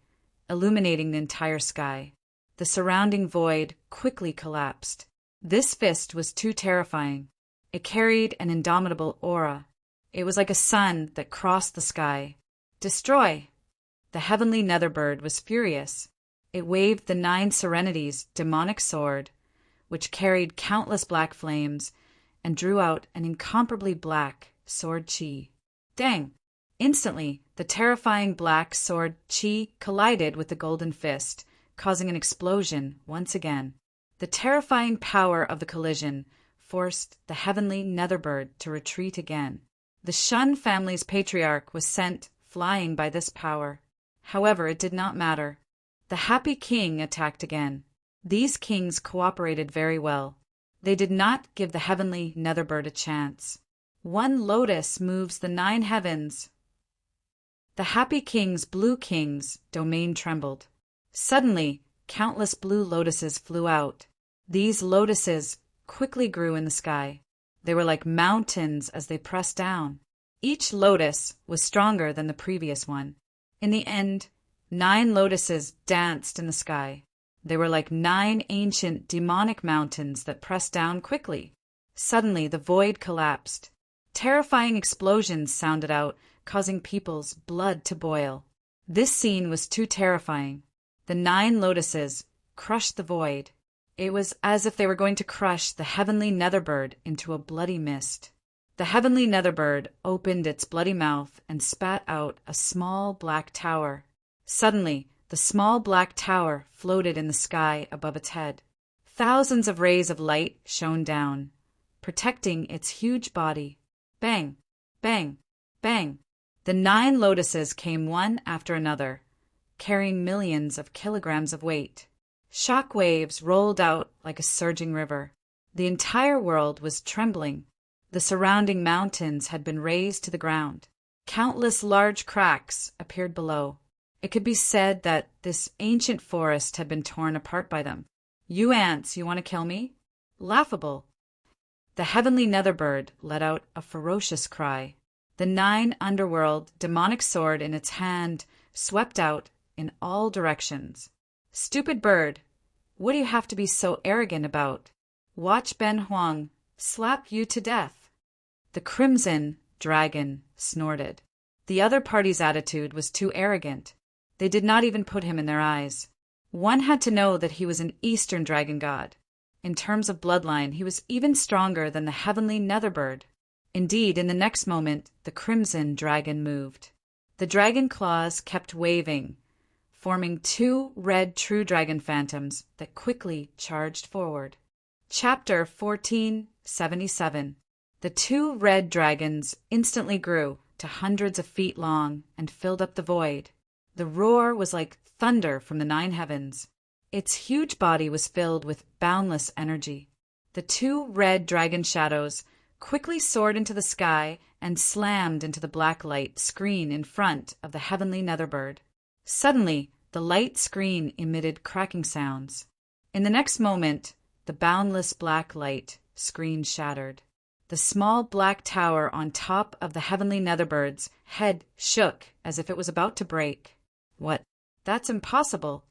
illuminating the entire sky. The surrounding void quickly collapsed. This fist was too terrifying. It carried an indomitable aura. It was like a sun that crossed the sky. Destroy! The heavenly Netherbird was furious. It waved the 9 serenities demonic sword, which carried countless black flames and drew out an incomparably black sword chi. Dang! Instantly, the terrifying black sword chi collided with the golden fist, causing an explosion once again. The terrifying power of the collision forced the heavenly Netherbird to retreat again. The Shun family's patriarch was sent flying by this power. However, it did not matter. The happy king attacked again. These kings cooperated very well. They did not give the heavenly Netherbird a chance. One lotus moves the 9 heavens. The happy king's blue king's domain trembled. Suddenly, countless blue lotuses flew out. These lotuses quickly grew in the sky. They were like mountains as they pressed down. Each lotus was stronger than the previous one. In the end, 9 lotuses danced in the sky. They were like 9 ancient demonic mountains that pressed down quickly. Suddenly, the void collapsed. Terrifying explosions sounded out, causing people's blood to boil. This scene was too terrifying. The 9 lotuses crushed the void. It was as if they were going to crush the heavenly Netherbird into a bloody mist. The heavenly Netherbird opened its bloody mouth and spat out a small black tower. Suddenly, the small black tower floated in the sky above its head. Thousands of rays of light shone down, protecting its huge body. Bang! Bang! Bang! The 9 lotuses came one after another, carrying millions of kilograms of weight. Shock waves rolled out like a surging river. The entire world was trembling. The surrounding mountains had been razed to the ground. Countless large cracks appeared below. It could be said that this ancient forest had been torn apart by them. You ants, you want to kill me? Laughable. The heavenly Netherbird let out a ferocious cry. The 9 underworld demonic sword in its hand swept out in all directions. Stupid bird, what do you have to be so arrogant about? Watch Ben Huang slap you to death. The crimson dragon snorted. The other party's attitude was too arrogant. They did not even put him in their eyes. One had to know that he was an Eastern dragon god. In terms of bloodline, he was even stronger than the heavenly Netherbird. Indeed, in the next moment, the crimson dragon moved. The dragon claws kept waving, forming 2 red true dragon phantoms that quickly charged forward. Chapter 1477. The 2 red dragons instantly grew to hundreds of feet long and filled up the void. The roar was like thunder from the 9 heavens. Its huge body was filled with boundless energy. The 2 red dragon shadows quickly soared into the sky and slammed into the black light screen in front of the heavenly Netherbird. Suddenly, the light screen emitted cracking sounds. In the next moment, the boundless black light screen shattered. The small black tower on top of the heavenly Netherbirds' head shook as if it was about to break. What? That's impossible.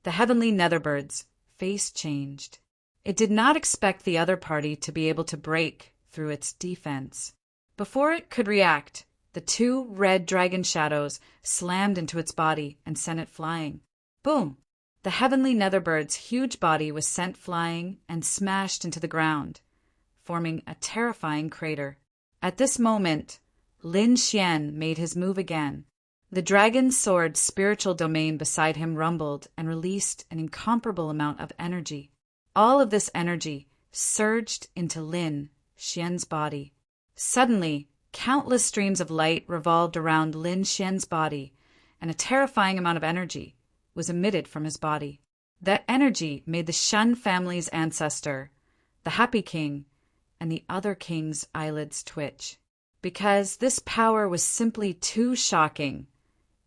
The heavenly Netherbirds' face changed. It did not expect the other party to be able to break through its defense. Before it could react, the 2 red dragon shadows slammed into its body and sent it flying. Boom! The heavenly Netherbirds' huge body was sent flying and smashed into the ground, forming a terrifying crater. At this moment, Lin Xian made his move again. The dragon sword's spiritual domain beside him rumbled and released an incomparable amount of energy. All of this energy surged into Lin Xian's body. Suddenly, countless streams of light revolved around Lin Xian's body, and a terrifying amount of energy was emitted from his body. That energy made the Shun family's ancestor, the Happy King, and the other king's eyelids twitch. Because this power was simply too shocking,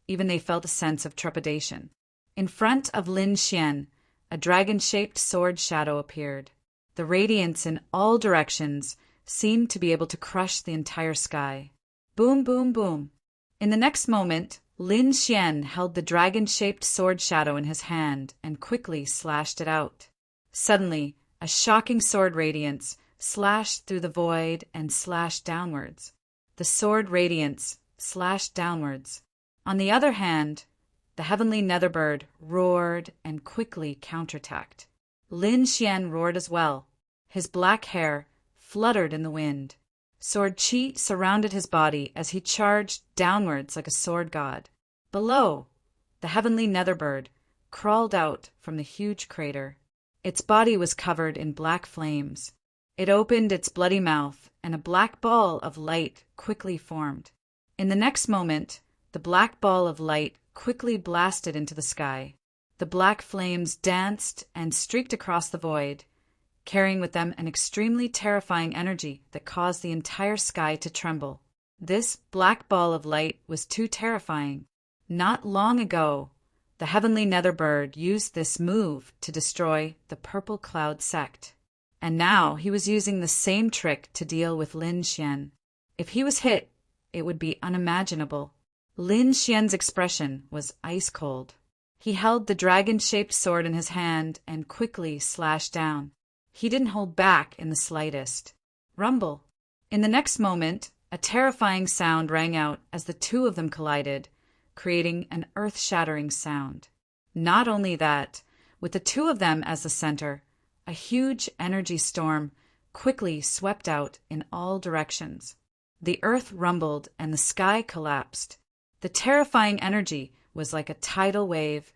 even they felt a sense of trepidation. In front of Lin Xian, a dragon-shaped sword shadow appeared. The radiance in all directions seemed to be able to crush the entire sky. Boom, boom, boom. In the next moment, Lin Xian held the dragon-shaped sword shadow in his hand and quickly slashed it out. Suddenly, a shocking sword radiance slashed through the void and slashed downwards. The sword radiance slashed downwards. On the other hand, the heavenly Netherbird roared and quickly counterattacked. Lin Xian roared as well. His black hair fluttered in the wind. Sword Qi surrounded his body as he charged downwards like a sword god. Below, the heavenly netherbird crawled out from the huge crater. Its body was covered in black flames. It opened its bloody mouth, and a black ball of light quickly formed. In the next moment, the black ball of light quickly blasted into the sky. The black flames danced and streaked across the void, carrying with them an extremely terrifying energy that caused the entire sky to tremble. This black ball of light was too terrifying. Not long ago, the heavenly netherbird used this move to destroy the Purple Cloud sect. And now he was using the same trick to deal with Lin Xian. If he was hit, it would be unimaginable. Lin Xian's expression was ice cold. He held the dragon-shaped sword in his hand and quickly slashed down. He didn't hold back in the slightest. Rumble. In the next moment, a terrifying sound rang out as the two of them collided, creating an earth-shattering sound. Not only that, with the two of them as the center, a huge energy storm quickly swept out in all directions. The earth rumbled and the sky collapsed. The terrifying energy was like a tidal wave,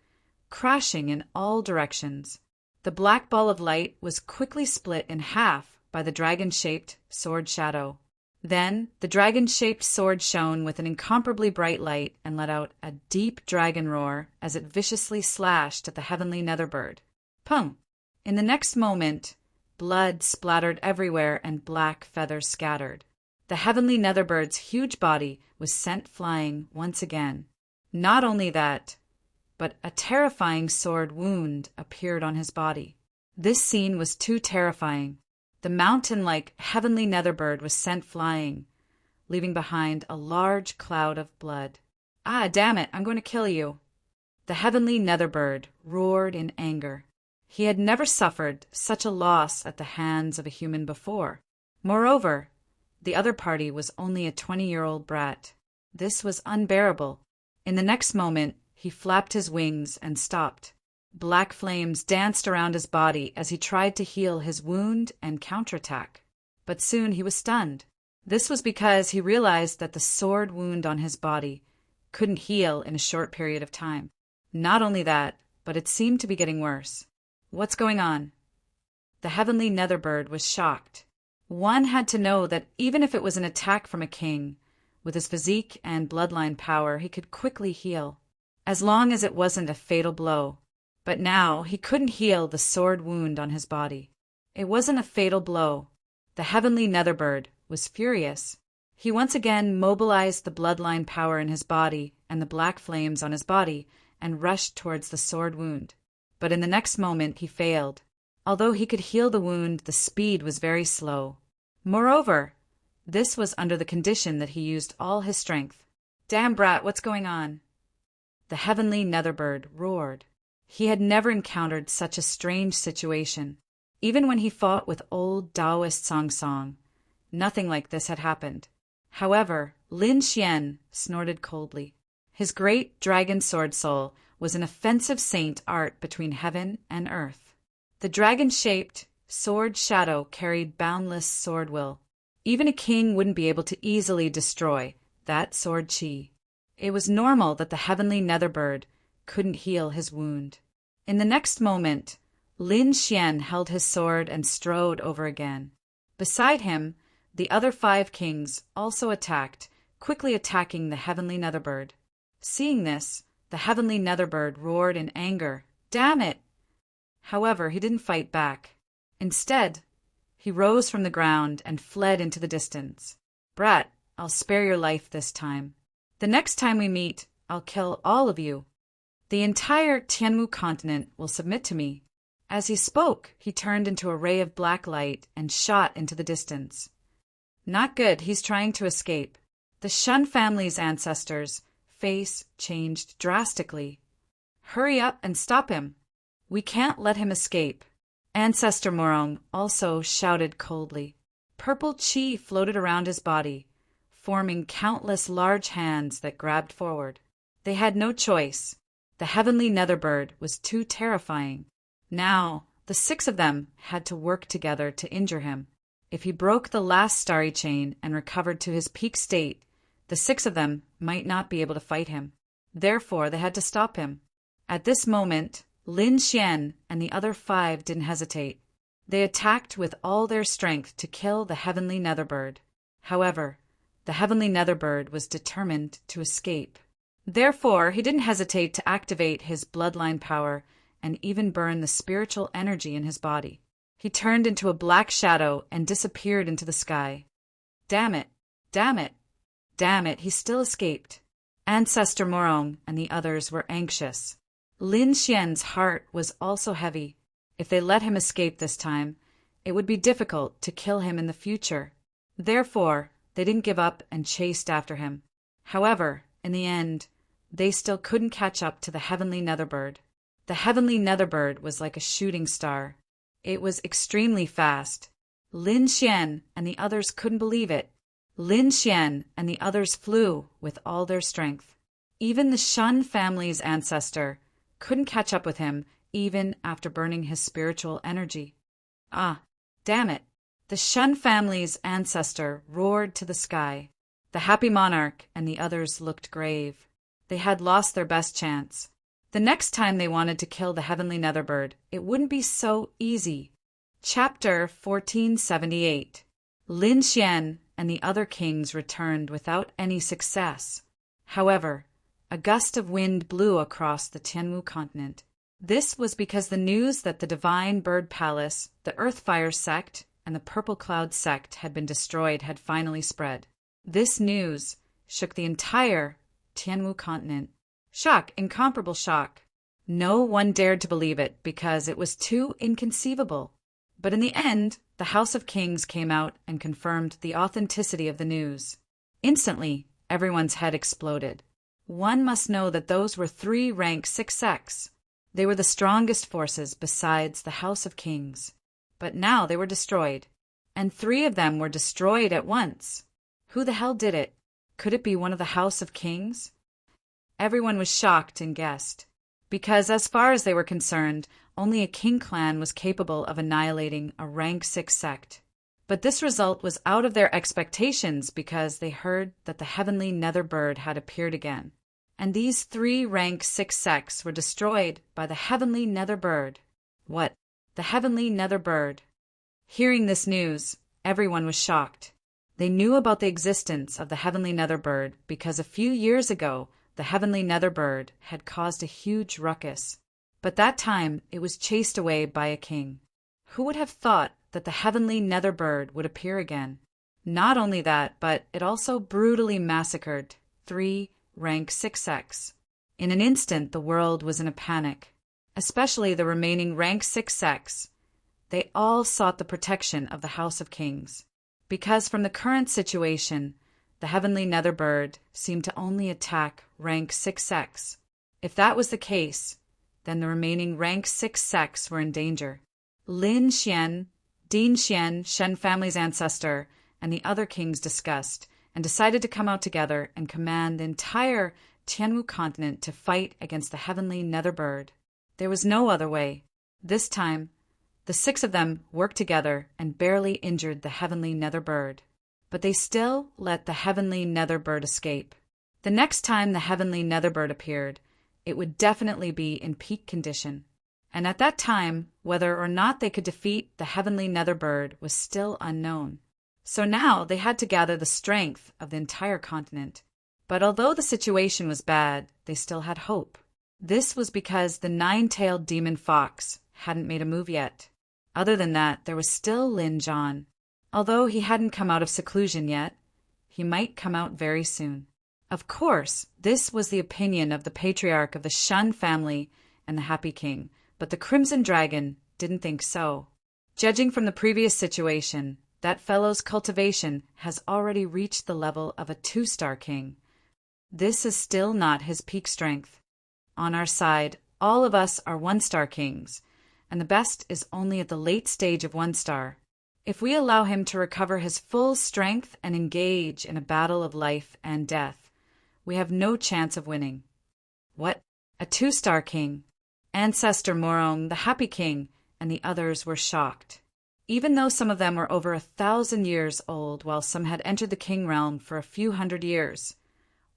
crashing in all directions. The black ball of light was quickly split in half by the dragon-shaped sword shadow. Then the dragon-shaped sword shone with an incomparably bright light and let out a deep dragon roar as it viciously slashed at the heavenly netherbird. Pung! In the next moment, blood splattered everywhere and black feathers scattered. The heavenly netherbbird's huge body was sent flying once again. Not only that, but a terrifying sword wound appeared on his body. This scene was too terrifying. The mountain-like heavenly netherbird was sent flying, leaving behind a large cloud of blood. Ah, damn it, I'm going to kill you. The heavenly netherbird roared in anger. He had never suffered such a loss at the hands of a human before. Moreover, the other party was only a 20-year-old brat. This was unbearable. In the next moment, he flapped his wings and stopped. Black flames danced around his body as he tried to heal his wound and counterattack. But soon he was stunned. This was because he realized that the sword wound on his body couldn't heal in a short period of time. Not only that, but it seemed to be getting worse. What's going on? The heavenly netherbird was shocked. One had to know that even if it was an attack from a king, with his physique and bloodline power, he could quickly heal, as long as it wasn't a fatal blow. But now he couldn't heal the sword wound on his body. It wasn't a fatal blow. The heavenly netherbird was furious. He once again mobilized the bloodline power in his body and the black flames on his body and rushed towards the sword wound. But in the next moment he failed. Although he could heal the wound, the speed was very slow. Moreover, this was under the condition that he used all his strength. Damn brat, what's going on? The heavenly netherbird roared. He had never encountered such a strange situation. Even when he fought with old Taoist Song Song, nothing like this had happened. However, Lin Xian snorted coldly. His great dragon sword soul was an offensive saint art between heaven and earth. The dragon-shaped sword shadow carried boundless sword will. Even a king wouldn't be able to easily destroy that sword chi. It was normal that the heavenly netherbird couldn't heal his wound. In the next moment, Lin Xian held his sword and strode over again. Beside him, the other 5 kings also attacked, quickly attacking the heavenly netherbird. Seeing this, the heavenly netherbird roared in anger. Damn it! However, he didn't fight back. Instead, he rose from the ground and fled into the distance. Brat, I'll spare your life this time. The next time we meet, I'll kill all of you. The entire Tianmu continent will submit to me. As he spoke, he turned into a ray of black light and shot into the distance. Not good, he's trying to escape. The Shun family's ancestors' face changed drastically. Hurry up and stop him. We can't let him escape. Ancestor Morong also shouted coldly. Purple chi floated around his body, forming countless large hands that grabbed forward. They had no choice. The heavenly netherbird was too terrifying. Now, The 6 of them had to work together to injure him. If he broke the last starry chain and recovered to his peak state, the 6 of them might not be able to fight him. Therefore, they had to stop him. At this moment, Lin Xian and the other 5 didn't hesitate. They attacked with all their strength to kill the heavenly Netherbird. However, the heavenly Netherbird was determined to escape. Therefore, he didn't hesitate to activate his bloodline power and even burn the spiritual energy in his body. He turned into a black shadow and disappeared into the sky. Damn it! Damn it! Damn it, he still escaped. Ancestor Morong and the others were anxious. Lin Xian's heart was also heavy. If they let him escape this time, it would be difficult to kill him in the future. Therefore, they didn't give up and chased after him. However, in the end, they still couldn't catch up to the heavenly Netherbird. The heavenly Netherbird was like a shooting star. It was extremely fast. Lin Xian and the others couldn't believe it. Lin Xian and the others flew with all their strength. Even the Shun family's ancestor couldn't catch up with him even after burning his spiritual energy. Ah, damn it! The Shun family's ancestor roared to the sky. The happy monarch and the others looked grave. They had lost their best chance. The next time they wanted to kill the heavenly Netherbird, it wouldn't be so easy. Chapter 1478. Lin Xian and the other kings returned without any success. However, a gust of wind blew across the Tianwu continent. This was because the news that the Divine Bird Palace, the Earthfire sect, and the Purple Cloud sect had been destroyed had finally spread. This news shook the entire Tianwu continent. Shock, incomparable shock. No one dared to believe it because it was too inconceivable. But in the end, the House of Kings came out and confirmed the authenticity of the news. Instantly, everyone's head exploded. One must know that those were 3 rank 6 sects. They were the strongest forces besides the House of Kings. But now they were destroyed, and 3 of them were destroyed at once. Who the hell did it? Could it be one of the House of Kings? Everyone was shocked and guessed, because as far as they were concerned, only a king clan was capable of annihilating a rank 6 sect. But this result was out of their expectations because they heard that the heavenly Netherbird had appeared again. And these 3 rank 6 sects were destroyed by the heavenly Netherbird. What? The heavenly Netherbird. Hearing this news, everyone was shocked. They knew about the existence of the heavenly Netherbird because a few years ago, the heavenly Netherbird had caused a huge ruckus. But that time, it was chased away by a king. Who would have thought that the heavenly Netherbird would appear again? Not only that, but it also brutally massacred 3 rank 6 sects. In an instant, the world was in a panic, especially the remaining rank 6 sects. They all sought the protection of the House of Kings, because from the current situation, the heavenly Netherbird seemed to only attack rank 6 sects. If that was the case, then the remaining rank 6 sects were in danger. Lin Xian, Din Xian, Shen family's ancestor, and the other kings discussed and decided to come out together and command the entire Tianwu continent to fight against the heavenly Netherbird. There was no other way. This time, the 6 of them worked together and barely injured the heavenly Netherbird. But they still let the heavenly Netherbird escape. The next time the heavenly Netherbird appeared, it would definitely be in peak condition. And at that time, whether or not they could defeat the heavenly Netherbird was still unknown. So now they had to gather the strength of the entire continent. But although the situation was bad, they still had hope. This was because the 9-tailed demon fox hadn't made a move yet. Other than that, there was still Lin Zhan. Although he hadn't come out of seclusion yet, he might come out very soon. Of course, this was the opinion of the patriarch of the Shun family and the Happy King, but the Crimson Dragon didn't think so. Judging from the previous situation, that fellow's cultivation has already reached the level of a 2-star king. This is still not his peak strength. On our side, all of us are 1-star kings, and the best is only at the late stage of 1-star. If we allow him to recover his full strength and engage in a battle of life and death, we have no chance of winning. What? A 2-star king? Ancestor Morong, the Happy King, and the others were shocked. Even though some of them were over 1,000 years old, while some had entered the king realm for a few hundred years,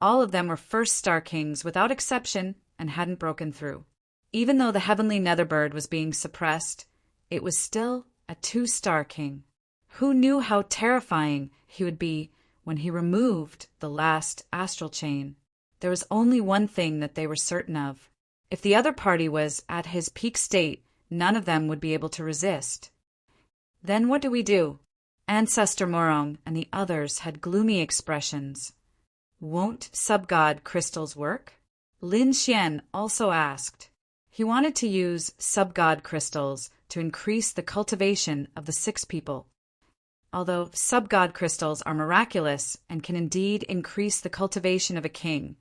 all of them were first star kings without exception and hadn't broken through. Even though the heavenly Netherbird was being suppressed, it was still a 2-star king. Who knew how terrifying he would be when he removed the last astral chain? There was only one thing that they were certain of. If the other party was at his peak state, none of them would be able to resist. Then what do we do? Ancestor Morong and the others had gloomy expressions. Won't sub-god crystals work? Lin Xian also asked. He wanted to use sub-god crystals to increase the cultivation of the 6 people. Although sub-god crystals are miraculous and can indeed increase the cultivation of a king,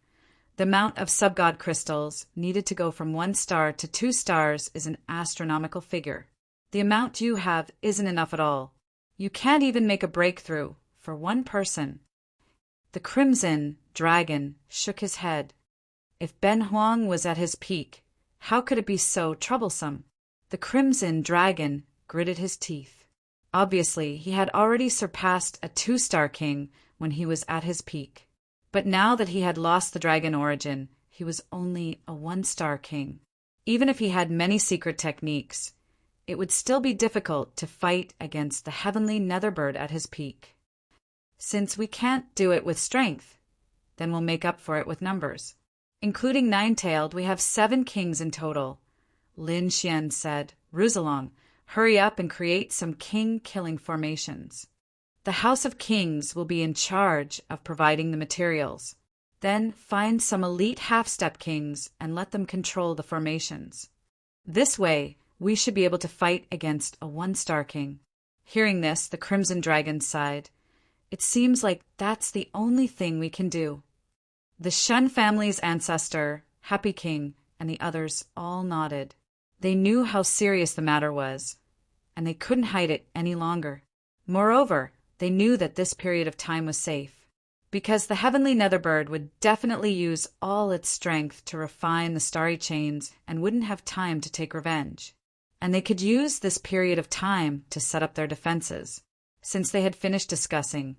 the amount of sub-god crystals needed to go from 1 star to 2 stars is an astronomical figure. The amount you have isn't enough at all. You can't even make a breakthrough for one person. The Crimson Dragon shook his head. If Ben Huang was at his peak, how could it be so troublesome? The Crimson Dragon gritted his teeth. Obviously, he had already surpassed a 2-star king when he was at his peak. But now that he had lost the dragon origin, he was only a 1-star king. Even if he had many secret techniques, it would still be difficult to fight against the heavenly Netherbird at his peak. Since we can't do it with strength, then we'll make up for it with numbers. Including Nine-Tailed, we have 7 kings in total. Lin Xian said, Ruzalong, hurry up and create some king-killing formations. The House of Kings will be in charge of providing the materials. Then find some elite half-step kings and let them control the formations. This way, we should be able to fight against a 1-star king. Hearing this, the Crimson Dragon sighed. It seems like that's the only thing we can do. The Shun family's ancestor, Happy King, and the others all nodded. They knew how serious the matter was, and they couldn't hide it any longer. Moreover, they knew that this period of time was safe, because the heavenly Netherbird would definitely use all its strength to refine the starry chains and wouldn't have time to take revenge. And they could use this period of time to set up their defenses. Since they had finished discussing,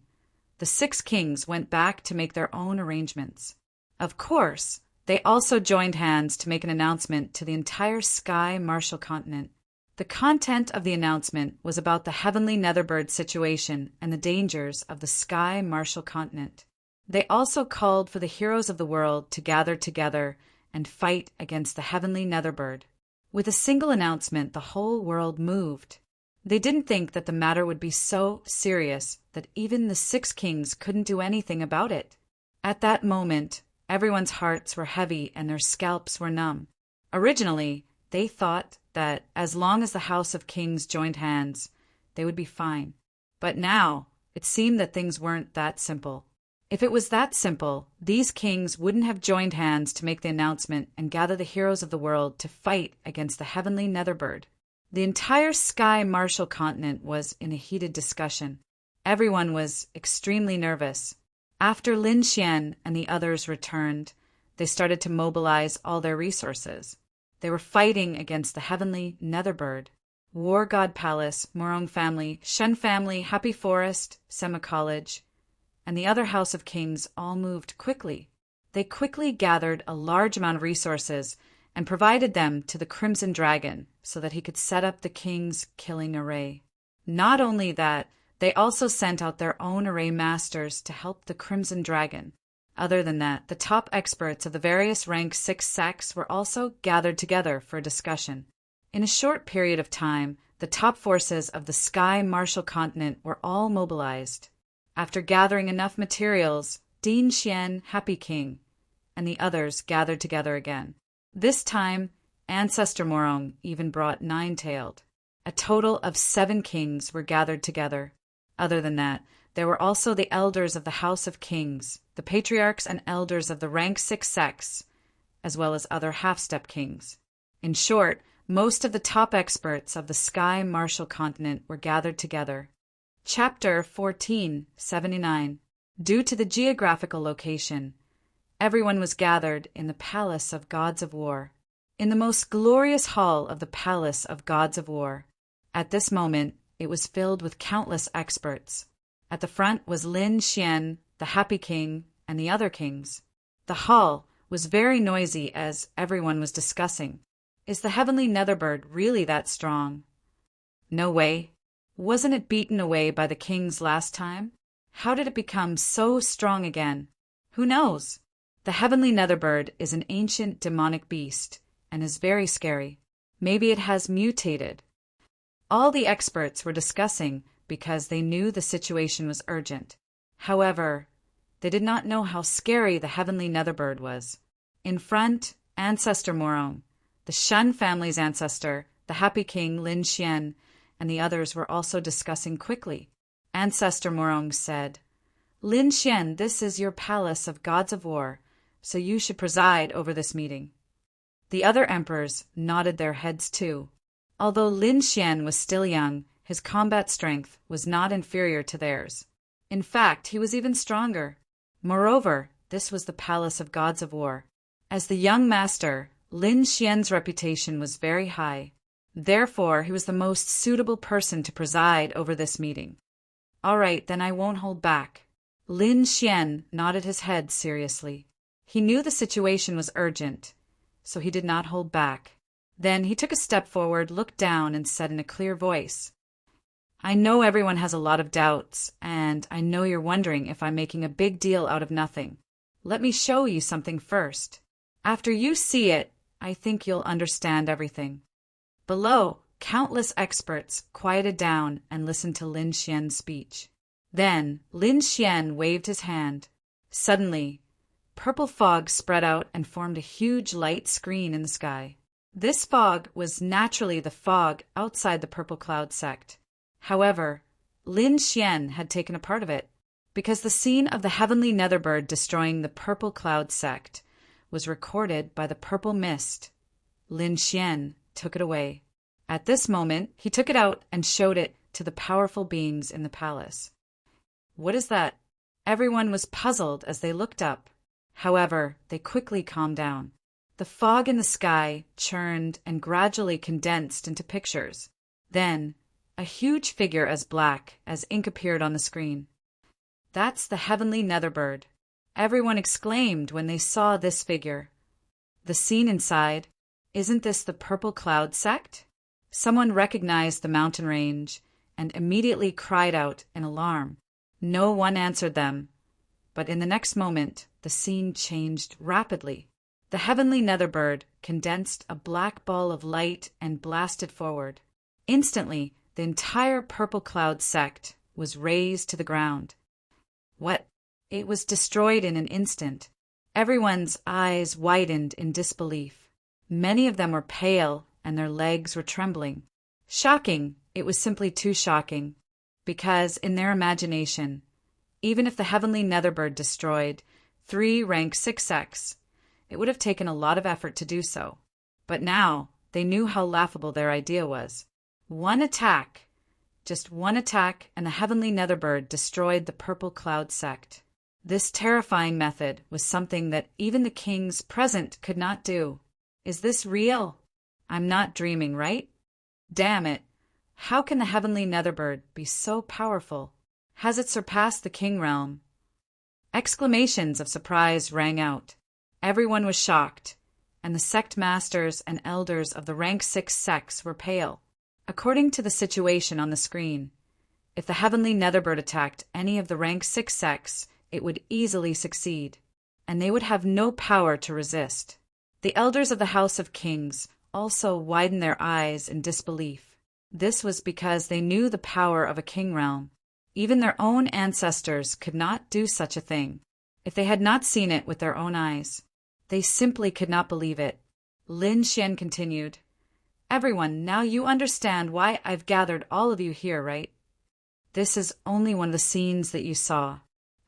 the 6 kings went back to make their own arrangements. Of course, they also joined hands to make an announcement to the entire Sky Martial continent. The content of the announcement was about the heavenly Netherbird situation and the dangers of the Sky Martial continent. They also called for the heroes of the world to gather together and fight against the heavenly Netherbird. With a single announcement, the whole world moved. They didn't think that the matter would be so serious that even the 6 kings couldn't do anything about it. At that moment, everyone's hearts were heavy and their scalps were numb. Originally, they thought that as long as the House of Kings joined hands, they would be fine. But now, it seemed that things weren't that simple. If it was that simple, these kings wouldn't have joined hands to make the announcement and gather the heroes of the world to fight against the heavenly Netherbird. The entire Sky Martial continent was in a heated discussion. Everyone was extremely nervous. After Lin Xian and the others returned, they started to mobilize all their resources. They were fighting against the heavenly Netherbird. War God Palace, Morong family, Shen family, Happy Forest, Sema College, and the other House of Kings all moved quickly. They quickly gathered a large amount of resources and provided them to the Crimson Dragon so that he could set up the king's killing array. Not only that, they also sent out their own array masters to help the Crimson Dragon. Other than that, the top experts of the various rank 6 sects were also gathered together for a discussion. In a short period of time, the top forces of the Sky Martial continent were all mobilized. After gathering enough materials, Din Xian, Happy King, and the others gathered together again. This time, Ancestor Morong even brought Nine-Tailed. A total of 7 kings were gathered together. Other than that, there were also the elders of the House of Kings, the patriarchs and elders of the rank 6 sects, as well as other half-step kings. In short, most of the top experts of the Sky Martial continent were gathered together. Chapter 1479. Due to the geographical location, everyone was gathered in the Palace of Gods of War. in the most glorious hall of the palace of gods of war. At this moment, it was filled with countless experts. At the front was Lin Xian, the happy king, and the other kings. The hall was very noisy as everyone was discussing, is the heavenly Netherbird really that strong? No way. Wasn't it beaten away by the kings last time? How did it become so strong again? Who knows? The heavenly Netherbird is an ancient demonic beast and is very scary. Maybe it has mutated. All the experts were discussing because they knew the situation was urgent. However, they did not know how scary the heavenly Netherbird was. In front, Ancestor Morong, the Shen family's ancestor, the happy king Lin Xian, and the others were also discussing quickly. Ancestor Morong said, Lin Xian, this is your palace of gods of war, so you should preside over this meeting. The other emperors nodded their heads too. Although Lin Xian was still young, his combat strength was not inferior to theirs. In fact, he was even stronger. Moreover, this was the palace of gods of war. As the young master, Lin Xian's reputation was very high. Therefore, he was the most suitable person to preside over this meeting. All right, then I won't hold back. Lin Xian nodded his head seriously. He knew the situation was urgent, so he did not hold back. Then he took a step forward, looked down, and said in a clear voice, I know everyone has a lot of doubts, and I know you're wondering if I'm making a big deal out of nothing. Let me show you something first. After you see it, I think you'll understand everything. Below, countless experts quieted down and listened to Lin Xian's speech. Then Lin Xian waved his hand. Suddenly, purple fog spread out and formed a huge light screen in the sky. This fog was naturally the fog outside the purple cloud sect. However, Lin Xian had taken a part of it, because the scene of the heavenly Netherbird destroying the purple cloud sect was recorded by the purple mist. Lin Xian took it away. At this moment, he took it out and showed it to the powerful beings in the palace. What is that? Everyone was puzzled as they looked up. However, they quickly calmed down. The fog in the sky churned and gradually condensed into pictures. Then, a huge figure as black as ink appeared on the screen. That's the heavenly Netherbird. Everyone exclaimed when they saw this figure. The scene inside, isn't this the purple cloud sect? Someone recognized the mountain range and immediately cried out in alarm. No one answered them, but in the next moment, the scene changed rapidly. The heavenly Netherbird condensed a black ball of light and blasted forward. Instantly, the entire purple cloud sect was razed to the ground. What? It was destroyed in an instant. Everyone's eyes widened in disbelief. Many of them were pale and their legs were trembling. Shocking, it was simply too shocking, because in their imagination, even if the heavenly Netherbird destroyed 3 rank 6 sects, it would have taken a lot of effort to do so. But now, they knew how laughable their idea was. One attack, just one attack, and the heavenly Netherbird destroyed the purple cloud sect. This terrifying method was something that even the kings present could not do. Is this real? I'm not dreaming, right? Damn it. How can the heavenly Netherbird be so powerful? Has it surpassed the king realm? Exclamations of surprise rang out. Everyone was shocked, and the sect masters and elders of the rank 6 sects were pale. According to the situation on the screen, if the heavenly Netherbird attacked any of the rank 6 sects, it would easily succeed, and they would have no power to resist. The elders of the House of Kings also widened their eyes in disbelief. This was because they knew the power of a king realm. Even their own ancestors could not do such a thing. If they had not seen it with their own eyes, they simply could not believe it. Lin Xian continued, Everyone, now you understand why I've gathered all of you here, right? This is only one of the scenes that you saw.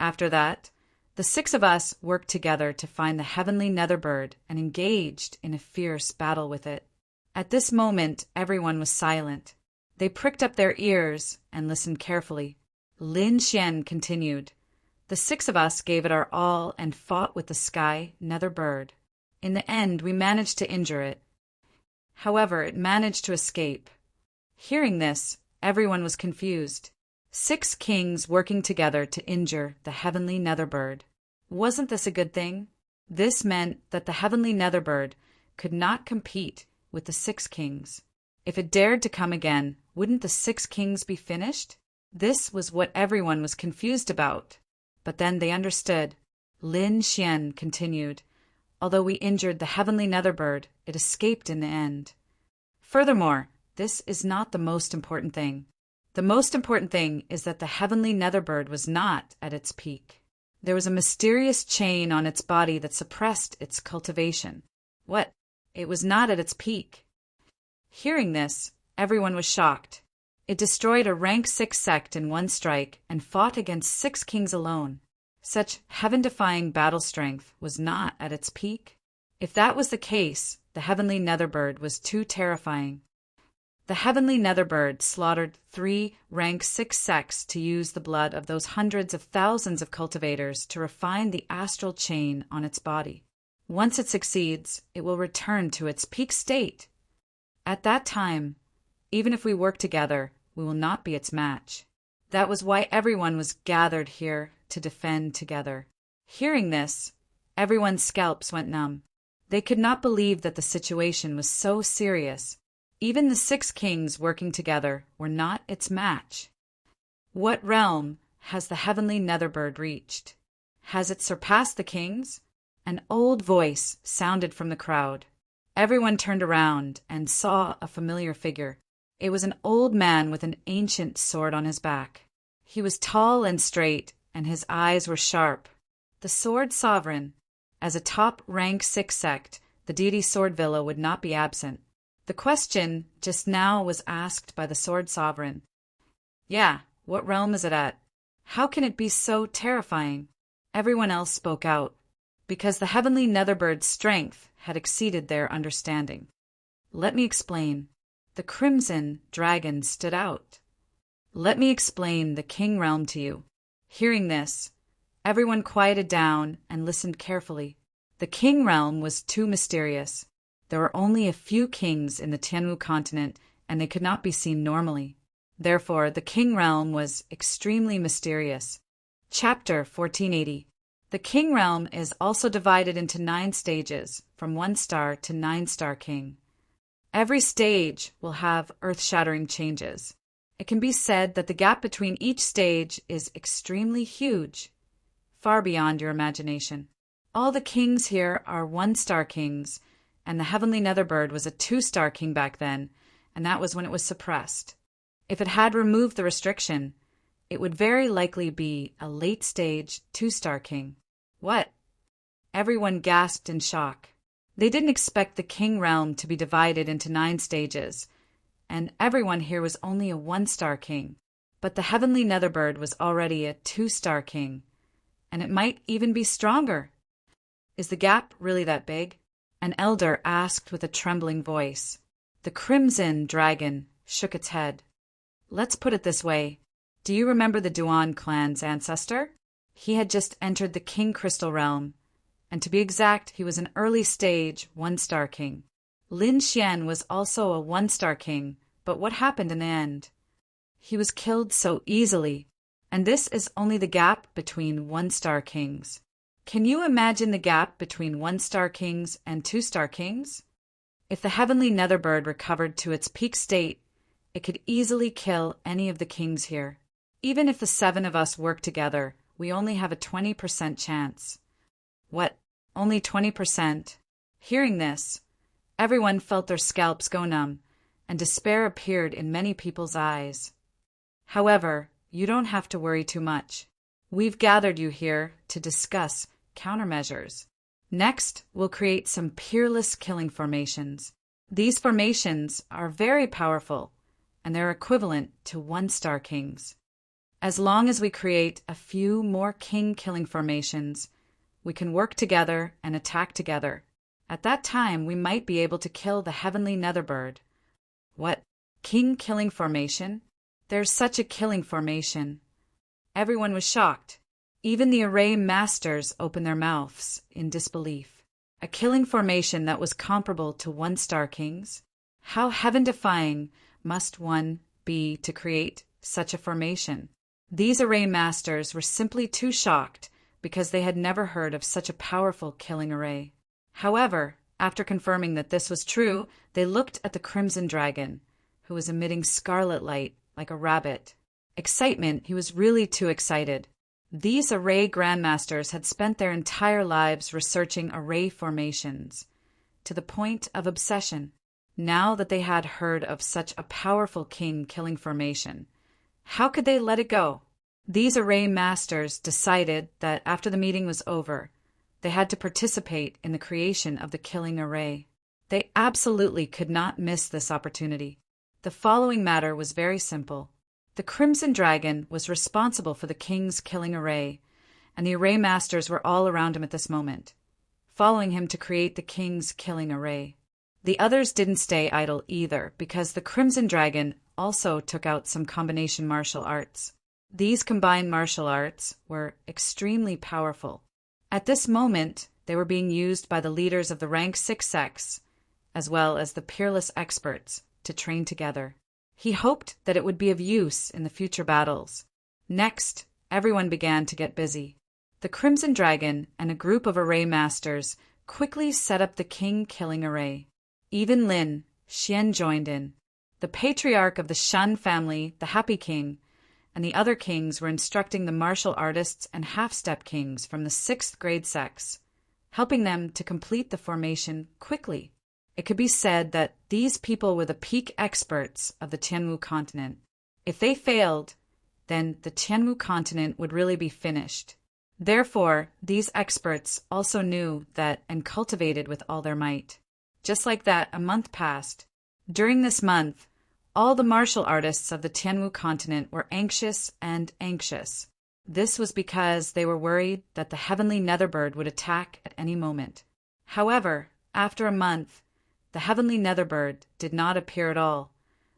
After that, the 6 of us worked together to find the heavenly Netherbird and engaged in a fierce battle with it. At this moment, everyone was silent. They pricked up their ears and listened carefully. Lin Xian continued, The 6 of us gave it our all and fought with the sky Netherbird. In the end, we managed to injure it. However, it managed to escape. Hearing this, everyone was confused. 6 kings working together to injure the heavenly netherbird. Wasn't this a good thing? This meant that the heavenly netherbird could not compete with the 6 kings. If it dared to come again, wouldn't the 6 kings be finished? This was what everyone was confused about. But then they understood. Lin Xian continued, "Although we injured the heavenly netherbird, it escaped in the end." Furthermore, this is not the most important thing. The most important thing is that the heavenly netherbird was not at its peak. There was a mysterious chain on its body that suppressed its cultivation. What? It was not at its peak. Hearing this, everyone was shocked. It destroyed a rank 6 sect in one strike and fought against 6 kings alone. Such heaven-defying battle strength was not at its peak. If that was the case, the heavenly netherbird was too terrifying. The heavenly netherbird slaughtered 3 rank 6 sects to use the blood of those hundreds of thousands of cultivators to refine the astral chain on its body. Once it succeeds, it will return to its peak state. At that time, even if we work together, we will not be its match. That was why everyone was gathered here to defend together. Hearing this, everyone's scalps went numb. They could not believe that the situation was so serious. Even the 6 kings working together were not its match. What realm has the heavenly netherbird reached? Has it surpassed the kings? An old voice sounded from the crowd. Everyone turned around and saw a familiar figure. It was an old man with an ancient sword on his back. He was tall and straight, and his eyes were sharp. The Sword Sovereign. As a top rank 6 sect, the Deity Sword Villa would not be absent. The question just now was asked by the Sword Sovereign. Yeah, what realm is it at? How can it be so terrifying? Everyone else spoke out, because the heavenly netherbbird's strength had exceeded their understanding. Let me explain. The Crimson Dragon stood out. Let me explain the King Realm to you. Hearing this, everyone quieted down and listened carefully. The King Realm was too mysterious. There were only a few kings in the Tianwu continent, and they could not be seen normally. Therefore, the King Realm was extremely mysterious. Chapter 1480. The King Realm is also divided into 9 stages, from 1 star to 9-star king. Every stage will have earth-shattering changes. It can be said that the gap between each stage is extremely huge, far beyond your imagination. All the kings here are 1-star kings, and the heavenly netherbird was a 2-star king back then, and that was when it was suppressed. If it had removed the restriction, it would very likely be a late-stage 2-star king. What? Everyone gasped in shock. They didn't expect the King Realm to be divided into 9 stages, and everyone here was only a 1-star king. But the heavenly netherbird was already a 2-star king, and it might even be stronger. Is the gap really that big? An elder asked with a trembling voice. The Crimson Dragon shook its head. Let's put it this way. Do you remember the Duan clan's ancestor? He had just entered the King Crystal Realm, and to be exact, he was an early-stage 1-star king. Lin Xian was also a 1-star king, but what happened in the end? He was killed so easily, and this is only the gap between 1-star kings. Can you imagine the gap between 1-star kings and 2-star kings? If the heavenly netherbird recovered to its peak state, it could easily kill any of the kings here. Even if the 7 of us work together, we only have a 20% chance. What? Only 20%? Hearing this, everyone felt their scalps go numb, and despair appeared in many people's eyes. However, you don't have to worry too much. We've gathered you here to discuss countermeasures. Next, we'll create some peerless killing formations. These formations are very powerful, and they're equivalent to 1-star kings. As long as we create a few more king-killing formations, we can work together and attack together. At that time, we might be able to kill the heavenly netherbird. What? King-killing formation? There's such a killing formation. Everyone was shocked. Even the array masters opened their mouths in disbelief. A killing formation that was comparable to 1-star kings? How heaven-defying must one be to create such a formation? These array masters were simply too shocked because they had never heard of such a powerful killing array. However, after confirming that this was true, they looked at the Crimson Dragon, who was emitting scarlet light like a rabbit. Excitement, he was really too excited. These array grandmasters had spent their entire lives researching array formations, to the point of obsession. Now that they had heard of such a powerful king-killing formation, how could they let it go? These array masters decided that after the meeting was over, they had to participate in the creation of the killing array. They absolutely could not miss this opportunity. The following matter was very simple. The Crimson Dragon was responsible for the king's killing array, and the array masters were all around him at this moment, following him to create the king's killing array. The others didn't stay idle either, because the Crimson Dragon also took out some combination martial arts. These combined martial arts were extremely powerful. At this moment, they were being used by the leaders of the rank 6 sects, as well as the peerless experts, to train together. He hoped that it would be of use in the future battles. Next, everyone began to get busy. The Crimson Dragon and a group of array masters quickly set up the king-killing array. Even Lin Xian joined in. The patriarch of the Shan family, the Happy King, and the other kings were instructing the martial artists and half-step kings from the 6th grade sects, helping them to complete the formation quickly. It could be said that these people were the peak experts of the Tianwu continent. If they failed, then the Tianwu continent would really be finished. Therefore, these experts also knew that and cultivated with all their might. Just like that, a month passed. During this month, all the martial artists of the Tianwu continent were anxious and anxious. This was because they were worried that the heavenly Netherbird would attack at any moment. However, after a month, the heavenly Netherbird did not appear at all,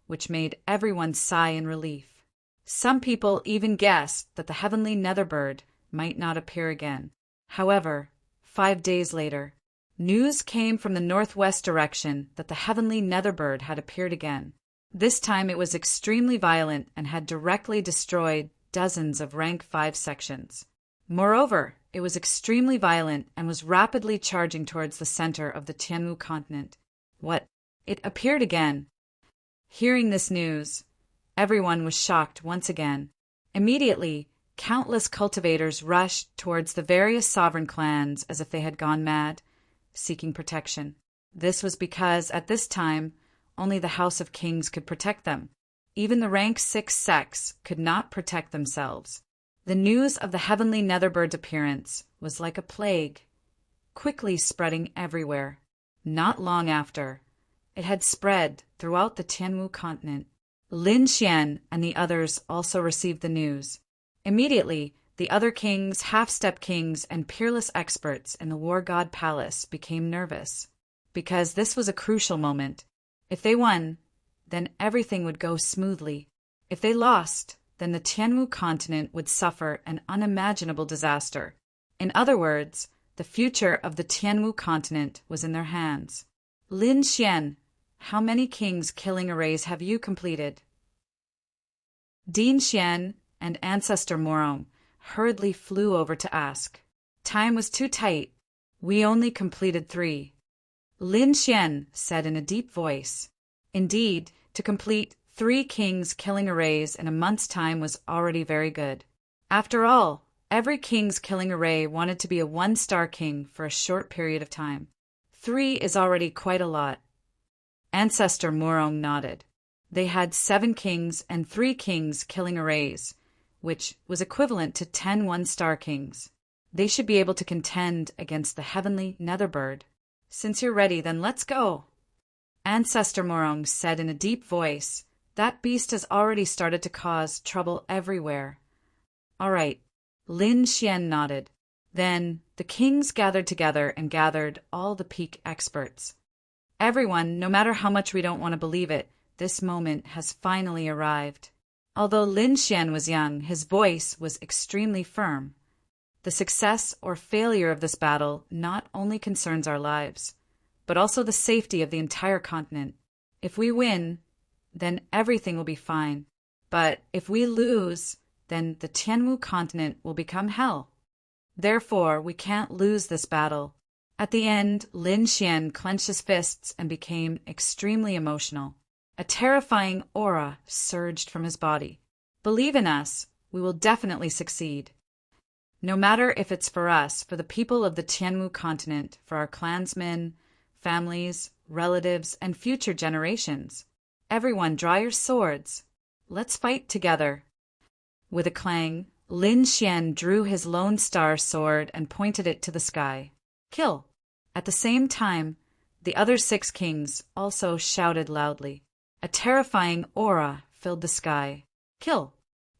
which made everyone sigh in relief. Some people even guessed that the heavenly Netherbird might not appear again. However, 5 days later, news came from the northwest direction that the heavenly Netherbird had appeared again. This time it was extremely violent and had directly destroyed dozens of rank 5 sections. Moreover, it was extremely violent and was rapidly charging towards the center of the Tianwu continent. What? It appeared again. Hearing this news, everyone was shocked once again. Immediately, countless cultivators rushed towards the various sovereign clans as if they had gone mad, seeking protection. This was because, at this time, only the House of Kings could protect them. Even the rank 6 sects could not protect themselves. The news of the heavenly Netherbird appearance was like a plague, quickly spreading everywhere. Not long after, it had spread throughout the Tianwu continent. Lin Xian and the others also received the news. Immediately, the other kings, half-step kings, and peerless experts in the War God Palace became nervous, because this was a crucial moment. If they won, then everything would go smoothly. If they lost, then the Tianwu continent would suffer an unimaginable disaster. In other words, the future of the Tianwu continent was in their hands. Lin Xian, how many kings killing arrays have you completed? Dean Xian and Ancestor Morong hurriedly flew over to ask. Time was too tight. We only completed 3. Lin Xian said in a deep voice. Indeed, to complete 3 kings killing arrays in a month's time was already very good. After all, every king's killing array wanted to be a 1-star king for a short period of time. 3 is already quite a lot. Ancestor Morong nodded. They had 7 kings and 3 kings killing arrays, which was equivalent to 10 1-star kings. They should be able to contend against the heavenly Netherbird. Since you're ready, then let's go. Ancestor Morong said in a deep voice, that beast has already started to cause trouble everywhere. All right. Lin Xian nodded. Then the kings gathered together and gathered all the peak experts. Everyone, no matter how much we don't want to believe it, this moment has finally arrived. Although Lin Xian was young, his voice was extremely firm. The success or failure of this battle not only concerns our lives, but also the safety of the entire continent. If we win, then everything will be fine. But if we lose, then the Tianwu continent will become hell. Therefore, we can't lose this battle. At the end, Lin Xian clenched his fists and became extremely emotional. A terrifying aura surged from his body. Believe in us, we will definitely succeed. No matter if it's for us, for the people of the Tianwu continent, for our clansmen, families, relatives, and future generations. Everyone draw your swords. Let's fight together. With a clang, Lin Xian drew his Lone Star sword and pointed it to the sky. Kill! At the same time, the other 6 kings also shouted loudly. A terrifying aura filled the sky. Kill!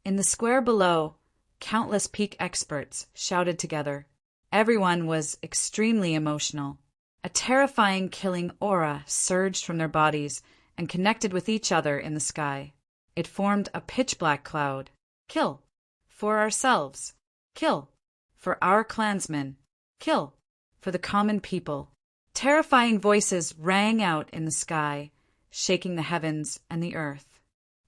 In the square below, countless peak experts shouted together. Everyone was extremely emotional. A terrifying killing aura surged from their bodies and connected with each other in the sky. It formed a pitch-black cloud. Kill! For ourselves. Kill! For our clansmen. Kill! For the common people. Terrifying voices rang out in the sky, shaking the heavens and the earth.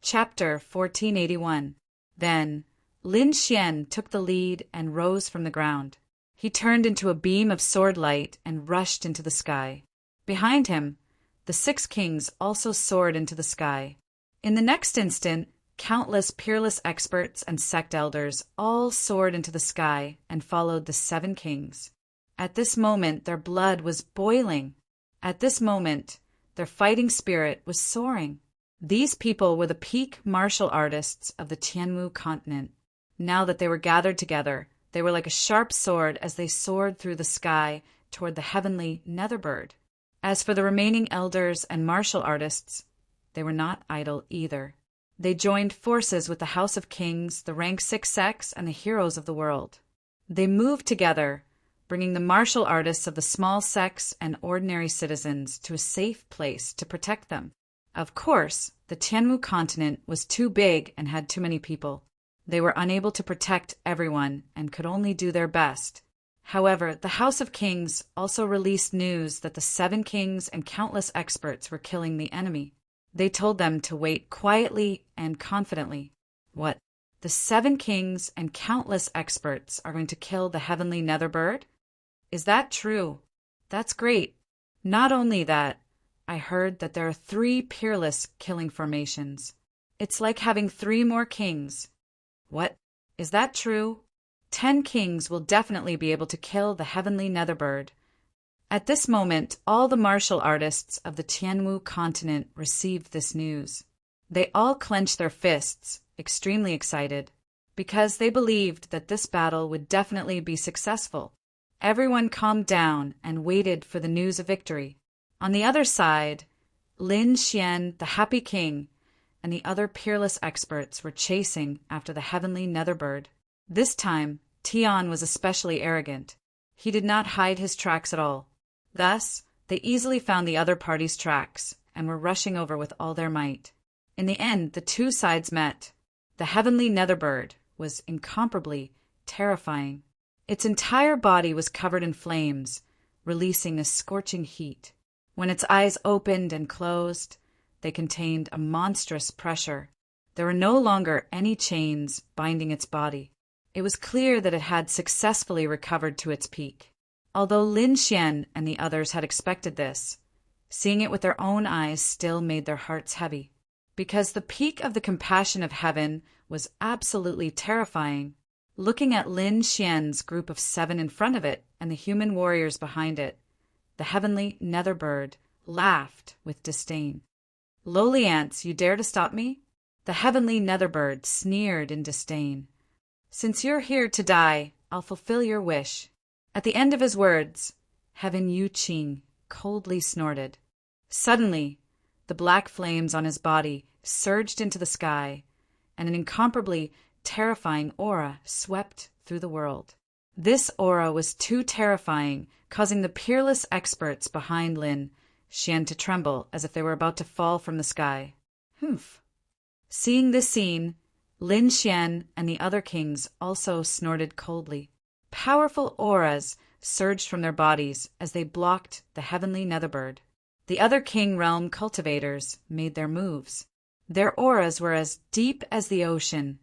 Chapter 1481. Then, Lin Xian took the lead and rose from the ground. He turned into a beam of sword light and rushed into the sky. Behind him, the 6 kings also soared into the sky. In the next instant, countless peerless experts and sect elders all soared into the sky and followed the 7 kings. At this moment, their blood was boiling. At this moment, their fighting spirit was soaring. These people were the peak martial artists of the Tianwu continent. Now that they were gathered together, they were like a sharp sword as they soared through the sky toward the heavenly Netherbird. As for the remaining elders and martial artists, they were not idle either. They joined forces with the House of Kings, the rank 6 sects, and the heroes of the world. They moved together, bringing the martial artists of the small sects and ordinary citizens to a safe place to protect them. Of course, the Tianwu continent was too big and had too many people. They were unable to protect everyone and could only do their best. However, the House of Kings also released news that the 7 kings and countless experts were killing the enemy. They told them to wait quietly and confidently. What? The 7 kings and countless experts are going to kill the heavenly Netherbird? Is that true? That's great. Not only that, I heard that there are 3 peerless killing formations. It's like having 3 more kings. What? Is that true? 10 kings will definitely be able to kill the heavenly Netherbird. At this moment, all the martial artists of the Tianwu continent received this news. They all clenched their fists, extremely excited, because they believed that this battle would definitely be successful. Everyone calmed down and waited for the news of victory. On the other side, Lin Xian, the happy king, and the other peerless experts were chasing after the heavenly Netherbird. This time, Tian was especially arrogant. He did not hide his tracks at all. Thus, they easily found the other party's tracks and were rushing over with all their might. In the end, the 2 sides met. The heavenly Netherbird was incomparably terrifying. Its entire body was covered in flames, releasing a scorching heat. When its eyes opened and closed, they contained a monstrous pressure. There were no longer any chains binding its body. It was clear that it had successfully recovered to its peak. Although Lin Xian and the others had expected this, seeing it with their own eyes still made their hearts heavy. Because the peak of the compassion of heaven was absolutely terrifying. Looking at Lin Xian's group of 7 in front of it and the human warriors behind it, the heavenly Netherbird laughed with disdain. "Lowly ants, you dare to stop me?" The heavenly Netherbird sneered in disdain. "Since you're here to die, I'll fulfill your wish." At the end of his words, Heaven Yu Qing coldly snorted. Suddenly, the black flames on his body surged into the sky, and an incomparably terrifying aura swept through the world. This aura was too terrifying, causing the peerless experts behind Lin Xian to tremble as if they were about to fall from the sky. Humph. Seeing this scene, Lin Xian and the other kings also snorted coldly. Powerful auras surged from their bodies as they blocked the heavenly Netherbird. The other king realm cultivators made their moves. Their auras were as deep as the ocean,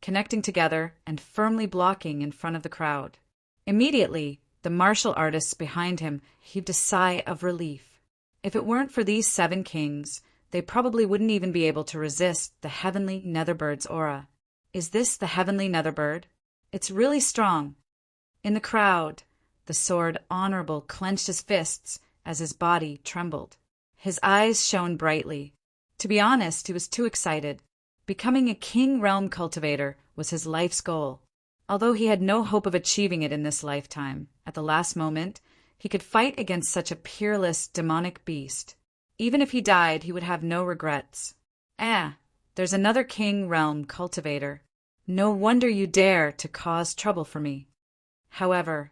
connecting together and firmly blocking in front of the crowd. Immediately, the martial artists behind him heaved a sigh of relief. If it weren't for these 7 kings, they probably wouldn't even be able to resist the heavenly Netherbird's aura. Is this the heavenly Netherbird? It's really strong. In the crowd, the sword Honorable clenched his fists as his body trembled. His eyes shone brightly. To be honest, he was too excited. Becoming a king realm cultivator was his life's goal. Although he had no hope of achieving it in this lifetime, at the last moment, he could fight against such a peerless, demonic beast. Even if he died, he would have no regrets. There's another king realm cultivator. No wonder you dare to cause trouble for me. However,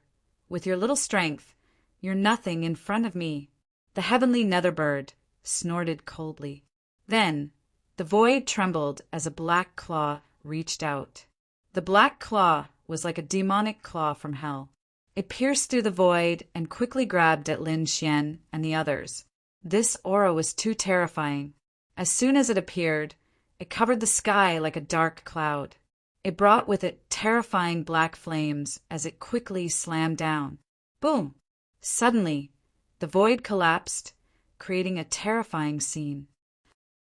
with your little strength, you're nothing in front of me. The heavenly Netherbird snorted coldly. Then, the void trembled as a black claw reached out. The black claw was like a demonic claw from hell. It pierced through the void and quickly grabbed at Lin Xian and the others. This aura was too terrifying. As soon as it appeared, it covered the sky like a dark cloud. It brought with it terrifying black flames as it quickly slammed down. Boom! Suddenly, the void collapsed, creating a terrifying scene.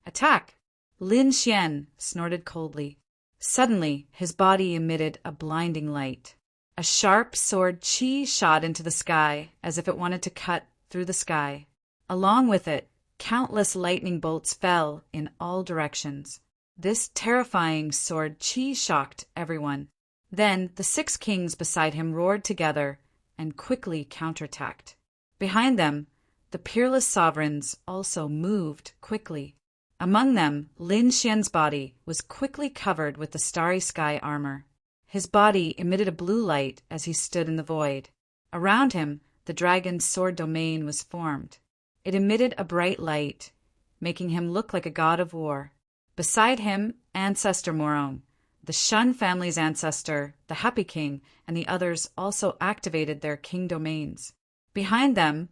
Attack! Lin Xian snorted coldly. Suddenly, his body emitted a blinding light. A sharp sword qi shot into the sky as if it wanted to cut through the sky. Along with it, countless lightning bolts fell in all directions. This terrifying sword qi shocked everyone. Then the 6 kings beside him roared together and quickly counterattacked. Behind them, the peerless sovereigns also moved quickly. Among them, Lin Xian's body was quickly covered with the starry sky armor. His body emitted a blue light as he stood in the void. Around him, the dragon's sword domain was formed. It emitted a bright light, making him look like a god of war. Beside him, Ancestor Moron, the Shun family's ancestor, the Happy King, and the others also activated their king domains. Behind them,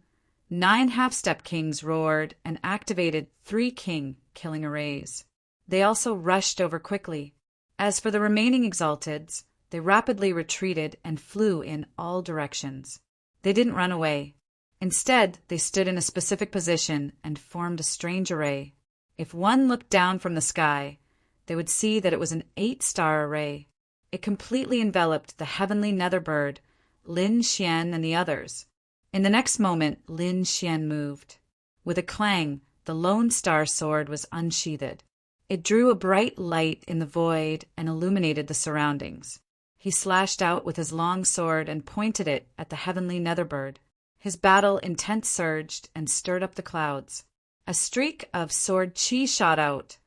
9 half-step kings roared and activated 3 king killing arrays. They also rushed over quickly. As for the remaining exalteds, they rapidly retreated and flew in all directions. They didn't run away. Instead, they stood in a specific position and formed a strange array. If one looked down from the sky, they would see that it was an 8-star array. It completely enveloped the heavenly Netherbird, Lin Xian, and the others. In the next moment, Lin Xian moved. With a clang, the Lone Star sword was unsheathed. It drew a bright light in the void and illuminated the surroundings. He slashed out with his long sword and pointed it at the heavenly Netherbird. His battle intent surged and stirred up the clouds. A streak of sword qi shot out,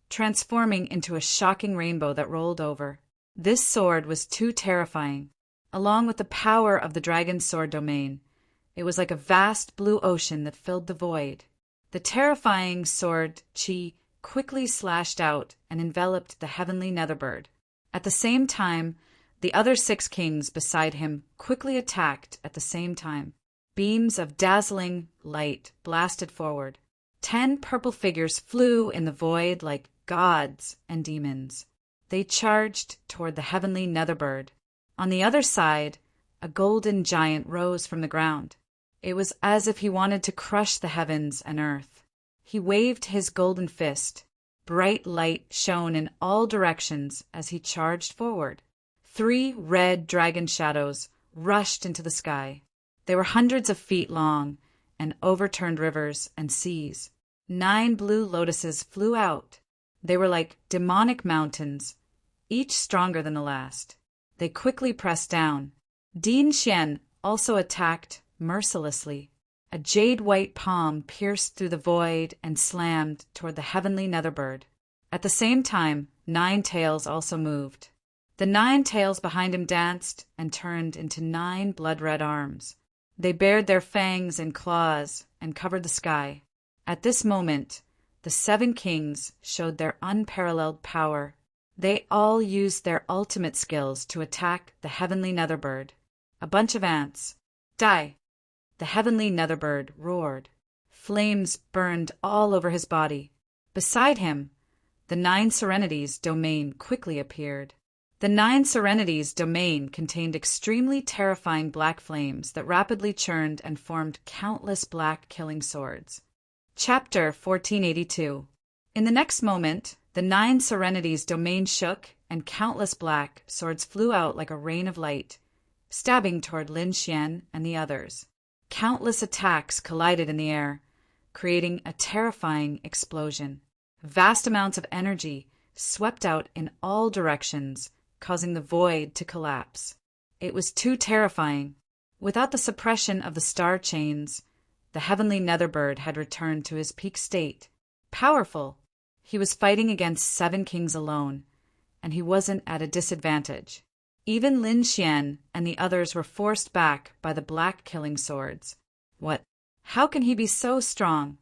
transforming into a shocking rainbow that rolled over. This sword was too terrifying. Along with the power of the dragon's sword domain, it was like a vast blue ocean that filled the void. The terrifying sword qi quickly slashed out and enveloped the heavenly Netherbird. At the same time, the other 6 kings beside him quickly attacked at the same time. Beams of dazzling light blasted forward. 10 purple figures flew in the void like gods and demons. They charged toward the heavenly Netherbird. On the other side, a golden giant rose from the ground. It was as if he wanted to crush the heavens and earth. He waved his golden fist. Bright light shone in all directions as he charged forward. 3 red dragon shadows rushed into the sky. They were hundreds of feet long and overturned rivers and seas. 9 blue lotuses flew out. They were like demonic mountains, each stronger than the last. They quickly pressed down. Din Xian also attacked mercilessly. A jade-white palm pierced through the void and slammed toward the heavenly Netherbird. At the same time, 9 tails also moved. The 9 tails behind him danced and turned into 9 blood-red arms. They bared their fangs and claws and covered the sky. At this moment, the 7 kings showed their unparalleled power. They all used their ultimate skills to attack the heavenly Netherbird. A bunch of ants. Die! The heavenly Netherbird roared. Flames burned all over his body. Beside him, the Nine Serenities domain quickly appeared. The Nine Serenities domain contained extremely terrifying black flames that rapidly churned and formed countless black killing swords. Chapter 1482. In the next moment, the Nine Serenities domain shook, and countless black swords flew out like a rain of light, stabbing toward Lin Xian and the others. Countless attacks collided in the air, creating a terrifying explosion. Vast amounts of energy swept out in all directions, causing the void to collapse. It was too terrifying. Without the suppression of the star chains, the heavenly Netherbird had returned to his peak state. Powerful. He was fighting against 7 kings alone, and he wasn't at a disadvantage. Even Lin Xian and the others were forced back by the black killing swords. What? How can he be so strong?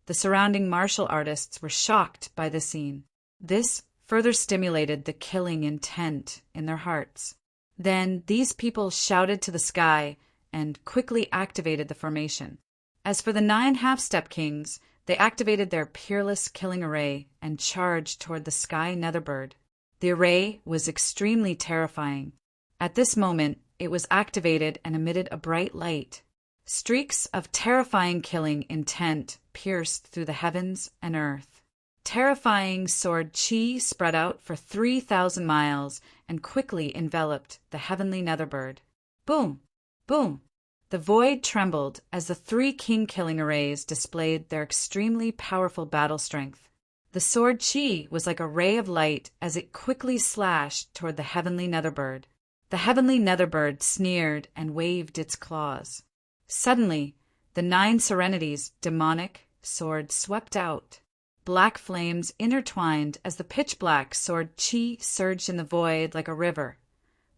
The surrounding martial artists were shocked by the scene. This further stimulated the killing intent in their hearts. Then these people shouted to the sky and quickly activated the formation. As for the 9 half-step kings, they activated their peerless killing array and charged toward the sky Netherbird. The array was extremely terrifying. At this moment, it was activated and emitted a bright light. Streaks of terrifying killing intent pierced through the heavens and earth. Terrifying sword chi spread out for 3,000 miles and quickly enveloped the heavenly Netherbird. Boom! Boom! The void trembled as the 3 king-killing arrays displayed their extremely powerful battle strength. The sword chi was like a ray of light as it quickly slashed toward the heavenly Netherbird. The heavenly Netherbird sneered and waved its claws. Suddenly, the 9 Serenities' demonic sword swept out. Black flames intertwined as the pitch-black sword chi surged in the void like a river,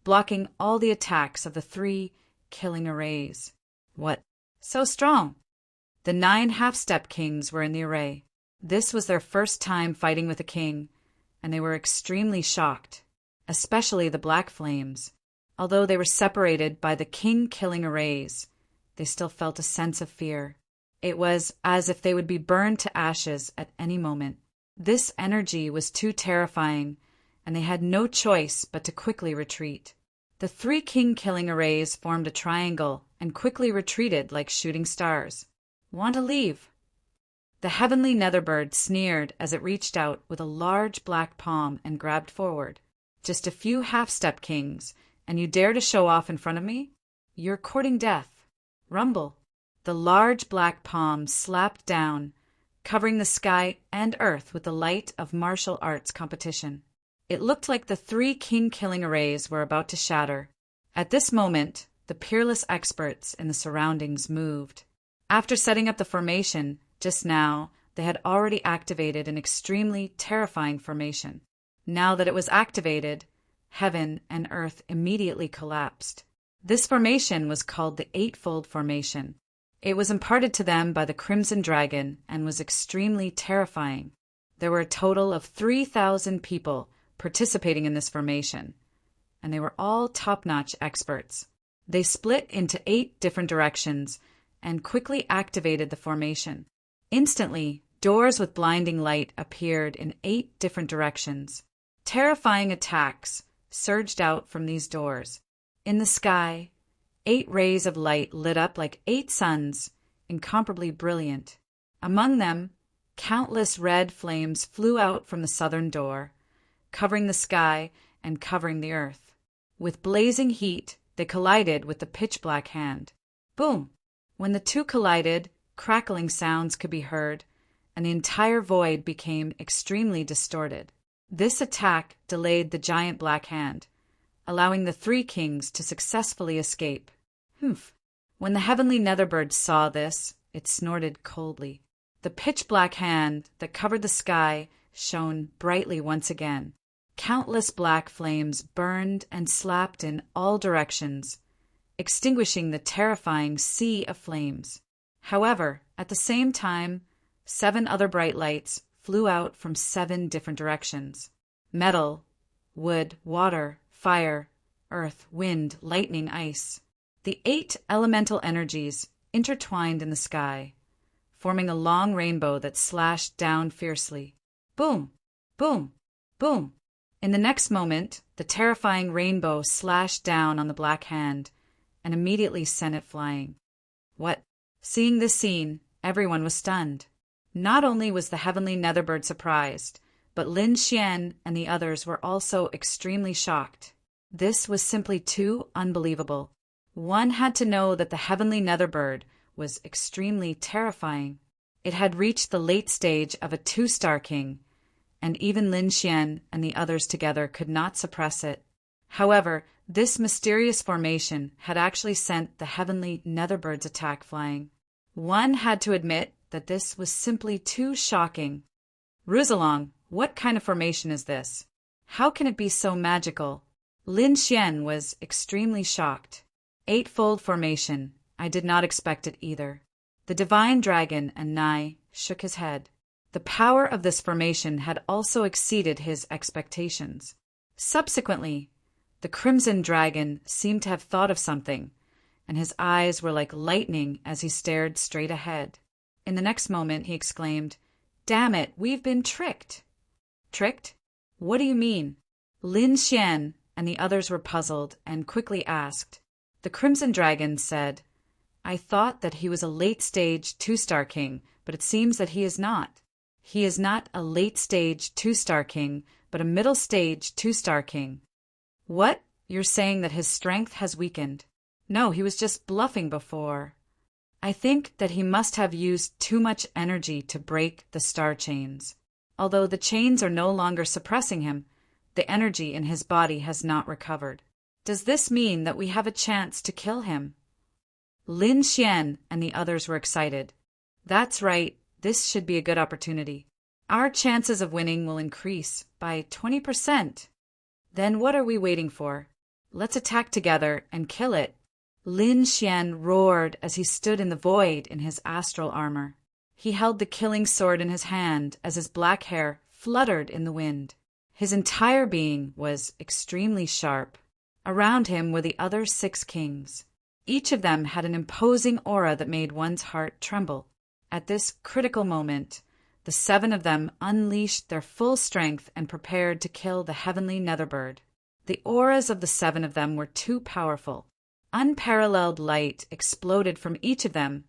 blocking all the attacks of the 3 killing arrays. What? So strong! The 9 half-step kings were in the array. This was their first time fighting with a king, and they were extremely shocked, especially the black flames. Although they were separated by the king-killing arrays, they still felt a sense of fear. It was as if they would be burned to ashes at any moment. This energy was too terrifying, and they had no choice but to quickly retreat. The 3 king-killing arrays formed a triangle and quickly retreated like shooting stars. Want to leave? The heavenly Netherbird sneered as it reached out with a large black palm and grabbed forward. Just a few half-step kings, and you dare to show off in front of me? You're courting death. Rumble. The large black palm slapped down, covering the sky and earth with the light of martial arts competition. It looked like the 3 king-killing arrays were about to shatter. At this moment, the peerless experts in the surroundings moved. After setting up the formation, just now, they had already activated an extremely terrifying formation. Now that it was activated, heaven and earth immediately collapsed. This formation was called the Eightfold Formation. It was imparted to them by the Crimson Dragon and was extremely terrifying. There were a total of 3,000 people participating in this formation, and they were all top-notch experts. They split into 8 different directions and quickly activated the formation. Instantly, doors with blinding light appeared in 8 different directions. Terrifying attacks surged out from these doors. In the sky, 8 rays of light lit up like 8 suns, incomparably brilliant. Among them, countless red flames flew out from the southern door, covering the sky and covering the earth. With blazing heat, they collided with the pitch-black hand. Boom! When the 2 collided, crackling sounds could be heard, and the entire void became extremely distorted. This attack delayed the giant black hand, allowing the 3 kings to successfully escape. Humph! When the heavenly Netherbird saw this, it snorted coldly. The pitch-black hand that covered the sky shone brightly once again. Countless black flames burned and slapped in all directions, extinguishing the terrifying sea of flames. However, at the same time, 7 other bright lights flew out from 7 different directions. Metal, wood, water, fire, earth, wind, lightning, ice. The 8 elemental energies intertwined in the sky, forming a long rainbow that slashed down fiercely. Boom! Boom! Boom! In the next moment, the terrifying rainbow slashed down on the black hand and immediately sent it flying. What? Seeing this scene, everyone was stunned. Not only was the heavenly Netherbird surprised, but Lin Xian and the others were also extremely shocked. This was simply too unbelievable. One had to know that the heavenly Netherbird was extremely terrifying. It had reached the late stage of a 2-star king, and even Lin Xian and the others together could not suppress it. However, this mysterious formation had actually sent the heavenly Netherbird's attack flying. One had to admit that this was simply too shocking. Ruzalong, what kind of formation is this? How can it be so magical? Lin Xian was extremely shocked. 8-fold formation. I did not expect it either. The divine dragon and Nai shook his head. The power of this formation had also exceeded his expectations. Subsequently, the crimson dragon seemed to have thought of something, and his eyes were like lightning as he stared straight ahead. In the next moment, he exclaimed, "Damn it, we've been tricked!" Tricked? What do you mean? Lin Xian and the others were puzzled and quickly asked. The crimson dragon said, "I thought that he was a late-stage 2-star king, but it seems that he is not. He is not a late-stage 2-star king, but a middle-stage 2-star king." What? You're saying that his strength has weakened? No, he was just bluffing before. I think that he must have used too much energy to break the star chains. Although the chains are no longer suppressing him, the energy in his body has not recovered. Does this mean that we have a chance to kill him? Lin Xian and the others were excited. That's right, this should be a good opportunity. Our chances of winning will increase by 20%. Then what are we waiting for? Let's attack together and kill it. Lin Xian roared as he stood in the void in his astral armor. He held the killing sword in his hand as his black hair fluttered in the wind. His entire being was extremely sharp. Around him were the other 6 kings. Each of them had an imposing aura that made one's heart tremble. At this critical moment, the 7 of them unleashed their full strength and prepared to kill the heavenly Netherbird. The auras of the 7 of them were too powerful. Unparalleled light exploded from each of them,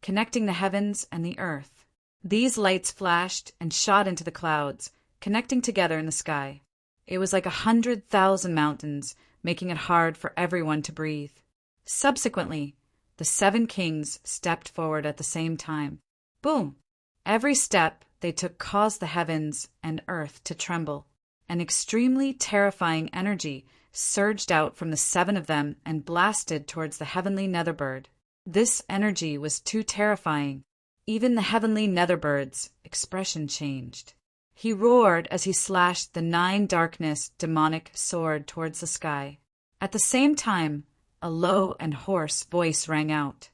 connecting the heavens and the earth. These lights flashed and shot into the clouds, connecting together in the sky. It was like 100,000 mountains, making it hard for everyone to breathe. Subsequently, the 7 kings stepped forward at the same time. Boom! Every step they took caused the heavens and earth to tremble. An extremely terrifying energy surged out from the 7 of them and blasted towards the heavenly Netherbird. This energy was too terrifying. Even the heavenly Netherbird's expression changed. He roared as he slashed the 9 darkness demonic sword towards the sky. At the same time, a low and hoarse voice rang out.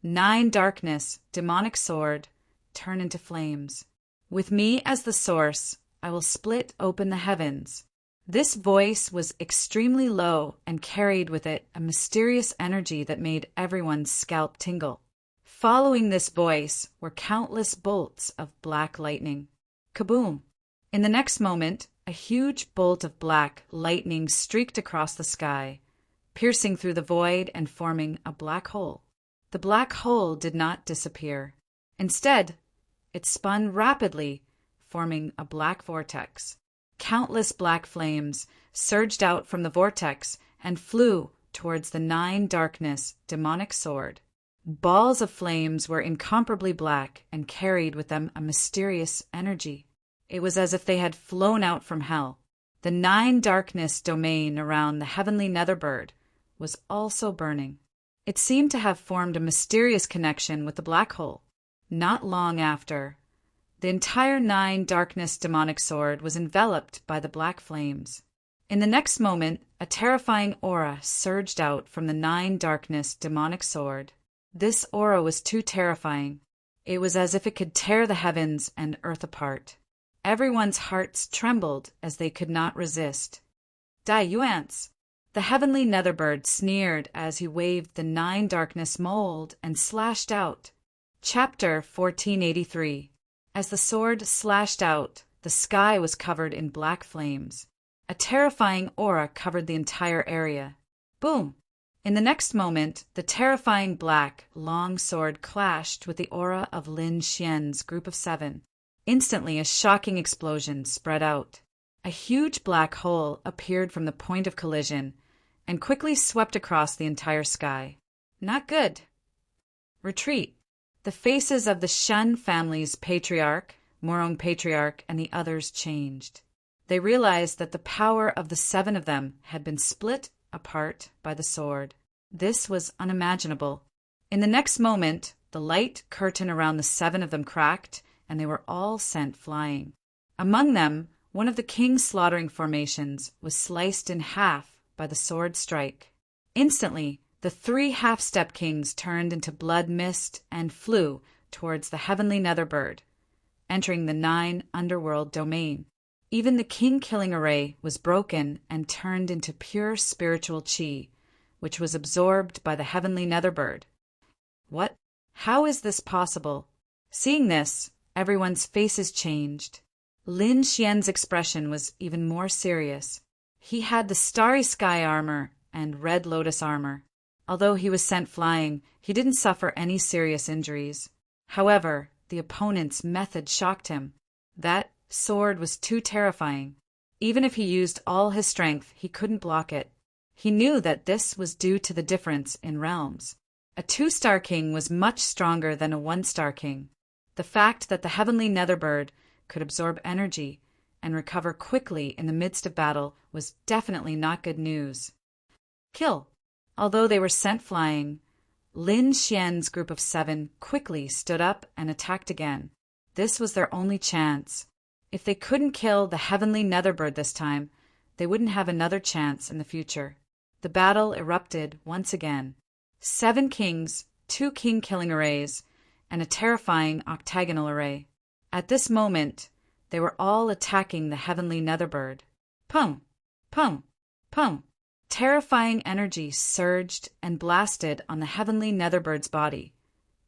9 darkness demonic sword, turn into flames. With me as the source, I will split open the heavens. This voice was extremely low and carried with it a mysterious energy that made everyone's scalp tingle. Following this voice were countless bolts of black lightning. Kaboom! In the next moment, a huge bolt of black lightning streaked across the sky, piercing through the void and forming a black hole. The black hole did not disappear. Instead, it spun rapidly, forming a black vortex. Countless black flames surged out from the vortex and flew towards the 9 darkness demonic sword. Balls of flames were incomparably black and carried with them a mysterious energy. It was as if they had flown out from hell. The 9 darkness domain around the heavenly Netherbird was also burning. It seemed to have formed a mysterious connection with the black hole. Not long after, the entire 9 darkness demonic sword was enveloped by the black flames. In the next moment, a terrifying aura surged out from the 9 darkness demonic sword. This aura was too terrifying. It was as if it could tear the heavens and earth apart. Everyone's hearts trembled as they could not resist. "Dai Yuans!" The heavenly Netherbird sneered as he waved the 9 darkness mold and slashed out. Chapter 1483. As the sword slashed out, the sky was covered in black flames. A terrifying aura covered the entire area. Boom! In the next moment, the terrifying black, long sword clashed with the aura of Lin Xian's group of 7. Instantly, a shocking explosion spread out. A huge black hole appeared from the point of collision and quickly swept across the entire sky. Not good. Retreat. The faces of the Shen family's patriarch, Morong patriarch, and the others changed. They realized that the power of the 7 of them had been split apart by the sword. This was unimaginable. In the next moment, the light curtain around the 7 of them cracked, and they were all sent flying. Among them, one of the king's slaughtering formations was sliced in half by the sword strike. Instantly, the 3 half-step kings turned into blood mist and flew towards the heavenly Netherbird, entering the 9 underworld domain. Even the king-killing array was broken and turned into pure spiritual chi, which was absorbed by the heavenly Netherbird. What? How is this possible? Seeing this, everyone's faces changed. Lin Xian's expression was even more serious. He had the starry sky armor and red lotus armor. Although he was sent flying, he didn't suffer any serious injuries. However, the opponent's method shocked him. That sword was too terrifying. Even if he used all his strength, he couldn't block it. He knew that this was due to the difference in realms. A 2-star king was much stronger than a 1-star king. The fact that the heavenly Netherbird could absorb energy and recover quickly in the midst of battle was definitely not good news. Kill. Although they were sent flying, Lin Xian's group of 7 quickly stood up and attacked again. This was their only chance. If they couldn't kill the heavenly Netherbird this time, they wouldn't have another chance in the future. The battle erupted once again. 7 kings, 2 king-killing arrays, and a terrifying octagonal array. At this moment, they were all attacking the heavenly Netherbird. Pum! Pum! Pum! Terrifying energy surged and blasted on the heavenly Netherbbird's body,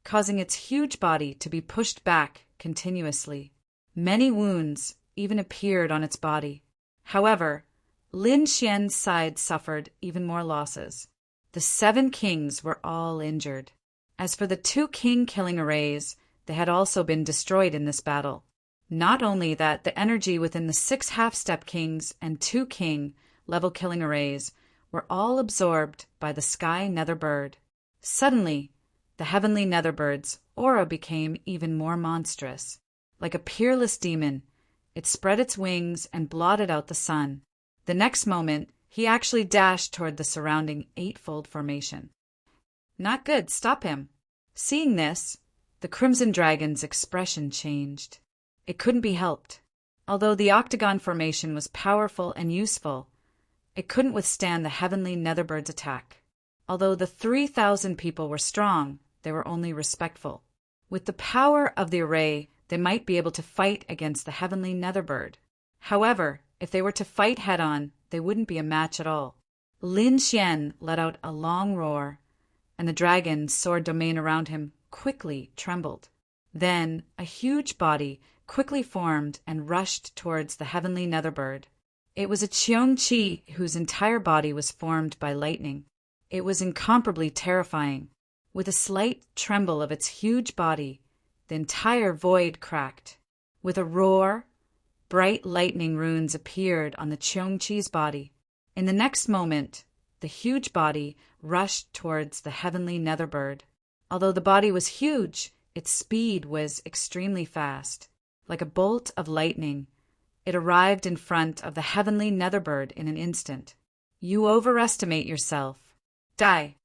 causing its huge body to be pushed back continuously. Many wounds even appeared on its body. However, Lin Xian's side suffered even more losses. The 7 kings were all injured. As for the 2 king-killing arrays, they had also been destroyed in this battle. Not only that, the energy within the 6 half-step kings and 2 king-level killing arrays were all absorbed by the sky Netherbird. Suddenly, the heavenly Netherbird's aura became even more monstrous. Like a peerless demon, it spread its wings and blotted out the sun. The next moment, he actually dashed toward the surrounding 8-fold formation. Not good, stop him. Seeing this, the Crimson Dragon's expression changed. It couldn't be helped. Although the octagon formation was powerful and useful, it couldn't withstand the heavenly Netherbird's attack. Although the 3,000 people were strong, they were only respectful. With the power of the array, they might be able to fight against the heavenly Netherbird. However, if they were to fight head-on, they wouldn't be a match at all. Lin Xian let out a long roar, and the dragon's sword domain around him quickly trembled. Then a huge body quickly formed and rushed towards the heavenly Netherbird. It was a Qiong-Chi whose entire body was formed by lightning. It was incomparably terrifying. With a slight tremble of its huge body, the entire void cracked. With a roar, bright lightning runes appeared on the Qiong-Chi's body. In the next moment, the huge body rushed towards the heavenly Netherbird. Although the body was huge, its speed was extremely fast. Like a bolt of lightning, it arrived in front of the heavenly Netherbird in an instant. You overestimate yourself. Die!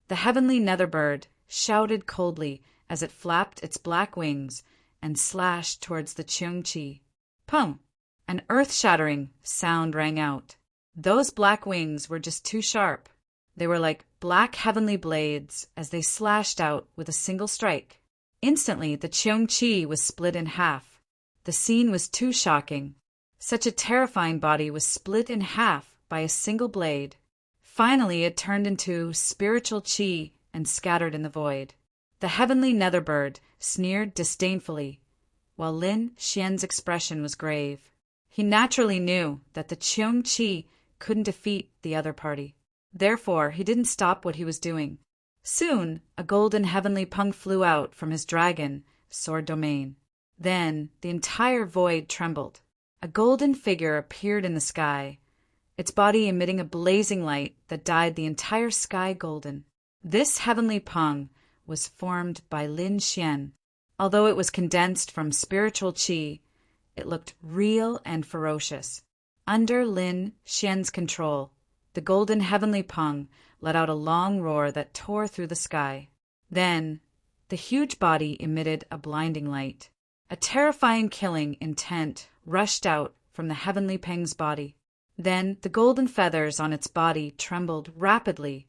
The heavenly Netherbird shouted coldly as it flapped its black wings and slashed towards the Qiong-Chi. Pum! An earth-shattering sound rang out. Those black wings were just too sharp. They were like black heavenly blades as they slashed out with a single strike. Instantly, the Qiong-Chi was split in half. The scene was too shocking. Such a terrifying body was split in half by a single blade. Finally, it turned into spiritual chi and scattered in the void. The heavenly Netherbird sneered disdainfully, while Lin Xian's expression was grave. He naturally knew that the Qiong Qi couldn't defeat the other party. Therefore, he didn't stop what he was doing. Soon, a golden heavenly pung flew out from his dragon sword domain. Then, the entire void trembled. A golden figure appeared in the sky, its body emitting a blazing light that dyed the entire sky golden. This heavenly pung was formed by Lin Xian. Although it was condensed from spiritual qi, it looked real and ferocious. Under Lin Xian's control, the golden heavenly pung let out a long roar that tore through the sky. Then, the huge body emitted a blinding light. A terrifying killing intent rushed out from the heavenly peng's body. Then the golden feathers on its body trembled rapidly,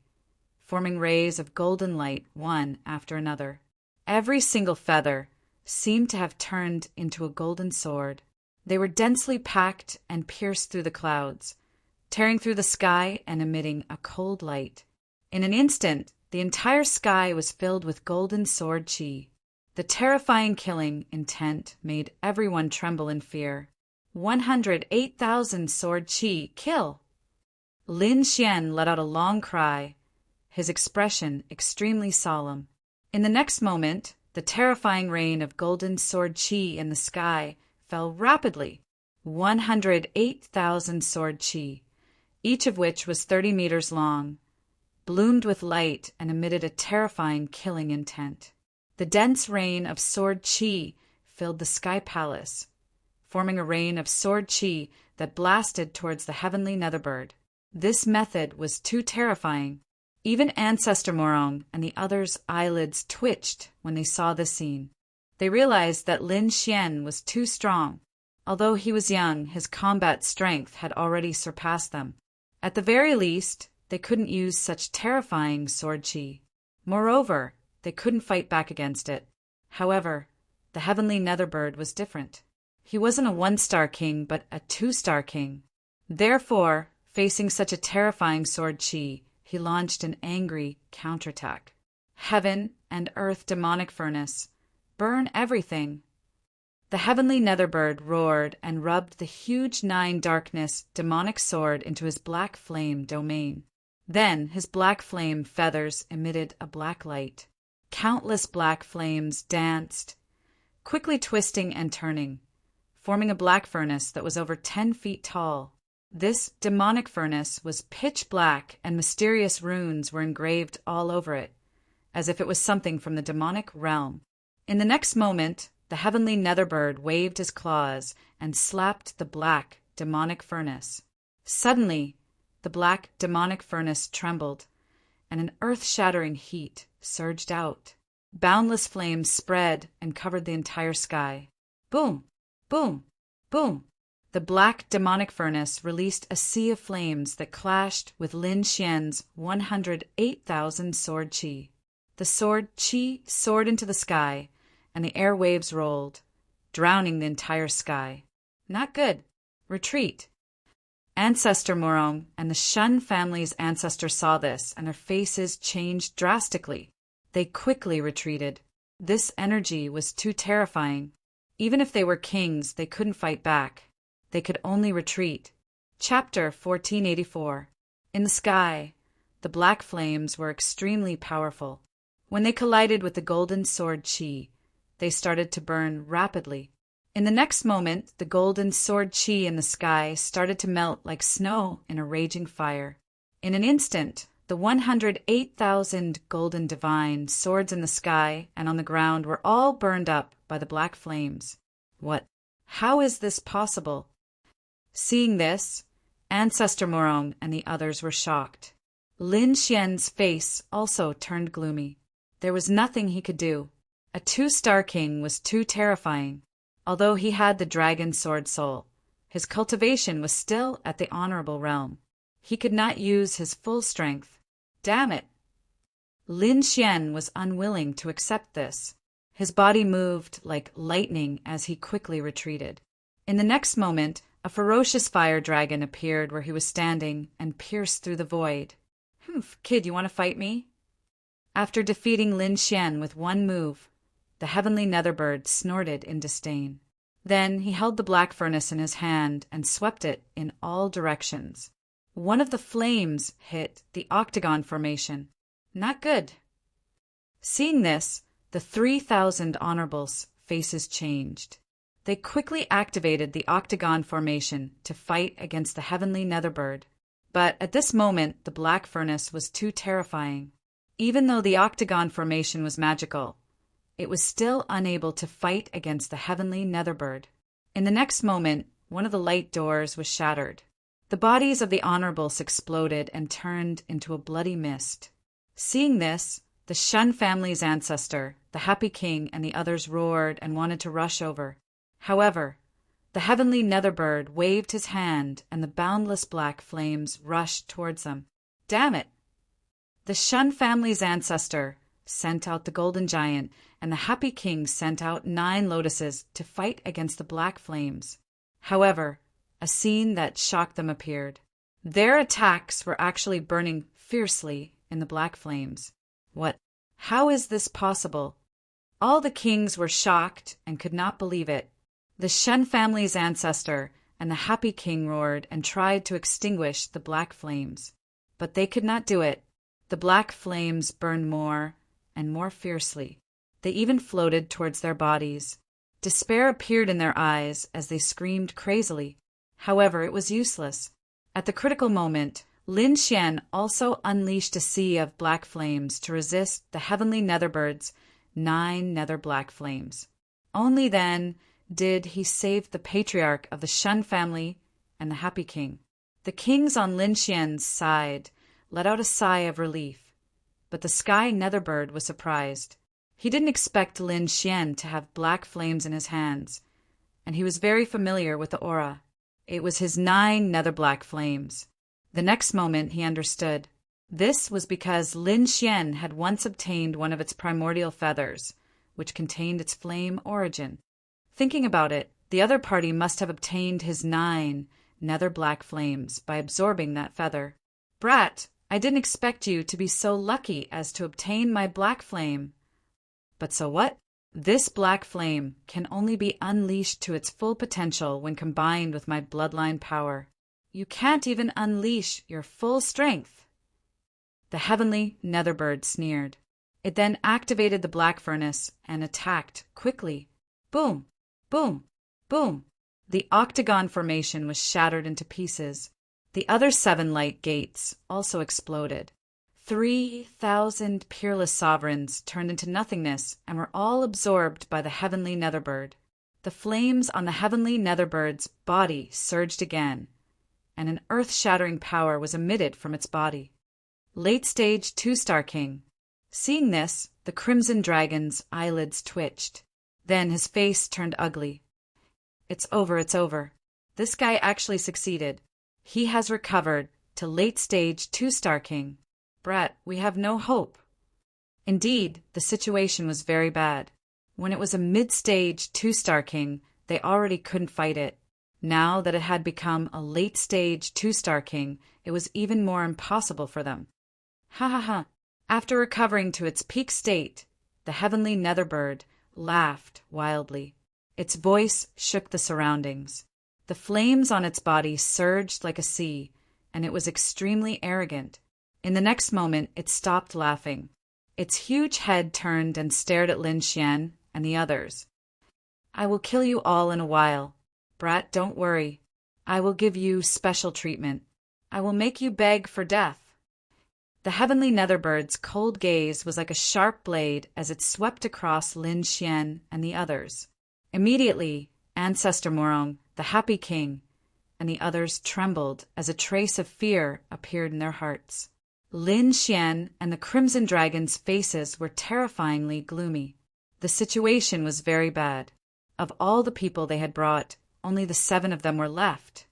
forming rays of golden light one after another. Every single feather seemed to have turned into a golden sword. They were densely packed and pierced through the clouds, tearing through the sky and emitting a cold light. In an instant, the entire sky was filled with golden sword qi. The terrifying killing intent made everyone tremble in fear. 108,000 sword qi, kill! Lin Xian let out a long cry, his expression extremely solemn. In the next moment, the terrifying rain of golden sword qi in the sky fell rapidly. 108,000 sword qi, each of which was 30 meters long, bloomed with light and emitted a terrifying killing intent. The dense rain of sword qi filled the sky palace, forming a rain of sword qi that blasted towards the heavenly netherbird. This method was too terrifying. Even Ancestor Morong and the others' eyelids twitched when they saw this scene. They realized that Lin Xian was too strong. Although he was young, his combat strength had already surpassed them. At the very least, they couldn't use such terrifying sword qi. Moreover, they couldn't fight back against it. However, the heavenly netherbird was different. He wasn't a one-star king, but a two-star king. Therefore, facing such a terrifying sword qi, he launched an angry counterattack. Heaven and earth demonic furnace, burn everything. The heavenly netherbird roared and rubbed the huge 9 darkness demonic sword into his black flame domain. Then his black flame feathers emitted a black light. Countless black flames danced, quickly twisting and turning, forming a black furnace that was over 10 feet tall. This demonic furnace was pitch black and mysterious runes were engraved all over it, as if it was something from the demonic realm. In the next moment, the heavenly netherbird waved his claws and slapped the black demonic furnace. Suddenly, the black demonic furnace trembled, and an earth-shattering heat surged out. Boundless flames spread and covered the entire sky. Boom! Boom! Boom! The black demonic furnace released a sea of flames that clashed with Lin Xian's 108,000 sword qi. The sword qi soared into the sky, and the airwaves rolled, drowning the entire sky. Not good. Retreat. Ancestor Morong and the Shun family's ancestor saw this, and their faces changed drastically. They quickly retreated. This energy was too terrifying. Even if they were kings, they couldn't fight back. They could only retreat. Chapter 1484. In the sky, the black flames were extremely powerful. When they collided with the golden sword qi, they started to burn rapidly. In the next moment, the golden sword qi in the sky started to melt like snow in a raging fire. In an instant, the 108,000 golden divine swords in the sky and on the ground were all burned up by the black flames. What? How is this possible? Seeing this, Ancestor Morong and the others were shocked. Lin Xian's face also turned gloomy. There was nothing he could do. A 2-star king was too terrifying. Although he had the dragon sword soul, his cultivation was still at the honorable realm. He could not use his full strength. Damn it! Lin Xian was unwilling to accept this. His body moved like lightning as he quickly retreated. In the next moment, a ferocious fire dragon appeared where he was standing and pierced through the void. Kid, you want to fight me? After defeating Lin Xian with one move, The heavenly netherbird snorted in disdain. Then he held the black furnace in his hand and swept it in all directions. One of the flames hit the octagon formation. Not good. Seeing this, the 3,000 honorables' faces changed. They quickly activated the octagon formation to fight against the heavenly netherbird. But at this moment, the black furnace was too terrifying. Even though the octagon formation was magical, it was still unable to fight against the heavenly netherbird. In the next moment, one of the light doors was shattered. The bodies of the honorables exploded and turned into a bloody mist. Seeing this, the Shun family's ancestor, the Happy King, and the others roared and wanted to rush over. However, the heavenly netherbird waved his hand and the boundless black flames rushed towards them. Damn it! The Shun family's ancestor sent out the golden giant, and the Happy King sent out 9 lotuses to fight against the black flames. However, a scene that shocked them appeared. Their attacks were actually burning fiercely in the black flames. What? How is this possible? All the kings were shocked and could not believe it. The Shun family's ancestor and the Happy King roared and tried to extinguish the black flames. But they could not do it. The black flames burned more and more fiercely. They even floated towards their bodies. Despair appeared in their eyes as they screamed crazily. However, it was useless. At the critical moment, Lin Xian also unleashed a sea of black flames to resist the heavenly netherbird's 9 nether black flames. Only then did he save the patriarch of the Shun family and the Happy King. The kings on Lin Xian's side let out a sigh of relief, but the sky netherbird was surprised. He didn't expect Lin Xian to have black flames in his hands, and he was very familiar with the aura. It was his 9 nether black flames. The next moment he understood. This was because Lin Xian had once obtained one of its primordial feathers, which contained its flame origin. Thinking about it, the other party must have obtained his 9 nether black flames by absorbing that feather. Brat, I didn't expect you to be so lucky as to obtain my black flame. But so what? This black flame can only be unleashed to its full potential when combined with my bloodline power. You can't even unleash your full strength. The heavenly netherbird sneered. It then activated the black furnace and attacked quickly. Boom! Boom! Boom! The octagon formation was shattered into pieces. The other 7 light gates also exploded. 3,000 peerless sovereigns turned into nothingness and were all absorbed by the heavenly netherbird. The flames on the heavenly netherbird's body surged again, and an earth-shattering power was emitted from its body. Late-stage 2-star king. Seeing this, the crimson dragon's eyelids twitched. Then his face turned ugly. It's over, it's over. This guy actually succeeded. He has recovered to late-stage 2-star king. Brat, we have no hope. Indeed, the situation was very bad. When it was a mid-stage 2-star king, they already couldn't fight it. Now that it had become a late-stage 2-star king, it was even more impossible for them. Ha ha ha. After recovering to its peak state, the heavenly netherbird laughed wildly. Its voice shook the surroundings. The flames on its body surged like a sea, and it was extremely arrogant. In the next moment, it stopped laughing. Its huge head turned and stared at Lin Xian and the others. I will kill you all in a while. Brat, don't worry. I will give you special treatment. I will make you beg for death. The heavenly netherbird's cold gaze was like a sharp blade as it swept across Lin Xian and the others. Immediately, Ancestor Morong, the Happy King, and the others trembled as a trace of fear appeared in their hearts. Lin Xian and the Crimson Dragon's faces were terrifyingly gloomy. The situation was very bad. Of all the people they had brought, only the 7 of them were left.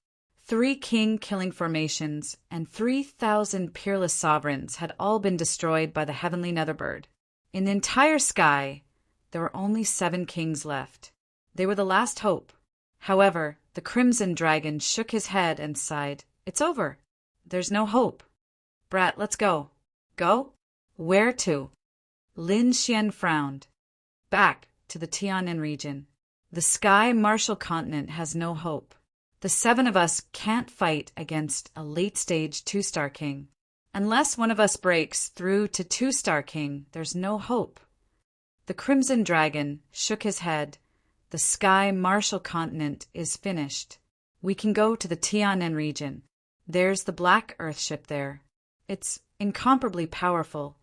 3 king-killing formations and 3,000 peerless sovereigns had all been destroyed by the heavenly netherbird. In the entire sky, there were only 7 kings left. They were the last hope. However, the Crimson Dragon shook his head and sighed. It's over. There's no hope. Brat, let's go. Go? Where to? Lin Xian frowned. Back to the Tianan region. The Sky Martial Continent has no hope. The 7 of us can't fight against a late-stage 2-star king. Unless one of us breaks through to 2-star king, there's no hope. The Crimson Dragon shook his head. The Sky Martial Continent is finished. We can go to the Tianan region. There's the Black Earth ship there. It's incomparably powerful.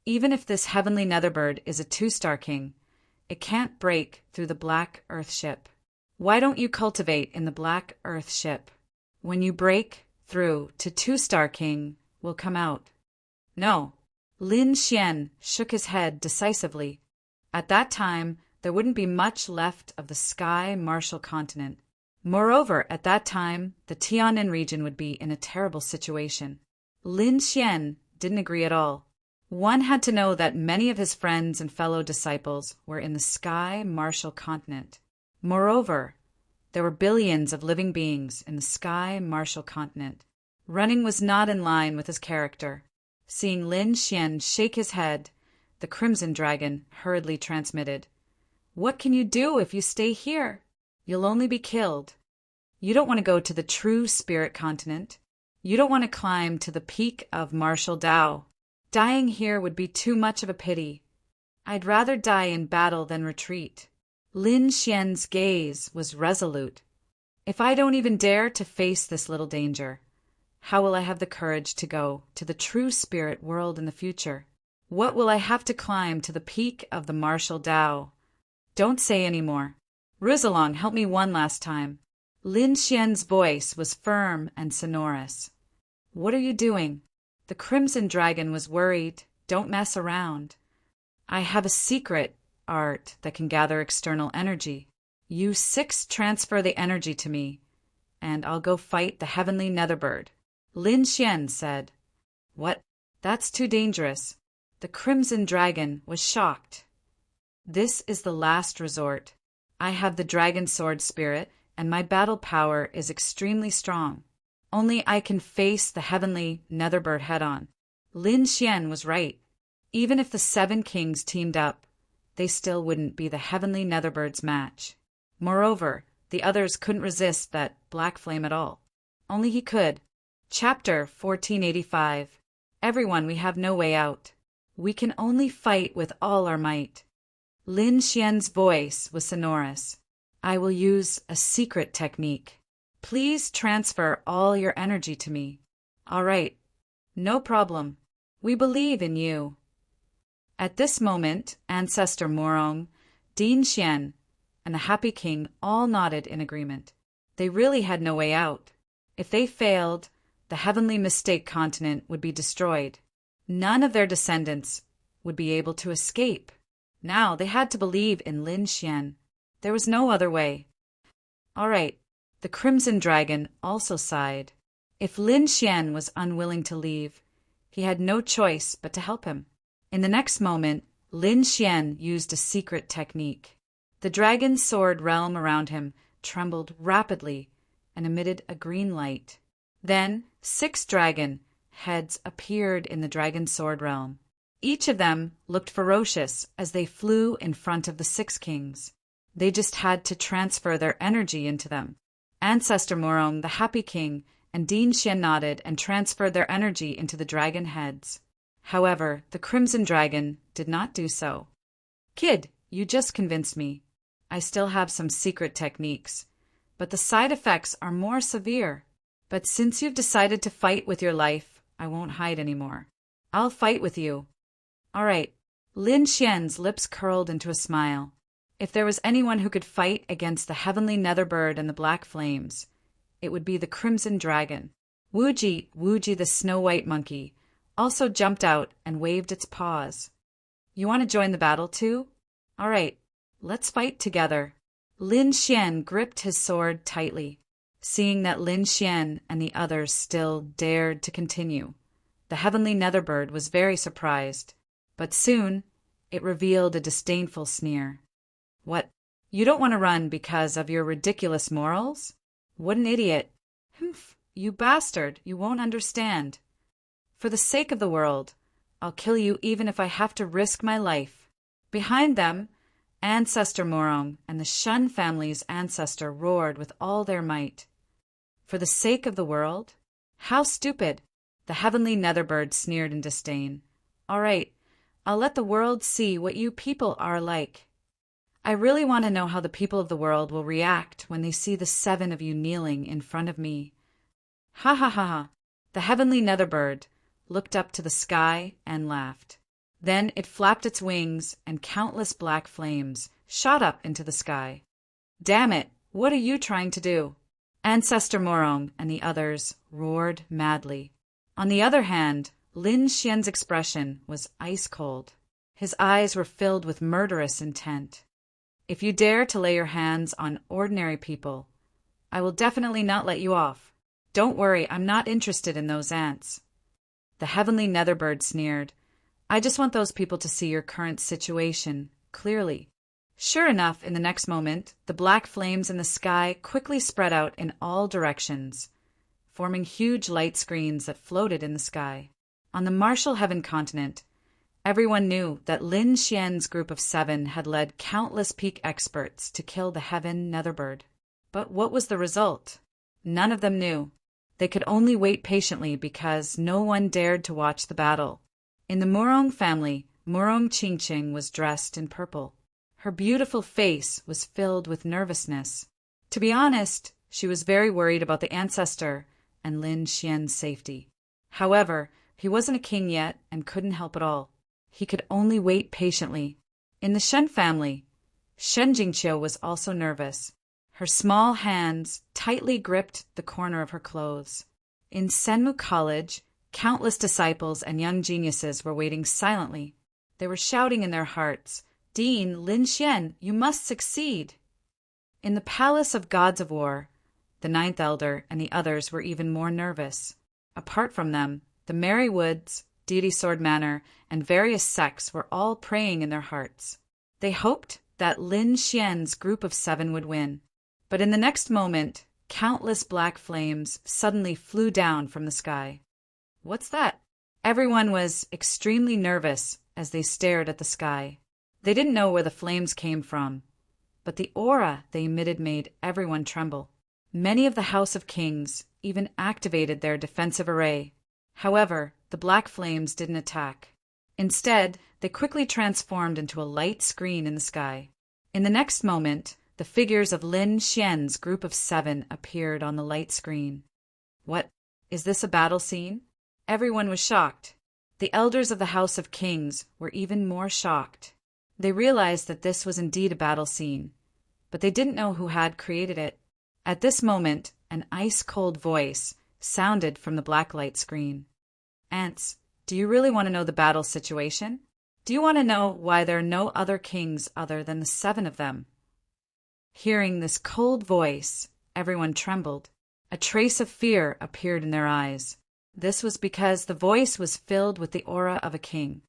Even if this heavenly Netherbird is a 2-star king, it can't break through the Black Earth ship. Why don't you cultivate in the Black Earth ship? When you break through to 2-star king, we'll come out. No. Lin Xian shook his head decisively. At that time, there wouldn't be much left of the Sky Martial Continent. Moreover, at that time, the Tianan region would be in a terrible situation. Lin Xian didn't agree at all. One had to know that many of his friends and fellow disciples were in the Sky Martial Continent. Moreover, there were billions of living beings in the Sky Martial Continent. Running was not in line with his character. Seeing Lin Xian shake his head, the Crimson Dragon hurriedly transmitted, "What can you do if you stay here? You'll only be killed. You don't want to go to the true Spirit Continent. You don't want to climb to the peak of Martial Dao. Dying here would be too much of a pity. I'd rather die in battle than retreat." Lin Xian's gaze was resolute. "If I don't even dare to face this little danger, how will I have the courage to go to the true spirit world in the future? What will I have to climb to the peak of the Martial Dao? Don't say any more. Rizalong, help me one last time." Lin Xian's voice was firm and sonorous. "What are you doing?" The Crimson Dragon was worried. "Don't mess around. I have a secret art that can gather external energy. You 6 transfer the energy to me, and I'll go fight the heavenly Netherbird." Lin Xian said. "What? That's too dangerous." The Crimson Dragon was shocked. "This is the last resort. I have the Dragon Sword spirit, and my battle power is extremely strong. Only I can face the heavenly Netherbird head-on." Lin Xian was right. Even if the 7 kings teamed up, they still wouldn't be the heavenly Netherbird's match. Moreover, the others couldn't resist that black flame at all. Only he could. Chapter 1485. Everyone, we have no way out. We can only fight with all our might. Lin Xian's voice was sonorous. "I will use a secret technique. Please transfer all your energy to me." "All right. No problem. We believe in you." At this moment, Ancestor Morong, Dean Xian, and the Happy King all nodded in agreement. They really had no way out. If they failed, the Heavenly Mistake Continent would be destroyed. None of their descendants would be able to escape. Now they had to believe in Lin Xian. There was no other way. All right. The Crimson Dragon also sighed. If Lin Xian was unwilling to leave, he had no choice but to help him. In the next moment, Lin Xian used a secret technique. The dragon sword realm around him trembled rapidly and emitted a green light. Then 6 dragon heads appeared in the dragon sword realm. Each of them looked ferocious as they flew in front of the 6 kings. They just had to transfer their energy into them. Ancestor Morong, the Happy King, and Dean Xian nodded and transferred their energy into the dragon heads. However, the Crimson Dragon did not do so. "Kid, you just convinced me. I still have some secret techniques, but the side effects are more severe. But since you've decided to fight with your life, I won't hide anymore. I'll fight with you." "All right." Lin Xian's lips curled into a smile. If there was anyone who could fight against the heavenly Netherbird and the Black Flames, it would be the Crimson Dragon. Wuji the snow-white monkey, also jumped out and waved its paws. "You want to join the battle too? All right, let's fight together." Lin Xian gripped his sword tightly. Seeing that Lin Xian and the others still dared to continue, the heavenly Netherbird was very surprised. But soon, it revealed a disdainful sneer. "What? You don't want to run because of your ridiculous morals? What an idiot. Humph, you bastard, you won't understand. For the sake of the world, I'll kill you even if I have to risk my life." Behind them, Ancestor Morong and the Shun family's ancestor roared with all their might. For the sake of the world? How stupid! The heavenly Netherbird sneered in disdain. All right, I'll let the world see what you people are like. I really want to know how the people of the world will react when they see the 7 of you kneeling in front of me. Ha ha ha ha! The heavenly Netherbird looked up to the sky and laughed. Then it flapped its wings, and countless black flames shot up into the sky. Damn it, what are you trying to do? Ancestor Morong and the others roared madly. On the other hand, Lin Xian's expression was ice-cold. His eyes were filled with murderous intent. If you dare to lay your hands on ordinary people, I will definitely not let you off. Don't worry, I'm not interested in those ants. The heavenly Netherbird sneered. I just want those people to see your current situation clearly. Sure enough, in the next moment, the black flames in the sky quickly spread out in all directions, forming huge light screens that floated in the sky. On the Martial Heaven continent, everyone knew that Lin Xian's group of 7 had led countless peak experts to kill the Heaven Netherbird. But what was the result? None of them knew. They could only wait patiently because no one dared to watch the battle. In the Morong family, Morong Qingqing was dressed in purple. Her beautiful face was filled with nervousness. To be honest, she was very worried about the ancestor and Lin Xian's safety. However, he wasn't a king yet and couldn't help at all. He could only wait patiently. In the Shen family, Shen Jingqiu was also nervous. Her small hands tightly gripped the corner of her clothes. In Senmu College, countless disciples and young geniuses were waiting silently. They were shouting in their hearts, Dean Lin Xian, you must succeed. In the Palace of Gods of War, the 9th Elder and the others were even more nervous. Apart from them, the Merry Woods, Deity Sword Manor, and various sects were all praying in their hearts. They hoped that Lin Xian's group of 7 would win. But in the next moment, countless black flames suddenly flew down from the sky. What's that? Everyone was extremely nervous as they stared at the sky. They didn't know where the flames came from, but the aura they emitted made everyone tremble. Many of the House of Kings even activated their defensive array. However, the black flames didn't attack. Instead, they quickly transformed into a light screen in the sky. In the next moment, the figures of Lin Xian's group of 7 appeared on the light screen. What? Is this a battle scene? Everyone was shocked. The elders of the House of Kings were even more shocked. They realized that this was indeed a battle scene, but they didn't know who had created it. At this moment, an ice-cold voice sounded from the black light screen. Ants, do you really want to know the battle situation? Do you want to know why there are no other kings other than the 7 of them? Hearing this cold voice, everyone trembled. A trace of fear appeared in their eyes. This was because the voice was filled with the aura of a king.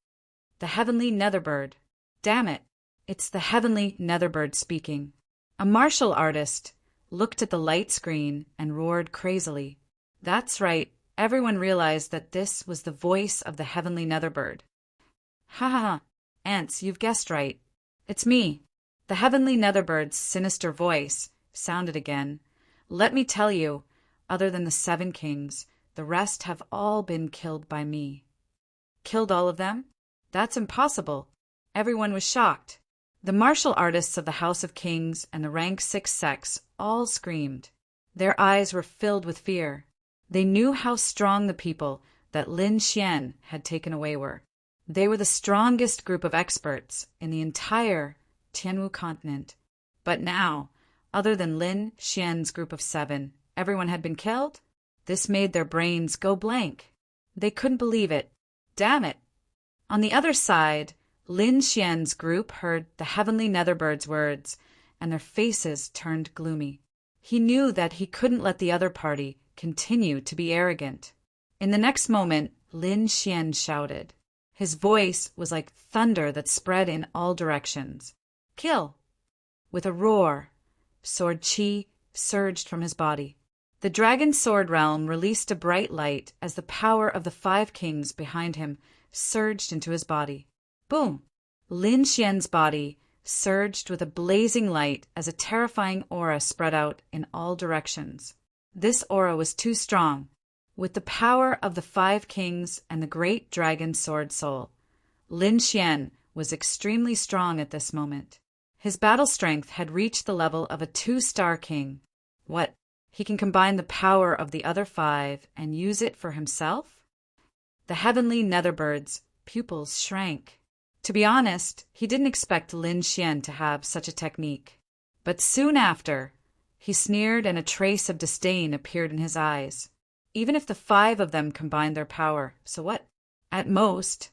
The heavenly Netherbird. Damn it, it's the heavenly Netherbird speaking. A martial artist looked at the light screen and roared crazily. That's right, everyone realized that this was the voice of the heavenly Netherbird. Ha ha ha, ants, you've guessed right. It's me. The heavenly Netherbird's sinister voice sounded again. Let me tell you, other than the 7 kings, the rest have all been killed by me. Killed all of them? That's impossible. Everyone was shocked. The martial artists of the House of Kings and the rank 6 sects all screamed. Their eyes were filled with fear. They knew how strong the people that Lin Xian had taken away were. They were the strongest group of experts in the entire Tianwu continent. But now, other than Lin Xian's group of 7, everyone had been killed? This made their brains go blank. They couldn't believe it. Damn it! On the other side, Lin Xian's group heard the heavenly Netherbird's words, and their faces turned gloomy. He knew that he couldn't let the other party continue to be arrogant. In the next moment, Lin Xian shouted. His voice was like thunder that spread in all directions. Kill! With a roar, sword qi surged from his body. The dragon sword realm released a bright light as the power of the 5 kings behind him surged into his body. Boom! Lin Xian's body surged with a blazing light as a terrifying aura spread out in all directions. This aura was too strong. With the power of the 5 kings and the great dragon sword soul, Lin Xian was extremely strong at this moment. His battle strength had reached the level of a 2-star king. What? He can combine the power of the other 5 and use it for himself? The heavenly netherbird's pupils shrank. To be honest, he didn't expect Lin Xian to have such a technique. But soon after, he sneered and a trace of disdain appeared in his eyes. Even if the 5 of them combined their power, so what? At most,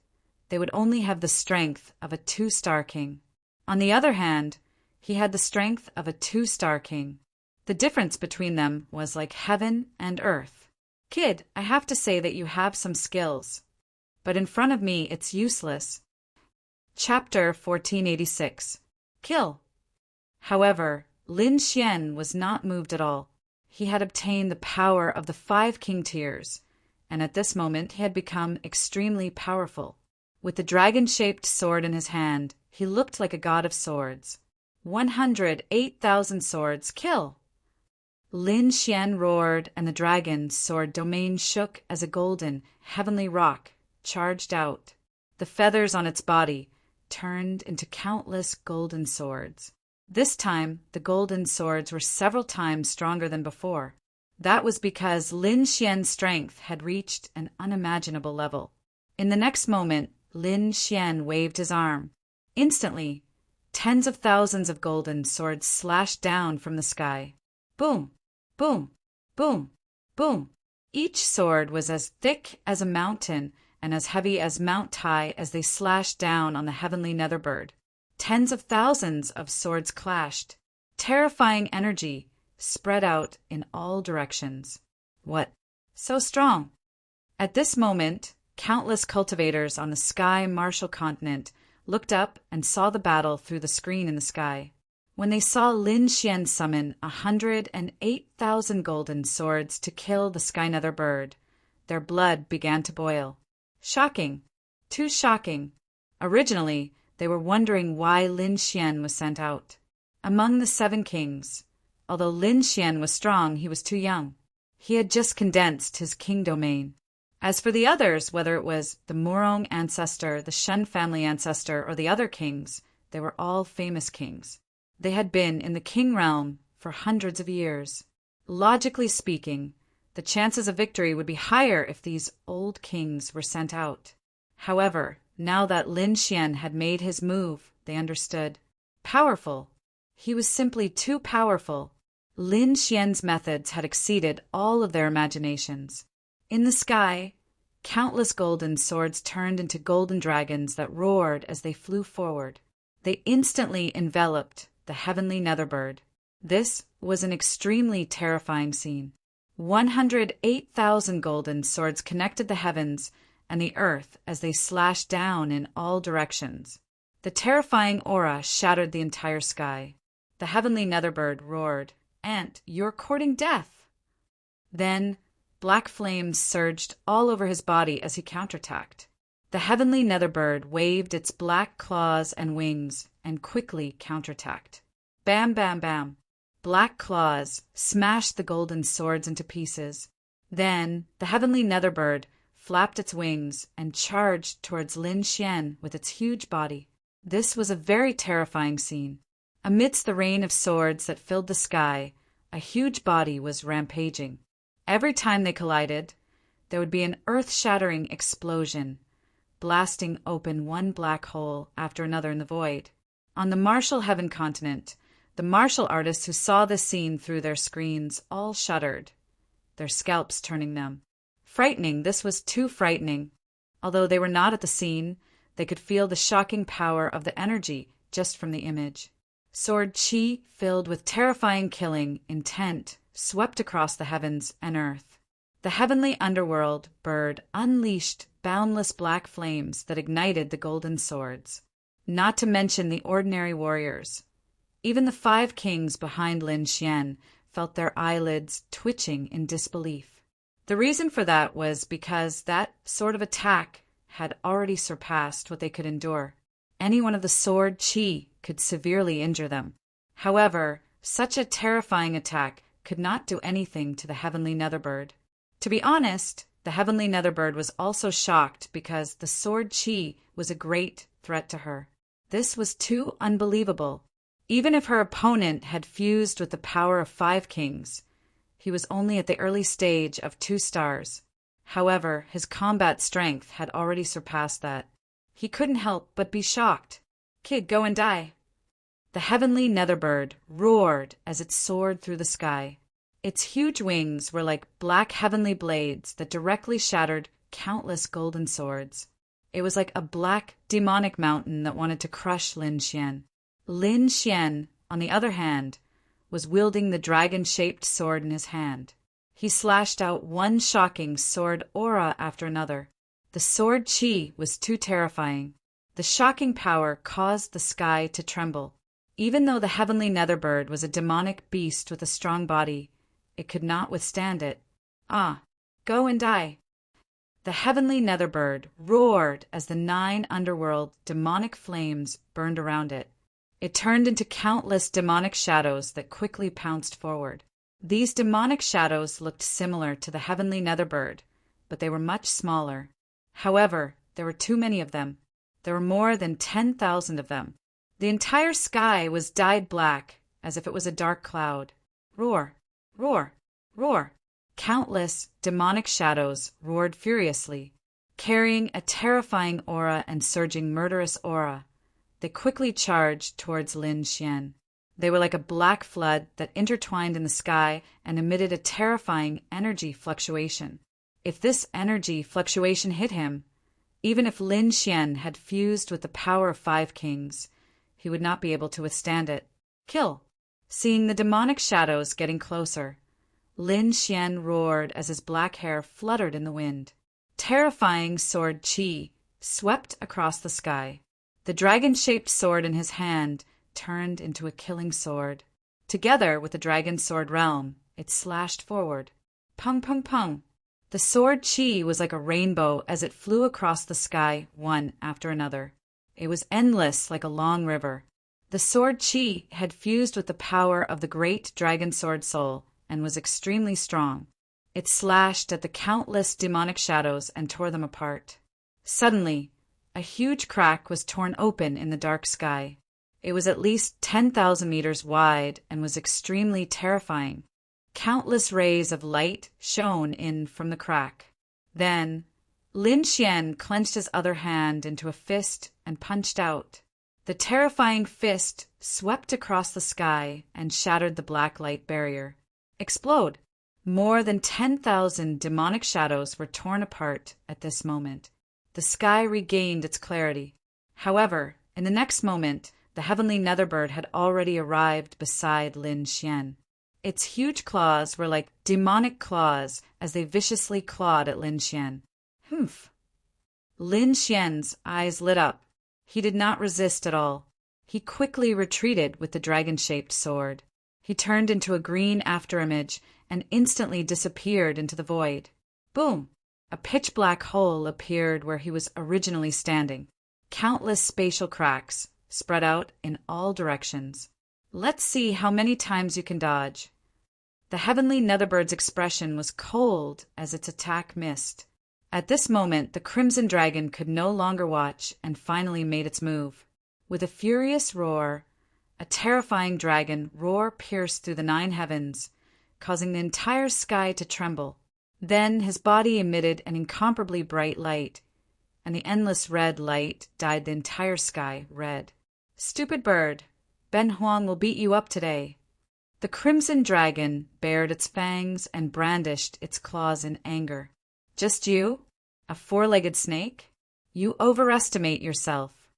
they would only have the strength of a 2-star king. On the other hand, he had the strength of a 2-star king. The difference between them was like heaven and earth. Kid, I have to say that you have some skills. But in front of me, it's useless. Chapter 1486. Kill. However, Lin Xian was not moved at all. He had obtained the power of the 5 king tiers, and at this moment he had become extremely powerful. With the dragon-shaped sword in his hand, he looked like a god of swords. 108,000 swords, kill! Lin Xian roared, and the dragon's sword domain shook as a golden, heavenly rock charged out. The feathers on its body turned into countless golden swords. This time, the golden swords were several times stronger than before. That was because Lin Xian's strength had reached an unimaginable level. In the next moment, Lin Xian waved his arm. Instantly, tens of thousands of golden swords slashed down from the sky. Boom, boom, boom, boom. Each sword was as thick as a mountain and as heavy as Mount Tai as they slashed down on the heavenly netherbird. Tens of thousands of swords clashed. Terrifying energy spread out in all directions. What? So strong. At this moment, countless cultivators on the sky martial continent looked up and saw the battle through the screen in the sky. When they saw Lin Xian summon 108,000 golden swords to kill the sky nether bird, their blood began to boil. Shocking. Too shocking. Originally, they were wondering why Lin Xian was sent out. Among the 7 kings, although Lin Xian was strong, he was too young. He had just condensed his king domain. As for the others, whether it was the Murong ancestor, the Shen family ancestor, or the other kings, they were all famous kings. They had been in the king realm for hundreds of years. Logically speaking, the chances of victory would be higher if these old kings were sent out. However, now that Lin Xian had made his move, they understood. Powerful. He was simply too powerful. Lin Xian's methods had exceeded all of their imaginations. In the sky, countless golden swords turned into golden dragons that roared as they flew forward. They instantly enveloped the heavenly netherbird. This was an extremely terrifying scene. 108,000 golden swords connected the heavens and the earth as they slashed down in all directions. The terrifying aura shattered the entire sky. The heavenly netherbird roared, "Ant, you're courting death!" Then, black flames surged all over his body as he counterattacked. The heavenly netherbird waved its black claws and wings and quickly counterattacked. Bam, bam, bam. Black claws smashed the golden swords into pieces. Then, the heavenly netherbird flapped its wings and charged towards Lin Xian with its huge body. This was a very terrifying scene. Amidst the rain of swords that filled the sky, a huge body was rampaging. Every time they collided, there would be an earth-shattering explosion, blasting open one black hole after another in the void. On the martial heaven continent, the martial artists who saw this scene through their screens all shuddered, their scalps turning numb. Frightening, this was too frightening. Although they were not at the scene, they could feel the shocking power of the energy just from the image. Sword chi, filled with terrifying killing intent, swept across the heavens and earth. The heavenly underworld bird unleashed boundless black flames that ignited the golden swords. Not to mention the ordinary warriors. Even the 5 kings behind Lin Xian felt their eyelids twitching in disbelief. The reason for that was because that sort of attack had already surpassed what they could endure. Any one of the sword chi could severely injure them. However, such a terrifying attack could not do anything to the heavenly netherbird. To be honest, the heavenly netherbird was also shocked because the sword chi was a great threat to her. This was too unbelievable. Even if her opponent had fused with the power of 5 kings, he was only at the early stage of 2 stars. However, his combat strength had already surpassed that. He couldn't help but be shocked. "Kid, go and die." The heavenly netherbird roared as it soared through the sky. Its huge wings were like black heavenly blades that directly shattered countless golden swords. It was like a black, demonic mountain that wanted to crush Lin Xian. Lin Xian, on the other hand, was wielding the dragon-shaped sword in his hand. He slashed out one shocking sword aura after another. The sword chi was too terrifying. The shocking power caused the sky to tremble. Even though the heavenly netherbird was a demonic beast with a strong body, it could not withstand it. "Ah, go and die." The heavenly netherbird roared as the 9 underworld demonic flames burned around it. It turned into countless demonic shadows that quickly pounced forward. These demonic shadows looked similar to the heavenly netherbird, but they were much smaller. However, there were too many of them. There were more than 10,000 of them. The entire sky was dyed black, as if it was a dark cloud. Roar, roar, roar. Countless demonic shadows roared furiously, carrying a terrifying aura and surging murderous aura. They quickly charged towards Lin Xian. They were like a black flood that intertwined in the sky and emitted a terrifying energy fluctuation. If this energy fluctuation hit him, even if Lin Xian had fused with the power of 5 kings, he would not be able to withstand it. "Kill!" Seeing the demonic shadows getting closer, Lin Xian roared as his black hair fluttered in the wind. Terrifying sword chi swept across the sky. The dragon-shaped sword in his hand turned into a killing sword. Together with the dragon sword realm, it slashed forward. Pung, pung, pung. The sword chi was like a rainbow as it flew across the sky one after another. It was endless like a long river. The sword chi had fused with the power of the great dragon sword soul and was extremely strong. It slashed at the countless demonic shadows and tore them apart. Suddenly, a huge crack was torn open in the dark sky. It was at least 10,000 meters wide and was extremely terrifying. Countless rays of light shone in from the crack. Then, Lin Xian clenched his other hand into a fist and punched out. The terrifying fist swept across the sky and shattered the black light barrier. Explode! More than 10,000 demonic shadows were torn apart at this moment. The sky regained its clarity. However, in the next moment, the heavenly netherbird had already arrived beside Lin Xian. Its huge claws were like demonic claws as they viciously clawed at Lin Xian. Humph! Lin Xian's eyes lit up. He did not resist at all. He quickly retreated with the dragon-shaped sword. He turned into a green afterimage and instantly disappeared into the void. Boom! A pitch-black hole appeared where he was originally standing. Countless spatial cracks spread out in all directions. Let's see how many times you can dodge. The heavenly netherbbird's expression was cold as its attack missed. At this moment, the crimson dragon could no longer watch and finally made its move. With a furious roar, a terrifying dragon roar pierced through the 9 heavens, causing the entire sky to tremble. Then his body emitted an incomparably bright light, and the endless red light dyed the entire sky red. "Stupid bird, Ben Huang will beat you up today." The crimson dragon bared its fangs and brandished its claws in anger. "Just you? A 4-legged snake? You overestimate yourself."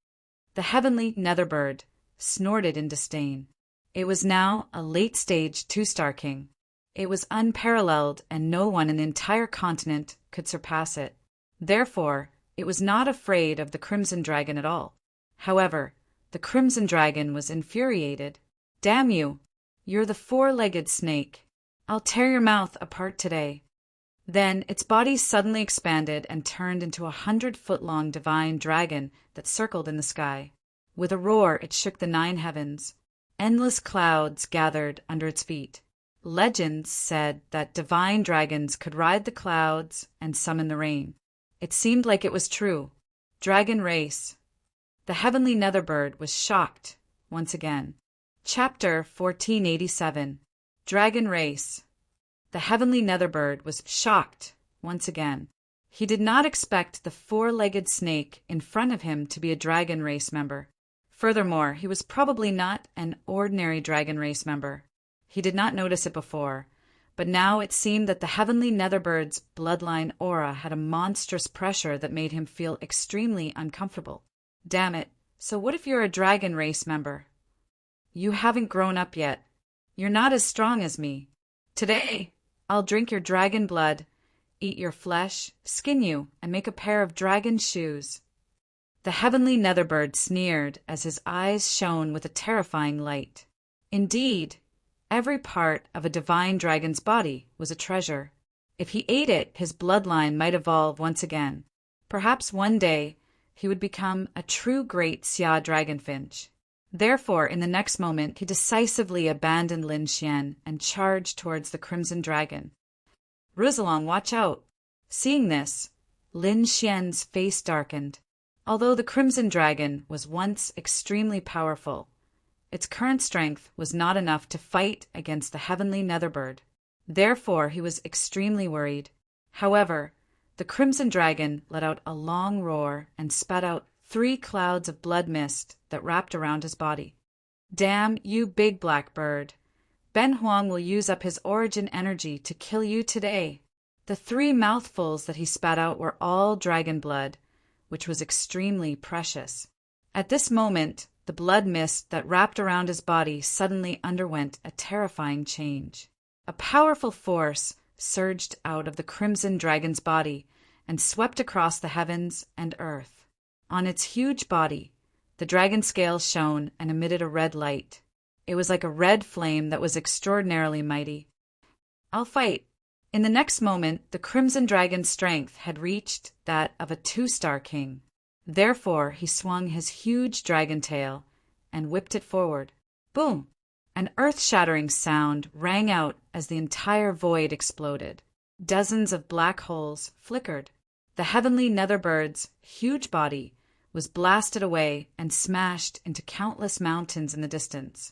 The heavenly netherbird snorted in disdain. It was now a late-stage 2-star king. It was unparalleled, and no one in the entire continent could surpass it. Therefore, it was not afraid of the crimson dragon at all. However, the crimson dragon was infuriated. "Damn you! You're the 4-legged snake. I'll tear your mouth apart today." Then its body suddenly expanded and turned into a 100-foot-long divine dragon that circled in the sky. With a roar, it shook the 9 heavens. Endless clouds gathered under its feet. Legends said that divine dragons could ride the clouds and summon the rain. It seemed like it was true. Dragon race. The heavenly Netherbird was shocked once again. Chapter 1487. Dragon race. The heavenly Netherbird was shocked once again. He did not expect the 4-legged snake in front of him to be a dragon race member. Furthermore, he was probably not an ordinary dragon race member. He did not notice it before, but now it seemed that the heavenly Netherbird's bloodline aura had a monstrous pressure that made him feel extremely uncomfortable. Damn it, so what if you're a dragon race member? You haven't grown up yet. You're not as strong as me. Today, I'll drink your dragon blood, eat your flesh, skin you, and make a pair of dragon shoes. The heavenly Netherbird sneered as his eyes shone with a terrifying light. Indeed, every part of a divine dragon's body was a treasure. If he ate it, his bloodline might evolve once again. Perhaps one day he would become a true great Xia dragonfinch. Therefore, in the next moment, he decisively abandoned Lin Xian and charged towards the Crimson Dragon. Rizalong, watch out! Seeing this, Lin Xian's face darkened. Although the Crimson Dragon was once extremely powerful, its current strength was not enough to fight against the heavenly Netherbird. Therefore, he was extremely worried. However, the Crimson Dragon let out a long roar and spat out 3 clouds of blood mist that wrapped around his body. Damn you, big black bird! Ben Huang will use up his origin energy to kill you today. The 3 mouthfuls that he spat out were all dragon blood, which was extremely precious. At this moment, the blood mist that wrapped around his body suddenly underwent a terrifying change. A powerful force surged out of the Crimson Dragon's body and swept across the heavens and earth. On its huge body, the dragon scales shone and emitted a red light. It was like a red flame that was extraordinarily mighty. I'll fight. In the next moment, the Crimson Dragon's strength had reached that of a 2-star king. Therefore, he swung his huge dragon tail and whipped it forward. Boom! An earth-shattering sound rang out as the entire void exploded. Dozens of black holes flickered. The heavenly Netherbird's huge body was blasted away and smashed into countless mountains in the distance.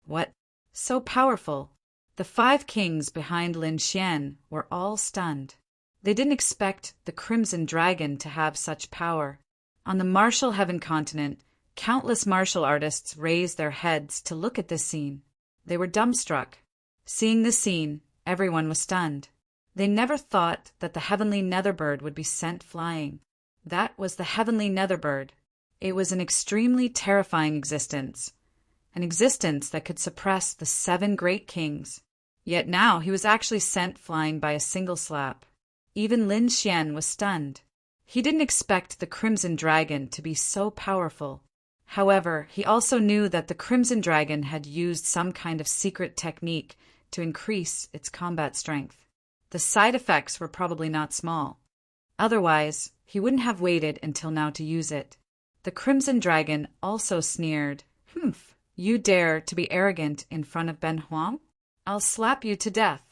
What? So powerful! The 5 kings behind Lin Xian were all stunned. They didn't expect the Crimson Dragon to have such power. On the Martial Heaven continent, countless martial artists raised their heads to look at this scene. They were dumbstruck. Seeing this scene, everyone was stunned. They never thought that the heavenly Netherbird would be sent flying. That was the heavenly Netherbird. It was an extremely terrifying existence, an existence that could suppress the 7 great kings. Yet now he was actually sent flying by a single slap. Even Lin Xian was stunned. He didn't expect the Crimson Dragon to be so powerful. However, he also knew that the Crimson Dragon had used some kind of secret technique to increase its combat strength. The side effects were probably not small. Otherwise, he wouldn't have waited until now to use it. The Crimson Dragon also sneered, "Humph, you dare to be arrogant in front of Ben Huang? I'll slap you to death."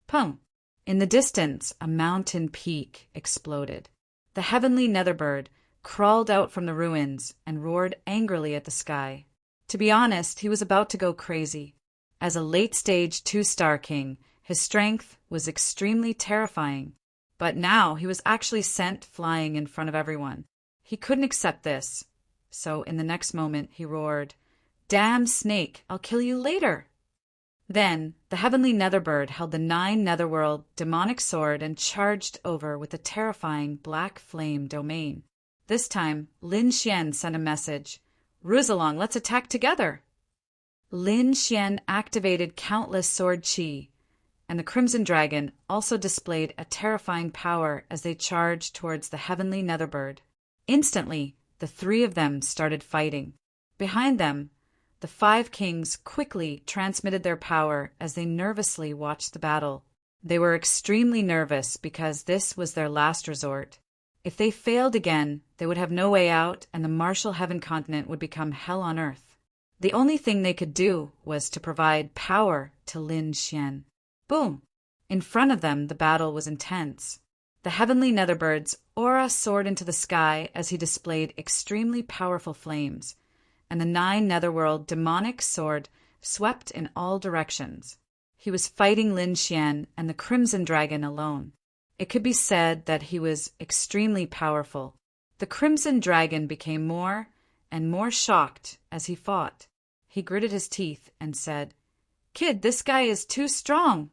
Pum! In the distance, a mountain peak exploded. The heavenly Netherbird crawled out from the ruins and roared angrily at the sky. To be honest, he was about to go crazy. As a late-stage 2-star king, his strength was extremely terrifying. But now he was actually sent flying in front of everyone. He couldn't accept this. So in the next moment, he roared, "Damn snake, I'll kill you later." Then, the heavenly Netherbird held the 9 Netherworld demonic sword and charged over with the terrifying black flame domain. This time, Lin Xian sent a message, "Rizalong, let's attack together." Lin Xian activated countless sword qi, and the Crimson Dragon also displayed a terrifying power as they charged towards the heavenly Netherbird. Instantly, the 3 of them started fighting. Behind them, the 5 kings quickly transmitted their power as they nervously watched the battle. They were extremely nervous because this was their last resort. If they failed again, they would have no way out, and the martial heaven continent would become hell on earth. The only thing they could do was to provide power to Lin Xian. Boom! In front of them, the battle was intense. The heavenly netherbird's aura soared into the sky as he displayed extremely powerful flames, and the 9 netherworld demonic sword swept in all directions. He was fighting Lin Xian and the Crimson Dragon alone. It could be said that he was extremely powerful. The Crimson Dragon became more and more shocked as he fought. He gritted his teeth and said, "Kid, this guy is too strong.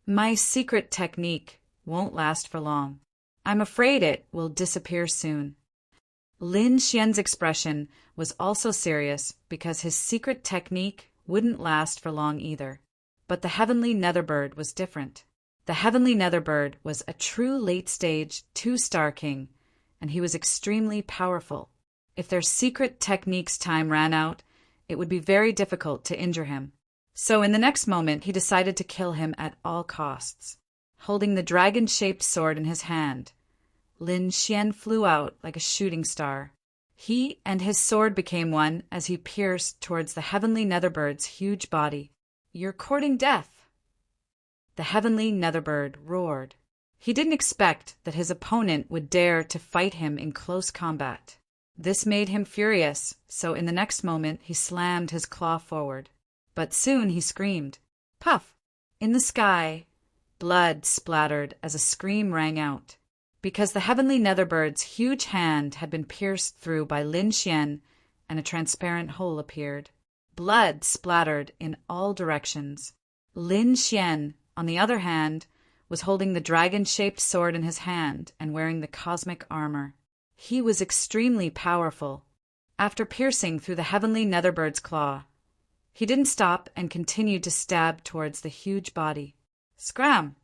My secret technique won't last for long. I'm afraid it will disappear soon." Lin Xian's expression was also serious because his secret technique wouldn't last for long either. But the heavenly netherbird was different. The heavenly netherbird was a true late-stage 2-star king, and he was extremely powerful. If their secret technique's time ran out, it would be very difficult to injure him. So in the next moment, he decided to kill him at all costs. Holding the dragon-shaped sword in his hand, Lin Xian flew out like a shooting star. He and his sword became one as he pierced towards the heavenly netherbbird's huge body. "You're courting death!" The heavenly netherbird roared. He didn't expect that his opponent would dare to fight him in close combat. This made him furious, so in the next moment he slammed his claw forward. But soon he screamed. Puff! In the sky, blood splattered as a scream rang out. Because the heavenly netherbird's huge hand had been pierced through by Lin Xian, and a transparent hole appeared. Blood splattered in all directions. Lin Xian, on the other hand, was holding the dragon-shaped sword in his hand and wearing the cosmic armor. He was extremely powerful. After piercing through the heavenly netherbird's claw, he didn't stop and continued to stab towards the huge body. Scram!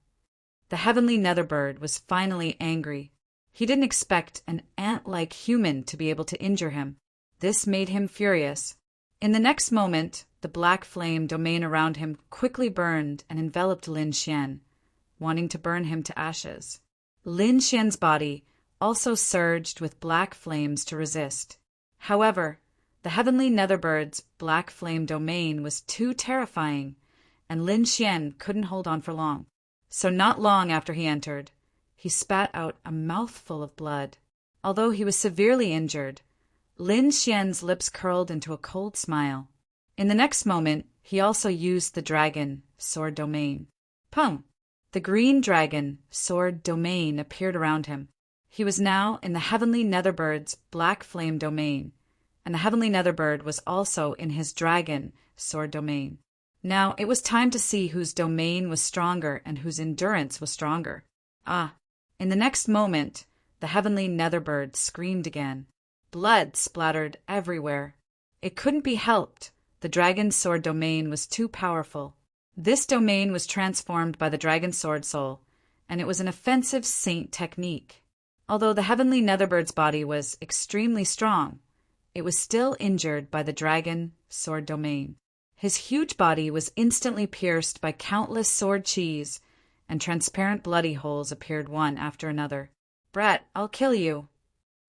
The heavenly netherbird was finally angry. He didn't expect an ant-like human to be able to injure him. This made him furious. In the next moment, the black flame domain around him quickly burned and enveloped Lin Xian, wanting to burn him to ashes. Lin Xian's body also surged with black flames to resist. However, the heavenly netherbird's black flame domain was too terrifying, and Lin Xian couldn't hold on for long. So not long after he entered, he spat out a mouthful of blood. Although he was severely injured, Lin Xian's lips curled into a cold smile. In the next moment, he also used the dragon sword domain. Pum! The green dragon sword domain appeared around him. He was now in the heavenly netherbird's black flame domain, and the heavenly netherbird was also in his dragon sword domain. Now it was time to see whose domain was stronger and whose endurance was stronger. In the next moment, the heavenly netherbird screamed again. Blood splattered everywhere. It couldn't be helped. The dragon sword domain was too powerful. This domain was transformed by the dragon sword soul, and it was an offensive saint technique. Although the heavenly netherbird's body was extremely strong, it was still injured by the dragon sword domain. His huge body was instantly pierced by countless sword cheese, and transparent bloody holes appeared one after another. "Brat, I'll kill you."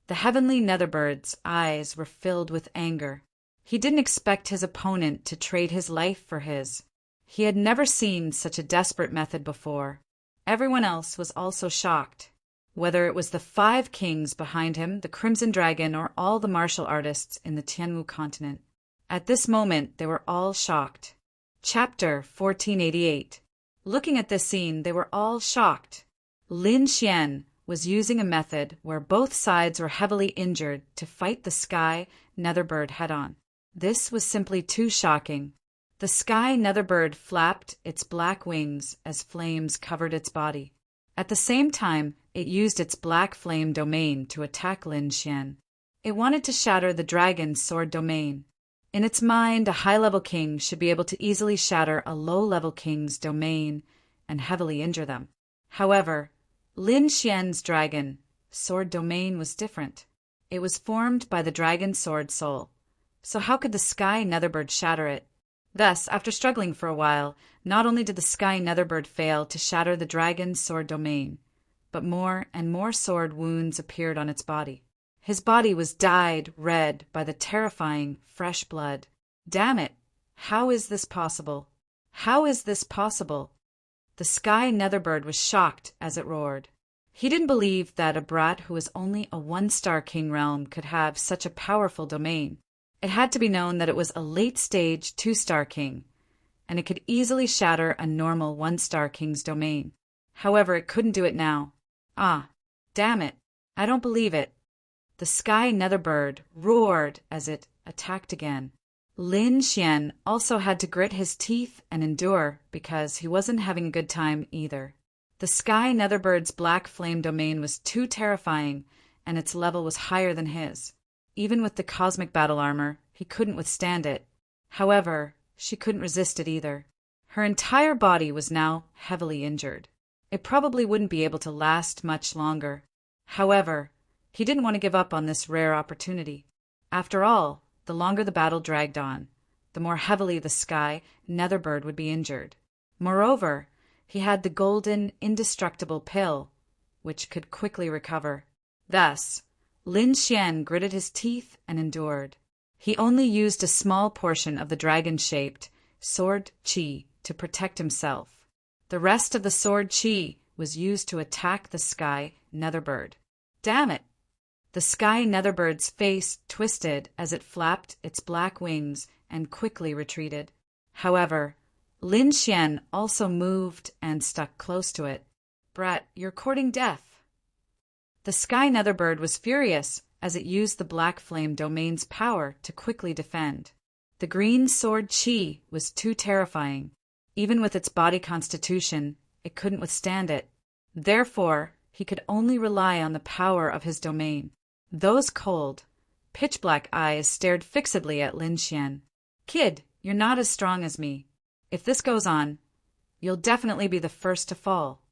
The heavenly netherbird's eyes were filled with anger. He didn't expect his opponent to trade his life for his. He had never seen such a desperate method before. Everyone else was also shocked. Whether it was the 5 kings behind him, the Crimson Dragon, or all the martial artists in the Tianwu continent. At this moment, they were all shocked. Chapter 1488. Looking at this scene, they were all shocked. Lin Xian was using a method where both sides were heavily injured to fight the sky netherbird head-on. This was simply too shocking. The sky netherbird flapped its black wings as flames covered its body. At the same time, it used its black flame domain to attack Lin Xian. It wanted to shatter the dragon sword domain. In its mind, a high-level king should be able to easily shatter a low-level king's domain and heavily injure them. However, Lin Xian's dragon sword domain was different. It was formed by the dragon sword soul. So how could the sky netherbird shatter it? Thus, after struggling for a while, not only did the sky netherbird fail to shatter the dragon sword domain, but more and more sword wounds appeared on its body. His body was dyed red by the terrifying, fresh blood. Damn it! How is this possible? How is this possible? The sky netherbird was shocked as it roared. He didn't believe that a brat who was only a one-star king realm could have such a powerful domain. It had to be known that it was a late-stage two-star king, and it could easily shatter a normal one-star king's domain. However, it couldn't do it now. Ah, damn it! I don't believe it. The sky netherbird roared as it attacked again. Lin Xian also had to grit his teeth and endure because he wasn't having a good time either. The sky netherbird's black flame domain was too terrifying, and its level was higher than his. Even with the cosmic battle armor, he couldn't withstand it. However, she couldn't resist it either. Her entire body was now heavily injured. It probably wouldn't be able to last much longer. However, he didn't want to give up on this rare opportunity. After all, the longer the battle dragged on, the more heavily the sky netherbird would be injured. Moreover, he had the golden, indestructible pill, which could quickly recover. Thus, Lin Xian gritted his teeth and endured. He only used a small portion of the dragon-shaped sword qi to protect himself. The rest of the sword qi was used to attack the sky netherbird. Damn it! The sky netherbird's face twisted as it flapped its black wings and quickly retreated. However, Lin Xian also moved and stuck close to it. Brat, you're courting death. The sky netherbird was furious as it used the black flame domain's power to quickly defend. The green sword qi was too terrifying. Even with its body constitution, it couldn't withstand it. Therefore, he could only rely on the power of his domain. Those cold, pitch-black eyes stared fixedly at Lin Xian. Kid, you're not as strong as me. If this goes on, you'll definitely be the first to fall.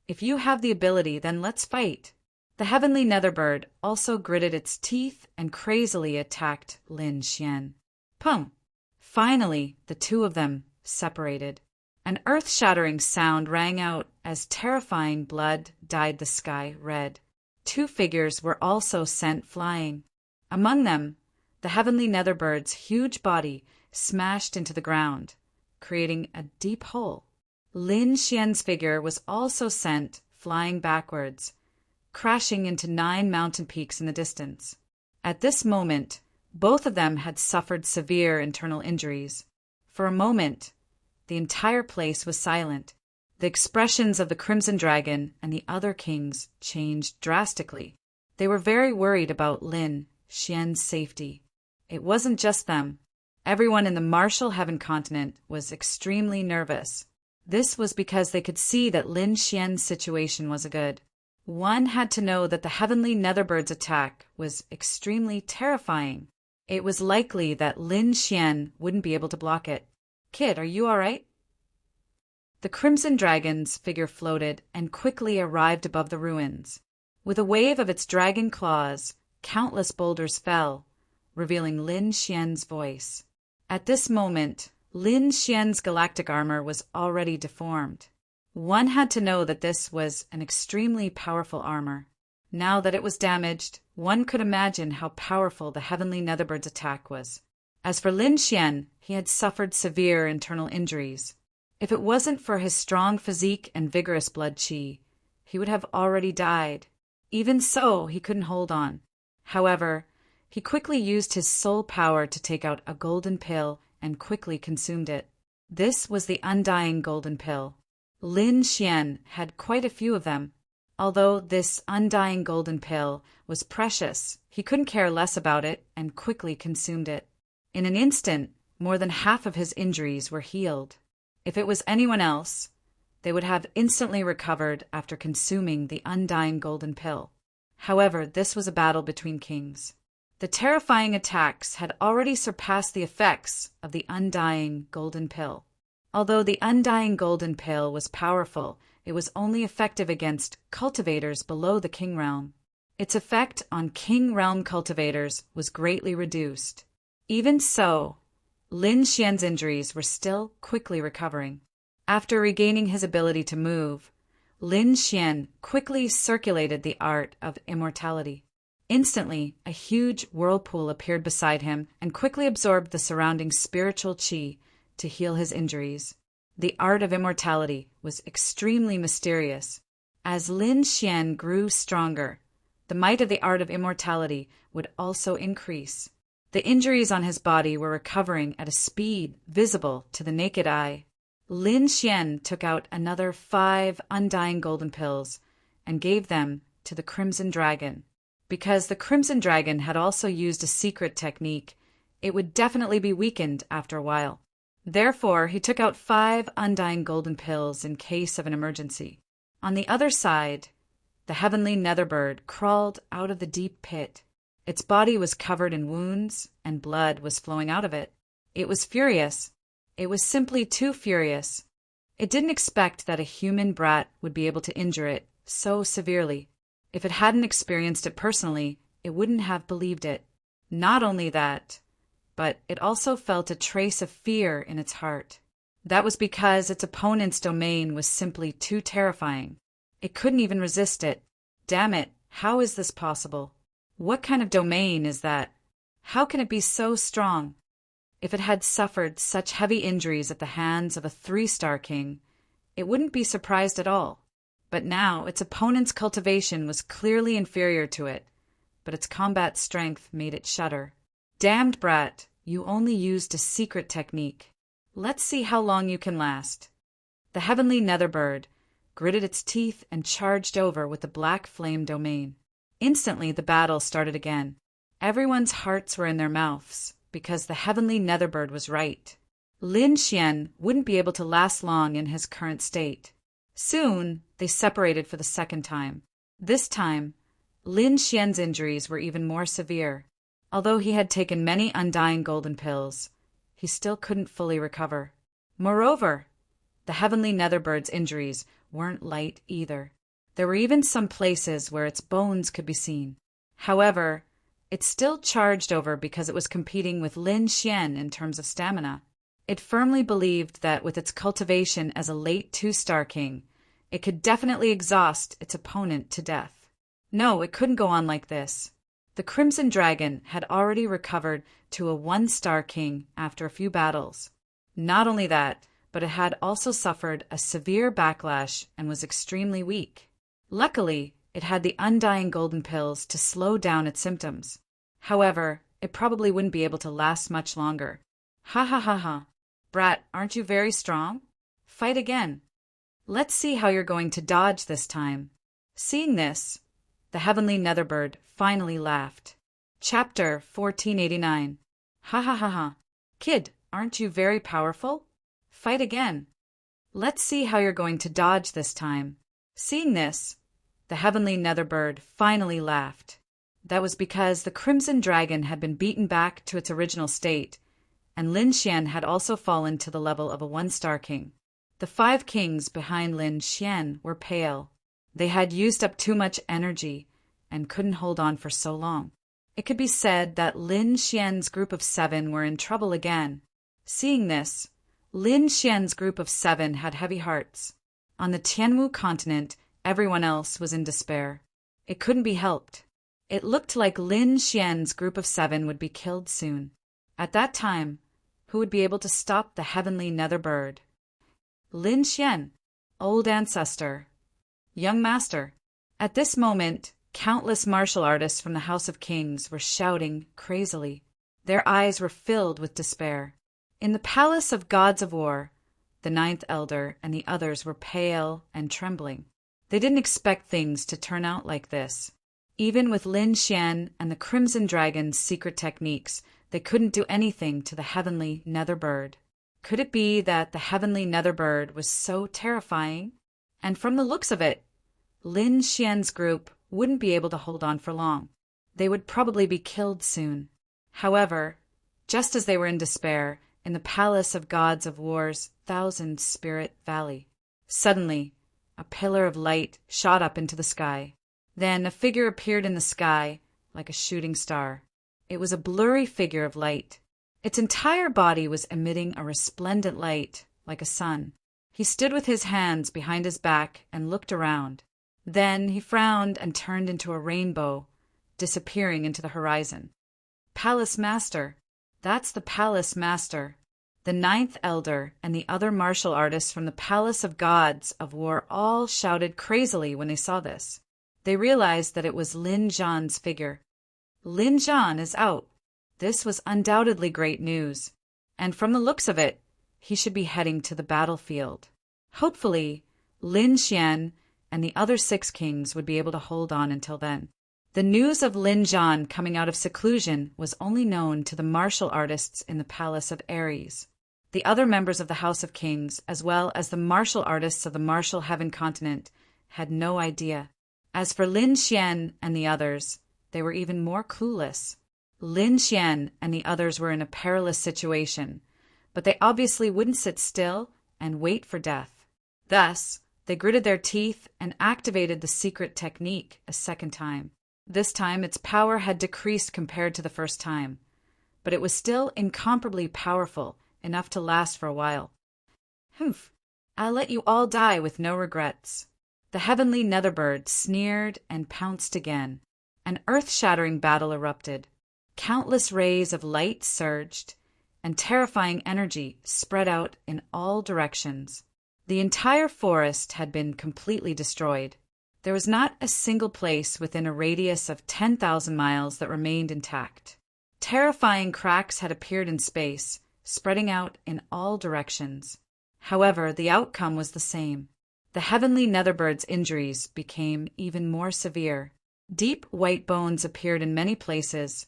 If you have the ability, then let's fight. The heavenly netherbird also gritted its teeth and crazily attacked Lin Xian. Pum! Finally, the two of them separated. An earth-shattering sound rang out as terrifying blood dyed the sky red. Two figures were also sent flying. Among them, the heavenly netherbird's huge body smashed into the ground, creating a deep hole. Lin Xian's figure was also sent flying backwards, crashing into 9 mountain peaks in the distance. At this moment, both of them had suffered severe internal injuries. For a moment, the entire place was silent. The expressions of the Crimson Dragon and the other kings changed drastically. They were very worried about Lin Xian's safety. It wasn't just them. Everyone in the Martial Heaven continent was extremely nervous. This was because they could see that Lin Xian's situation wasn't good. One had to know that the heavenly netherbird's attack was extremely terrifying. It was likely that Lin Xian wouldn't be able to block it. Kid, are you all right? The Crimson Dragon's figure floated and quickly arrived above the ruins. With a wave of its dragon claws, countless boulders fell, revealing Lin Xian's voice. At this moment, Lin Xian's galactic armor was already deformed. One had to know that this was an extremely powerful armor. Now that it was damaged, one could imagine how powerful the heavenly netherbird's attack was. As for Lin Xian, he had suffered severe internal injuries. If it wasn't for his strong physique and vigorous blood qi, he would have already died. Even so, he couldn't hold on. However, he quickly used his soul power to take out a golden pill and quickly consumed it. This was the undying golden pill. Lin Xian had quite a few of them. Although this undying golden pill was precious, he couldn't care less about it and quickly consumed it. In an instant, more than half of his injuries were healed. If it was anyone else, they would have instantly recovered after consuming the undying golden pill. However, this was a battle between kings. The terrifying attacks had already surpassed the effects of the undying golden pill. Although the undying golden pill was powerful, it was only effective against cultivators below the king realm. Its effect on king realm cultivators was greatly reduced. Even so, Lin Xian's injuries were still quickly recovering. After regaining his ability to move, Lin Xian quickly circulated the art of immortality. Instantly, a huge whirlpool appeared beside him and quickly absorbed the surrounding spiritual qi to heal his injuries. The art of immortality was extremely mysterious. As Lin Xian grew stronger, the might of the art of immortality would also increase. The injuries on his body were recovering at a speed visible to the naked eye. Lin Xian took out another 5 undying golden pills and gave them to the Crimson Dragon. Because the Crimson Dragon had also used a secret technique, it would definitely be weakened after a while. Therefore, he took out 5 undying golden pills in case of an emergency. On the other side, the heavenly netherbird crawled out of the deep pit. Its body was covered in wounds, and blood was flowing out of it. It was furious. It was simply too furious. It didn't expect that a human brat would be able to injure it so severely. If it hadn't experienced it personally, it wouldn't have believed it. Not only that, but it also felt a trace of fear in its heart. That was because its opponent's domain was simply too terrifying. It couldn't even resist it. Damn it, how is this possible? What kind of domain is that? How can it be so strong? If it had suffered such heavy injuries at the hands of a 3-star king, it wouldn't be surprised at all. But now its opponent's cultivation was clearly inferior to it, but its combat strength made it shudder. Damned brat, you only used a secret technique. Let's see how long you can last. The heavenly netherbird gritted its teeth and charged over with the black flame domain. Instantly the battle started again. Everyone's hearts were in their mouths, because the heavenly netherbird was right. Lin Xian wouldn't be able to last long in his current state. Soon, they separated for the second time. This time, Lin Xian's injuries were even more severe. Although he had taken many undying golden pills, he still couldn't fully recover. Moreover, the heavenly netherbird's injuries weren't light either. There were even some places where its bones could be seen. However, it still charged over because it was competing with Lin Xian in terms of stamina. It firmly believed that with its cultivation as a late 2-star king, it could definitely exhaust its opponent to death. No, it couldn't go on like this. The Crimson Dragon had already recovered to a 1-star king after a few battles. Not only that, but it had also suffered a severe backlash and was extremely weak. Luckily, it had the undying golden pills to slow down its symptoms. However, it probably wouldn't be able to last much longer. Ha ha ha ha. Brat, aren't you very strong? Fight again. Let's see how you're going to dodge this time. Seeing this, the heavenly netherbird finally laughed. Chapter 1489. Ha ha ha ha. Kid, aren't you very powerful? Fight again. Let's see how you're going to dodge this time. Seeing this, the heavenly netherbird finally laughed. That was because the Crimson Dragon had been beaten back to its original state, and Lin Xian had also fallen to the level of a 1-star king. The 5 kings behind Lin Xian were pale. They had used up too much energy and couldn't hold on for so long. It could be said that Lin Xian's group of 7 were in trouble again. Seeing this, Lin Xian's group of 7 had heavy hearts. On the Tianwu continent, everyone else was in despair. It couldn't be helped. It looked like Lin Xian's group of 7 would be killed soon. At that time, who would be able to stop the heavenly netherbird? Lin Xian, old ancestor, young master. At this moment, countless martial artists from the House of Kings were shouting crazily. Their eyes were filled with despair. In the palace of gods of war, the 9th elder and the others were pale and trembling. They didn't expect things to turn out like this. Even with Lin Xian and the Crimson Dragon's secret techniques, they couldn't do anything to the heavenly netherbird. Could it be that the heavenly netherbird was so terrifying? And from the looks of it, Lin Xian's group wouldn't be able to hold on for long. They would probably be killed soon. However, just as they were in despair, in the palace of gods of war's 1,000-spirit valley, suddenly, a pillar of light shot up into the sky. Then a figure appeared in the sky like a shooting star. It was a blurry figure of light. Its entire body was emitting a resplendent light like a sun. He stood with his hands behind his back and looked around. Then he frowned and turned into a rainbow, disappearing into the horizon. Palace Master. That's the Palace Master. The ninth elder and the other martial artists from the Palace of Gods of War all shouted crazily when they saw this. They realized that it was Lin Zhan's figure. Lin Zhan is out. This was undoubtedly great news, and from the looks of it, he should be heading to the battlefield. Hopefully, Lin Xian and the other 6 kings would be able to hold on until then. The news of Lin Zhan coming out of seclusion was only known to the martial artists in the Palace of Ares. The other members of the House of Kings, as well as the martial artists of the Martial Heaven continent, had no idea. As for Lin Xian and the others, they were even more clueless. Lin Xian and the others were in a perilous situation, but they obviously wouldn't sit still and wait for death. Thus, they gritted their teeth and activated the secret technique a second time. This time, its power had decreased compared to the first time, but it was still incomparably powerful, enough to last for a while. Humph! I'll let you all die with no regrets. The heavenly Netherbird sneered and pounced again. An earth-shattering battle erupted. Countless rays of light surged, and terrifying energy spread out in all directions. The entire forest had been completely destroyed. There was not a single place within a radius of 10,000 miles that remained intact. Terrifying cracks had appeared in space, spreading out in all directions. However, the outcome was the same. The heavenly Netherbird's injuries became even more severe. Deep white bones appeared in many places,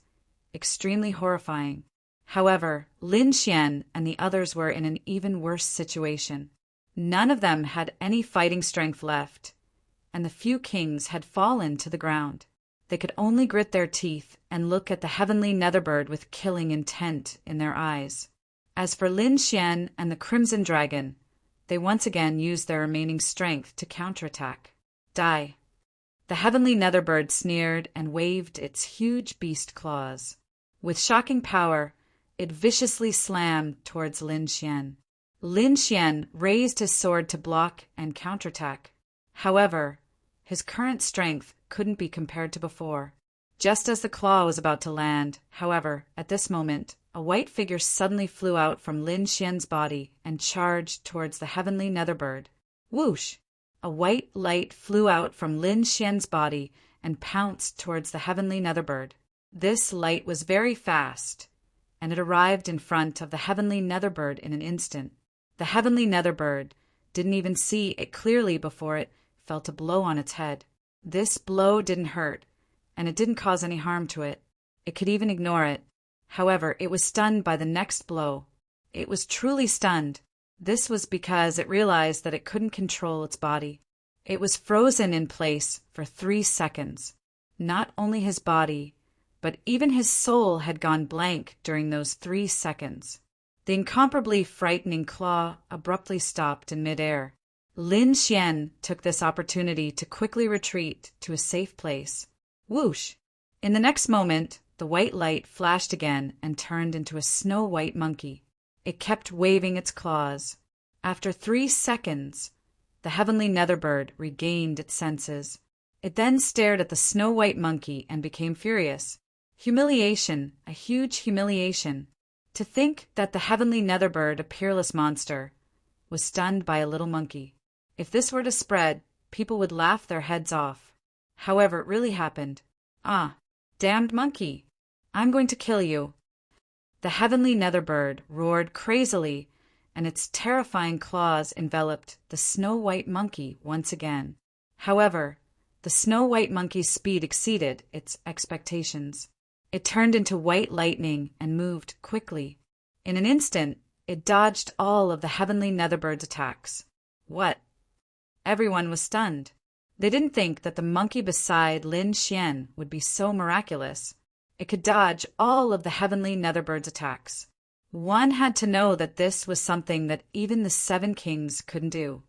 extremely horrifying. However, Lin Xian and the others were in an even worse situation. None of them had any fighting strength left, and the few kings had fallen to the ground. They could only grit their teeth and look at the heavenly Netherbird with killing intent in their eyes. As for Lin Xian and the Crimson Dragon, they once again used their remaining strength to counterattack. Die. The heavenly Netherbird sneered and waved its huge beast claws. With shocking power, it viciously slammed towards Lin Xian. Lin Xian raised his sword to block and counterattack. However, his current strength couldn't be compared to before. Just as the claw was about to land, however, at this moment, a white figure suddenly flew out from Lin Xian's body and charged towards the heavenly Netherbird. Whoosh! A white light flew out from Lin Xian's body and pounced towards the heavenly Netherbird. This light was very fast, and it arrived in front of the heavenly Netherbird in an instant. The heavenly Netherbird didn't even see it clearly before it felt a blow on its head. This blow didn't hurt, and it didn't cause any harm to it. It could even ignore it. However, it was stunned by the next blow. It was truly stunned. This was because it realized that it couldn't control its body. It was frozen in place for 3 seconds. Not only his body, but even his soul had gone blank during those 3 seconds. The incomparably frightening claw abruptly stopped in midair. Lin Xian took this opportunity to quickly retreat to a safe place. Whoosh! In the next moment, the white light flashed again and turned into a snow-white monkey. It kept waving its claws. After 3 seconds, the heavenly Netherbird regained its senses. It then stared at the snow-white monkey and became furious. Humiliation, a huge humiliation. To think that the heavenly Netherbird, a peerless monster, was stunned by a little monkey. If this were to spread, people would laugh their heads off. However, it really happened. Ah, damned monkey! I'm going to kill you. The heavenly Netherbird roared crazily, and its terrifying claws enveloped the snow-white monkey once again. However, the snow-white monkey's speed exceeded its expectations. It turned into white lightning and moved quickly. In an instant, it dodged all of the heavenly Netherbird's attacks. What? Everyone was stunned. They didn't think that the monkey beside Lin Xian would be so miraculous. It could dodge all of the heavenly Netherbird's attacks. One had to know that this was something that even the 7 kings couldn't do.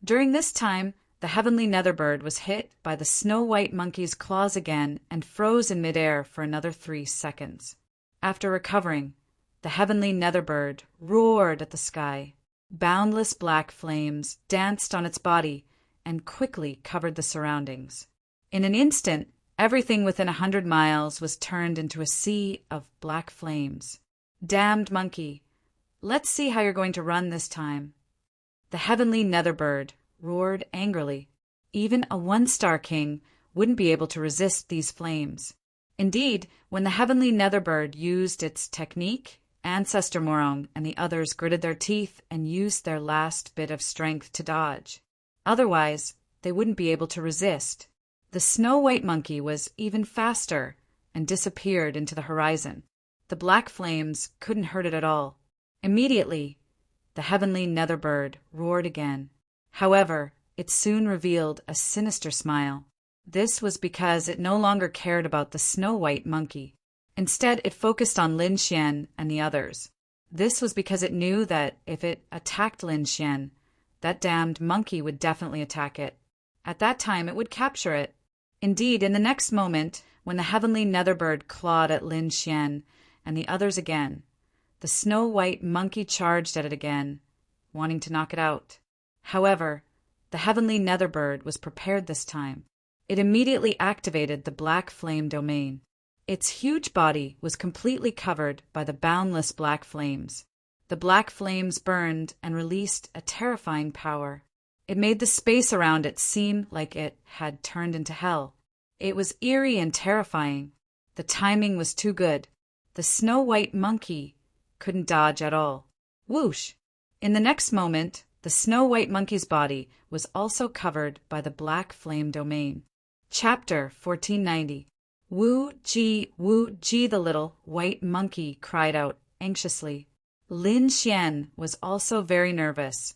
During this time, the heavenly Netherbird was hit by the snow-white monkey's claws again and froze in midair for another 3 seconds. After recovering, the heavenly Netherbird roared at the sky. Boundless black flames danced on its body and quickly covered the surroundings. In an instant, everything within 100 miles was turned into a sea of black flames. Damned monkey, let's see how you're going to run this time. The heavenly netherbird roared angrily. Even a one-star king wouldn't be able to resist these flames. Indeed, when the heavenly netherbird used its technique, Ancestor Morong and the others gritted their teeth and used their last bit of strength to dodge. Otherwise, they wouldn't be able to resist. The snow-white monkey was even faster and disappeared into the horizon. The black flames couldn't hurt it at all. Immediately, the heavenly netherbird roared again. However, it soon revealed a sinister smile. This was because it no longer cared about the snow-white monkey. Instead, it focused on Lin Xian and the others. This was because it knew that if it attacked Lin Xian, that damned monkey would definitely attack it. At that time, it would capture it. Indeed, in the next moment, when the heavenly netherbird clawed at Lin Xian and the others again, the snow-white monkey charged at it again, wanting to knock it out. However, the heavenly netherbird was prepared this time. It immediately activated the black flame domain. Its huge body was completely covered by the boundless black flames. The black flames burned and released a terrifying power. It made the space around it seem like it had turned into hell. It was eerie and terrifying. The timing was too good. The snow-white monkey couldn't dodge at all. Whoosh! In the next moment, the snow-white monkey's body was also covered by the black flame domain. Chapter 1490. Wu Ji, the little white monkey cried out anxiously. Lin Xian was also very nervous,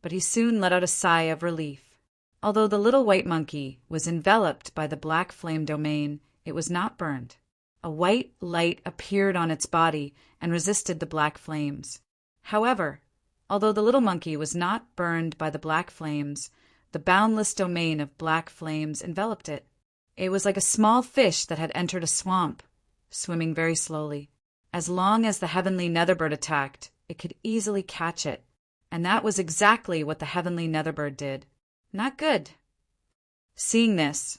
but he soon let out a sigh of relief. Although the little white monkey was enveloped by the black flame domain, it was not burned. A white light appeared on its body and resisted the black flames. However, although the little monkey was not burned by the black flames, the boundless domain of black flames enveloped it. It was like a small fish that had entered a swamp, swimming very slowly. As long as the heavenly netherbird attacked, it could easily catch it. And that was exactly what the heavenly netherbird did. Not good. Seeing this,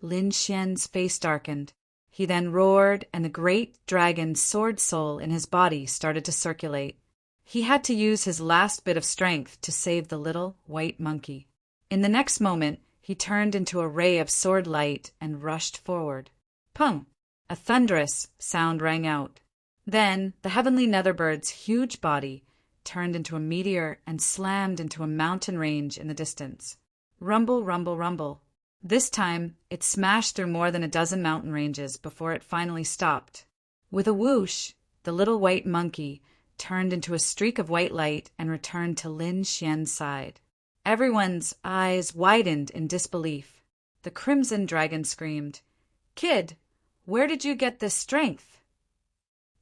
Lin Xian's face darkened. He then roared, and the great dragon's sword soul in his body started to circulate. He had to use his last bit of strength to save the little white monkey. In the next moment, he turned into a ray of sword light and rushed forward. Pung! A thunderous sound rang out. Then the heavenly netherbbird's huge body turned into a meteor and slammed into a mountain range in the distance. Rumble, rumble, rumble. This time, it smashed through more than a dozen mountain ranges before it finally stopped. With a whoosh, the little white monkey turned into a streak of white light and returned to Lin Xian's side. Everyone's eyes widened in disbelief. The crimson dragon screamed, "Kid, where did you get this strength?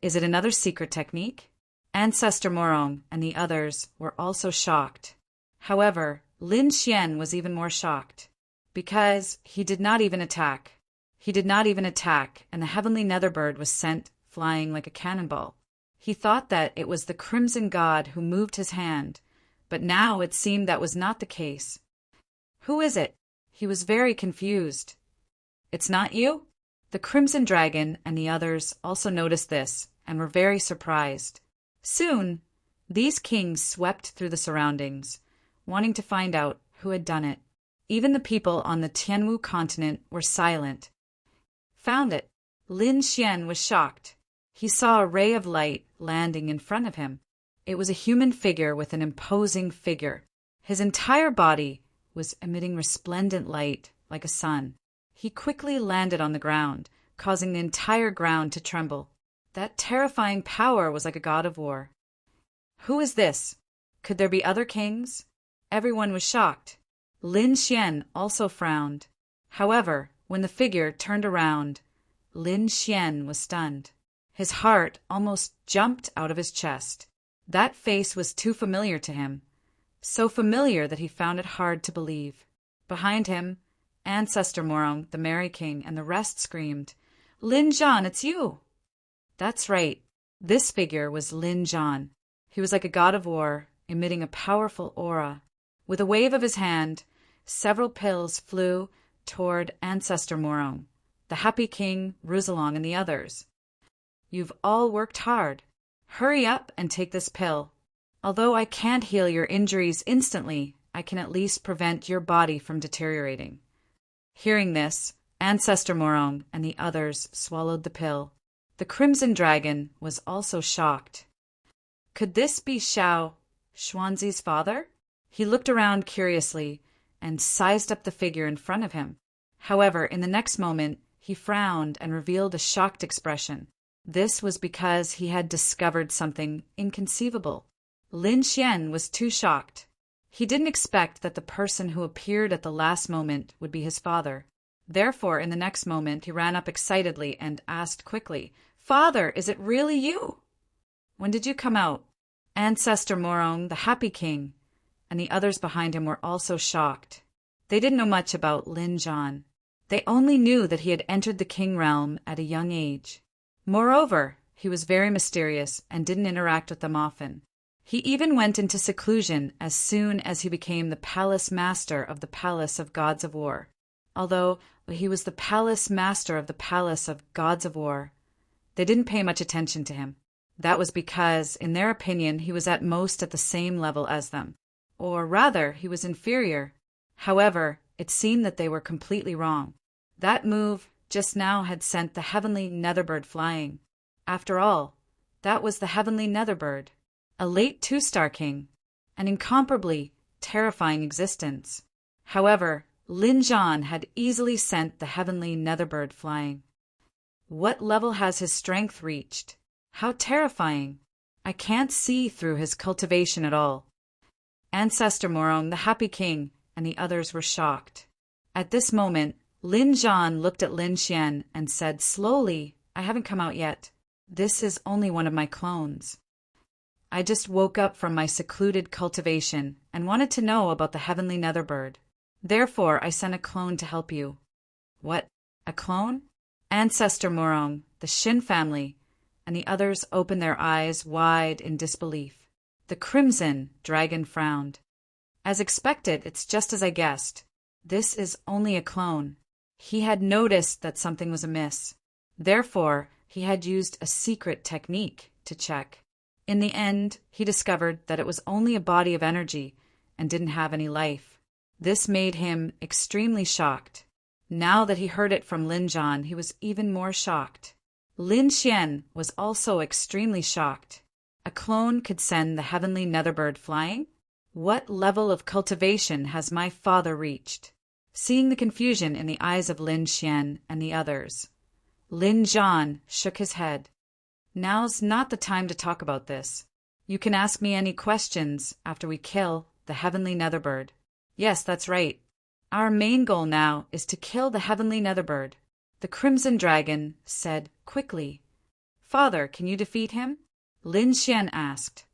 Is it another secret technique?" Ancestor Morong and the others were also shocked. However, Lin Xian was even more shocked, because he did not even attack. He did not even attack, and the heavenly netherbird was sent flying like a cannonball. He thought that it was the crimson god who moved his hand, but now it seemed that was not the case. Who is it? He was very confused. It's not you? The crimson dragon and the others also noticed this and were very surprised. Soon, these kings swept through the surroundings, wanting to find out who had done it. Even the people on the Tianwu continent were silent. Found it. Lin Xian was shocked. He saw a ray of light landing in front of him. It was a human figure with an imposing figure. His entire body was emitting resplendent light like a sun. He quickly landed on the ground, causing the entire ground to tremble. That terrifying power was like a god of war. Who is this? Could there be other kings? Everyone was shocked. Lin Xian also frowned. However, when the figure turned around, Lin Xian was stunned. His heart almost jumped out of his chest. That face was too familiar to him, so familiar that he found it hard to believe. Behind him, Ancestor Morong, the Merry King, and the rest screamed, "Lin Zhan, it's you!" That's right. This figure was Lin Zhan. He was like a god of war, emitting a powerful aura. With a wave of his hand, several pills flew toward Ancestor Morong, the Happy King, Rusalong, and the others. You've all worked hard. Hurry up and take this pill. Although I can't heal your injuries instantly, I can at least prevent your body from deteriorating. Hearing this, Ancestor Morong and the others swallowed the pill. The Crimson Dragon was also shocked. Could this be Xuanzi's father? He looked around curiously and sized up the figure in front of him. However, in the next moment, he frowned and revealed a shocked expression. This was because he had discovered something inconceivable. Lin Xian was too shocked. He didn't expect that the person who appeared at the last moment would be his father. Therefore, in the next moment, he ran up excitedly and asked quickly, "Father, is it really you? When did you come out?" Ancestor Morong, the Happy King, and the others behind him were also shocked. They didn't know much about Lin Zhan. They only knew that he had entered the King realm at a young age. Moreover, he was very mysterious and didn't interact with them often. He even went into seclusion as soon as he became the palace master of the Palace of Gods of War. Although he was the palace master of the Palace of Gods of War, they didn't pay much attention to him. That was because, in their opinion, he was at most at the same level as them. Or rather, he was inferior. However, it seemed that they were completely wrong. That move just now had sent the heavenly Netherbird flying. After all, that was the heavenly Netherbird, a late two-star king, an incomparably terrifying existence. However, Lin Zhan had easily sent the heavenly Netherbird flying. What level has his strength reached? How terrifying! I can't see through his cultivation at all. Ancestor Morong, the Happy King, and the others were shocked. At this moment, Lin Zhan looked at Lin Xian and said slowly, "I haven't come out yet. This is only one of my clones. I just woke up from my secluded cultivation and wanted to know about the heavenly Netherbird. Therefore, I sent a clone to help you." "What? A clone?" Ancestor Morong, the Shin family, and the others opened their eyes wide in disbelief. The Crimson Dragon frowned. "As expected, it's just as I guessed. This is only a clone." He had noticed that something was amiss. Therefore, he had used a secret technique to check. In the end, he discovered that it was only a body of energy and didn't have any life. This made him extremely shocked. Now that he heard it from Lin Zhan, he was even more shocked. Lin Xian was also extremely shocked. A clone could send the heavenly Netherbird flying? What level of cultivation has my father reached? Seeing the confusion in the eyes of Lin Xian and the others, Lin Zhan shook his head. "Now's not the time to talk about this. You can ask me any questions after we kill the heavenly Netherbird." "Yes, that's right. Our main goal now is to kill the heavenly Netherbird," the Crimson Dragon said quickly. "Father, can you defeat him?" Lin Xian asked.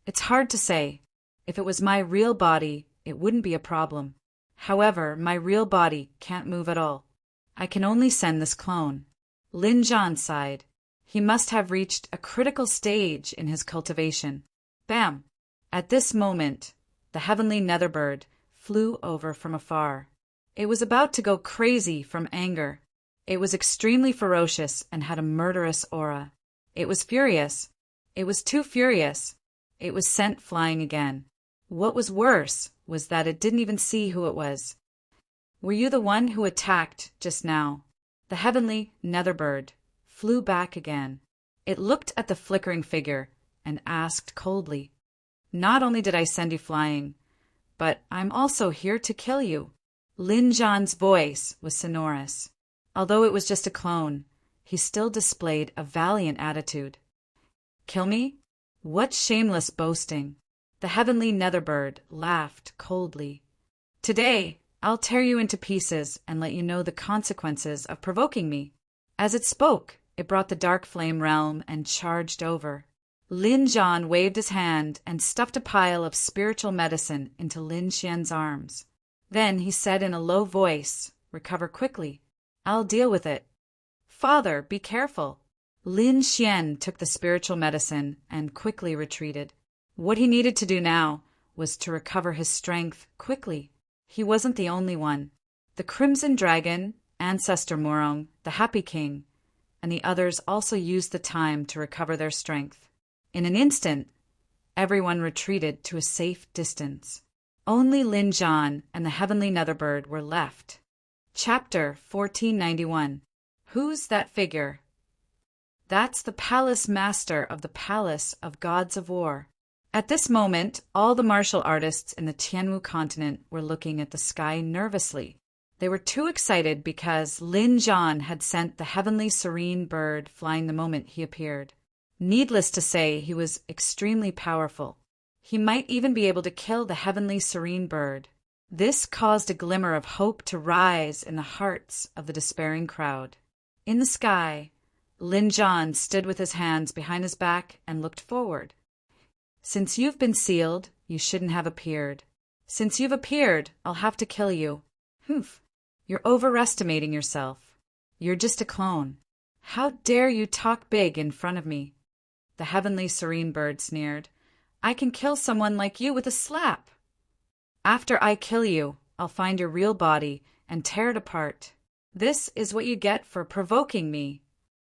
"It's hard to say. If it was my real body, it wouldn't be a problem. However, my real body can't move at all. I can only send this clone." Lin Zhan sighed. He must have reached a critical stage in his cultivation. Bam! At this moment, the heavenly Netherbird flew over from afar. It was about to go crazy from anger. It was extremely ferocious and had a murderous aura. It was furious. It was too furious. It was sent flying again. What was worse was that it didn't even see who it was. "Were you the one who attacked just now?" The heavenly Netherbird flew back again. It looked at the flickering figure and asked coldly, "Not only did I send you flying, but I'm also here to kill you." Lin Zhan's voice was sonorous. Although it was just a clone, he still displayed a valiant attitude. "Kill me? What shameless boasting!" The heavenly Netherbird laughed coldly. "Today, I'll tear you into pieces and let you know the consequences of provoking me." As it spoke, it brought the dark flame realm and charged over. Lin Zhan waved his hand and stuffed a pile of spiritual medicine into Lin Xian's arms. Then he said in a low voice, "Recover quickly. I'll deal with it." "Father, be careful." Lin Xian took the spiritual medicine and quickly retreated. What he needed to do now was to recover his strength quickly. He wasn't the only one. The Crimson Dragon, Ancestor Morong, the Happy King, and the others also used the time to recover their strength. In an instant, everyone retreated to a safe distance. Only Lin Jan and the Heavenly Netherbird were left. Chapter 1491. Who's that figure? That's the Palace Master of the Palace of Gods of War. At this moment, all the martial artists in the Tianwu continent were looking at the sky nervously. They were too excited because Lin Jan had sent the Heavenly Serene Bird flying the moment he appeared. Needless to say, he was extremely powerful. He might even be able to kill the Heavenly Serene Bird. This caused a glimmer of hope to rise in the hearts of the despairing crowd. In the sky, Lin Jan stood with his hands behind his back and looked forward. Since you've been sealed, you shouldn't have appeared. Since you've appeared, I'll have to kill you. Humph. You're overestimating yourself. You're just a clone. How dare you talk big in front of me? The Heavenly Serene Bird sneered. I can kill someone like you with a slap. After I kill you, I'll find your real body and tear it apart. This is what you get for provoking me.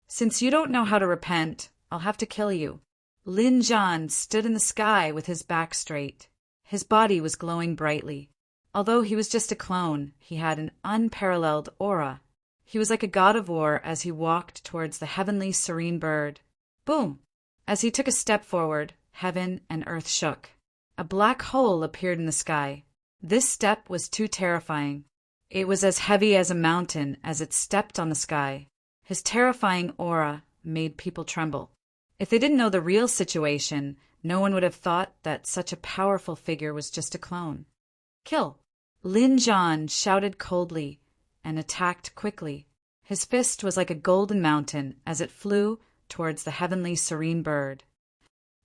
Since you don't know how to repent, I'll have to kill you. Lin Jan stood in the sky with his back straight. His body was glowing brightly. Although he was just a clone, he had an unparalleled aura. He was like a god of war as he walked towards the Heavenly Serene Bird. Boom! As he took a step forward, heaven and earth shook. A black hole appeared in the sky. This step was too terrifying. It was as heavy as a mountain as it stepped on the sky. His terrifying aura made people tremble. If they didn't know the real situation, no one would have thought that such a powerful figure was just a clone. Kill! Lin Jan shouted coldly and attacked quickly. His fist was like a golden mountain as it flew towards the Heavenly Serene Bird.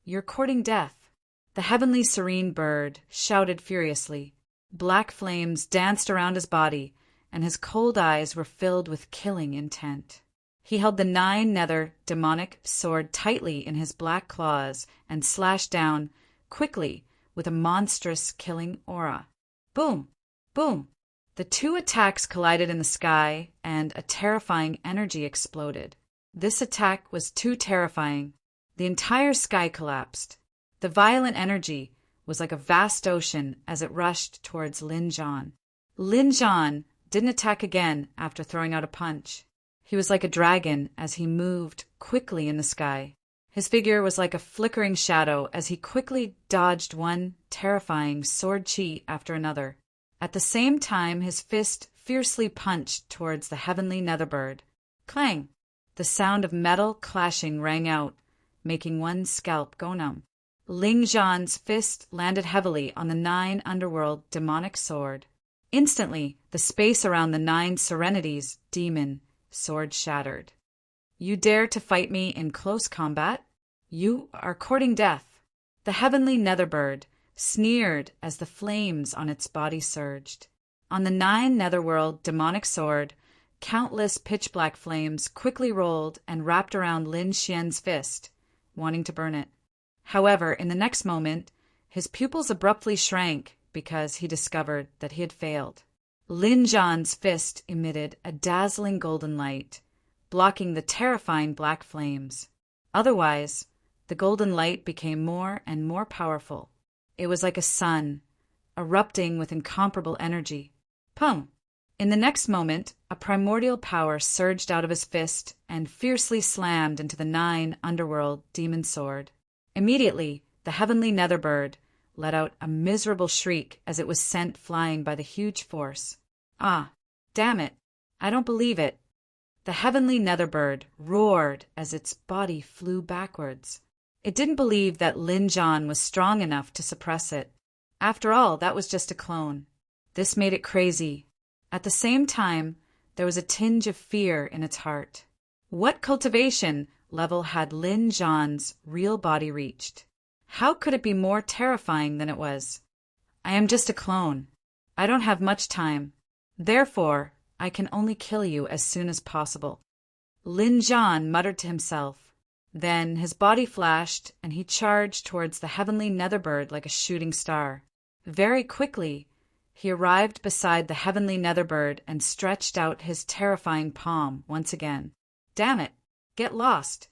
You're courting death. The Heavenly Serene Bird shouted furiously. Black flames danced around his body, and his cold eyes were filled with killing intent. He held the 9-nether demonic sword tightly in his black claws and slashed down quickly with a monstrous killing aura. Boom! Boom! The two attacks collided in the sky, and a terrifying energy exploded. This attack was too terrifying. The entire sky collapsed. The violent energy was like a vast ocean as it rushed towards Lin Jan. Lin Jan didn't attack again after throwing out a punch. He was like a dragon as he moved quickly in the sky. His figure was like a flickering shadow as he quickly dodged one terrifying sword chi after another. At the same time, his fist fiercely punched towards the Heavenly Netherbird. Clang! The sound of metal clashing rang out, making one's scalp go numb. Lin Jan's fist landed heavily on the 9 underworld demonic sword. Instantly, the space around the 9 Serenities demon sword shattered. You dare to fight me in close combat? You are courting death. The Heavenly Netherbird sneered as the flames on its body surged. On the 9 netherworld demonic sword, countless pitch-black flames quickly rolled and wrapped around Lin Xian's fist, wanting to burn it. However, in the next moment, his pupils abruptly shrank because he discovered that he had failed. Lin Jan's fist emitted a dazzling golden light, blocking the terrifying black flames. Otherwise, the golden light became more and more powerful. It was like a sun, erupting with incomparable energy. Pum! In the next moment, a primordial power surged out of his fist and fiercely slammed into the 9 underworld demon sword. Immediately, the Heavenly Netherbird let out a miserable shriek as it was sent flying by the huge force. Ah, damn it! I don't believe it. The Heavenly Netherbird roared as its body flew backwards. It didn't believe that Lin Jan was strong enough to suppress it. After all, that was just a clone. This made it crazy. At the same time, there was a tinge of fear in its heart. What cultivation level had Lin Jan's real body reached? How could it be more terrifying than it was? I am just a clone. I don't have much time. Therefore, I can only kill you as soon as possible. Lin Jan muttered to himself. Then his body flashed, and he charged towards the heavenly Netherbird like a shooting star. Very quickly, he arrived beside the heavenly Netherbird and stretched out his terrifying palm once again. Damn it! Get lost!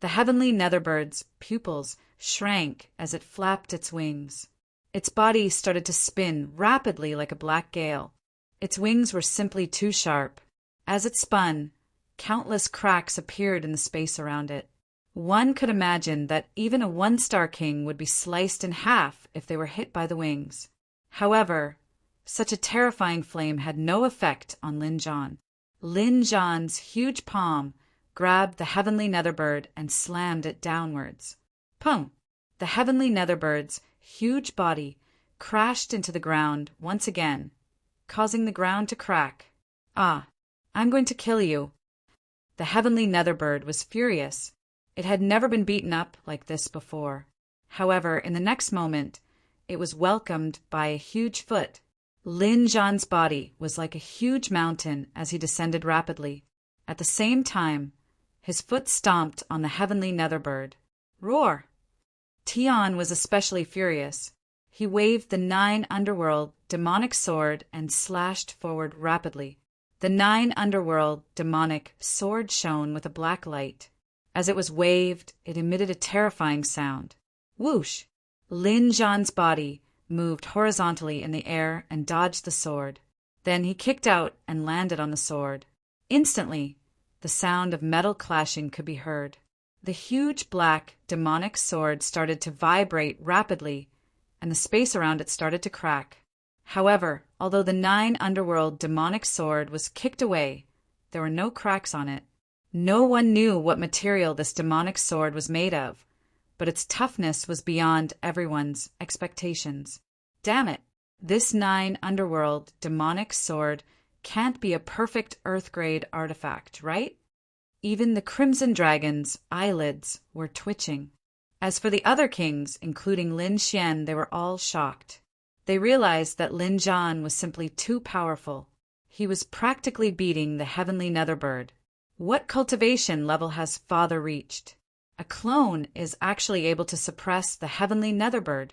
The heavenly Netherbird's pupils shrank as it flapped its wings. Its body started to spin rapidly like a black gale. Its wings were simply too sharp. As it spun, countless cracks appeared in the space around it. One could imagine that even a one-star king would be sliced in half if they were hit by the wings. However, such a terrifying flame had no effect on Lin Jon. Lin Jon's huge palm grabbed the heavenly Netherbird and slammed it downwards. Pum! The heavenly Netherbird's huge body crashed into the ground once again, causing the ground to crack. Ah, I'm going to kill you. The heavenly Netherbird was furious. It had never been beaten up like this before. However, in the next moment, it was welcomed by a huge foot. Lin Jon's body was like a huge mountain as he descended rapidly. At the same time, his foot stomped on the heavenly Netherbird. Roar! Tian was especially furious. He waved the 9 underworld demonic sword and slashed forward rapidly. The 9 underworld demonic sword shone with a black light. As it was waved, it emitted a terrifying sound. Whoosh! Lin Jon's body moved horizontally in the air and dodged the sword. Then he kicked out and landed on the sword. Instantly, the sound of metal clashing could be heard. The huge black demonic sword started to vibrate rapidly, and the space around it started to crack. However, although the 9 underworld demonic sword was kicked away, there were no cracks on it. No one knew what material this demonic sword was made of, but its toughness was beyond everyone's expectations. Damn it! This 9 underworld demonic sword can't be a perfect Earth-grade artifact, right? Even the Crimson Dragon's eyelids were twitching. As for the other kings, including Lin Xian, they were all shocked. They realized that Lin Jon was simply too powerful. He was practically beating the heavenly Netherbird. What cultivation level has Father reached? A clone is actually able to suppress the heavenly Netherbird.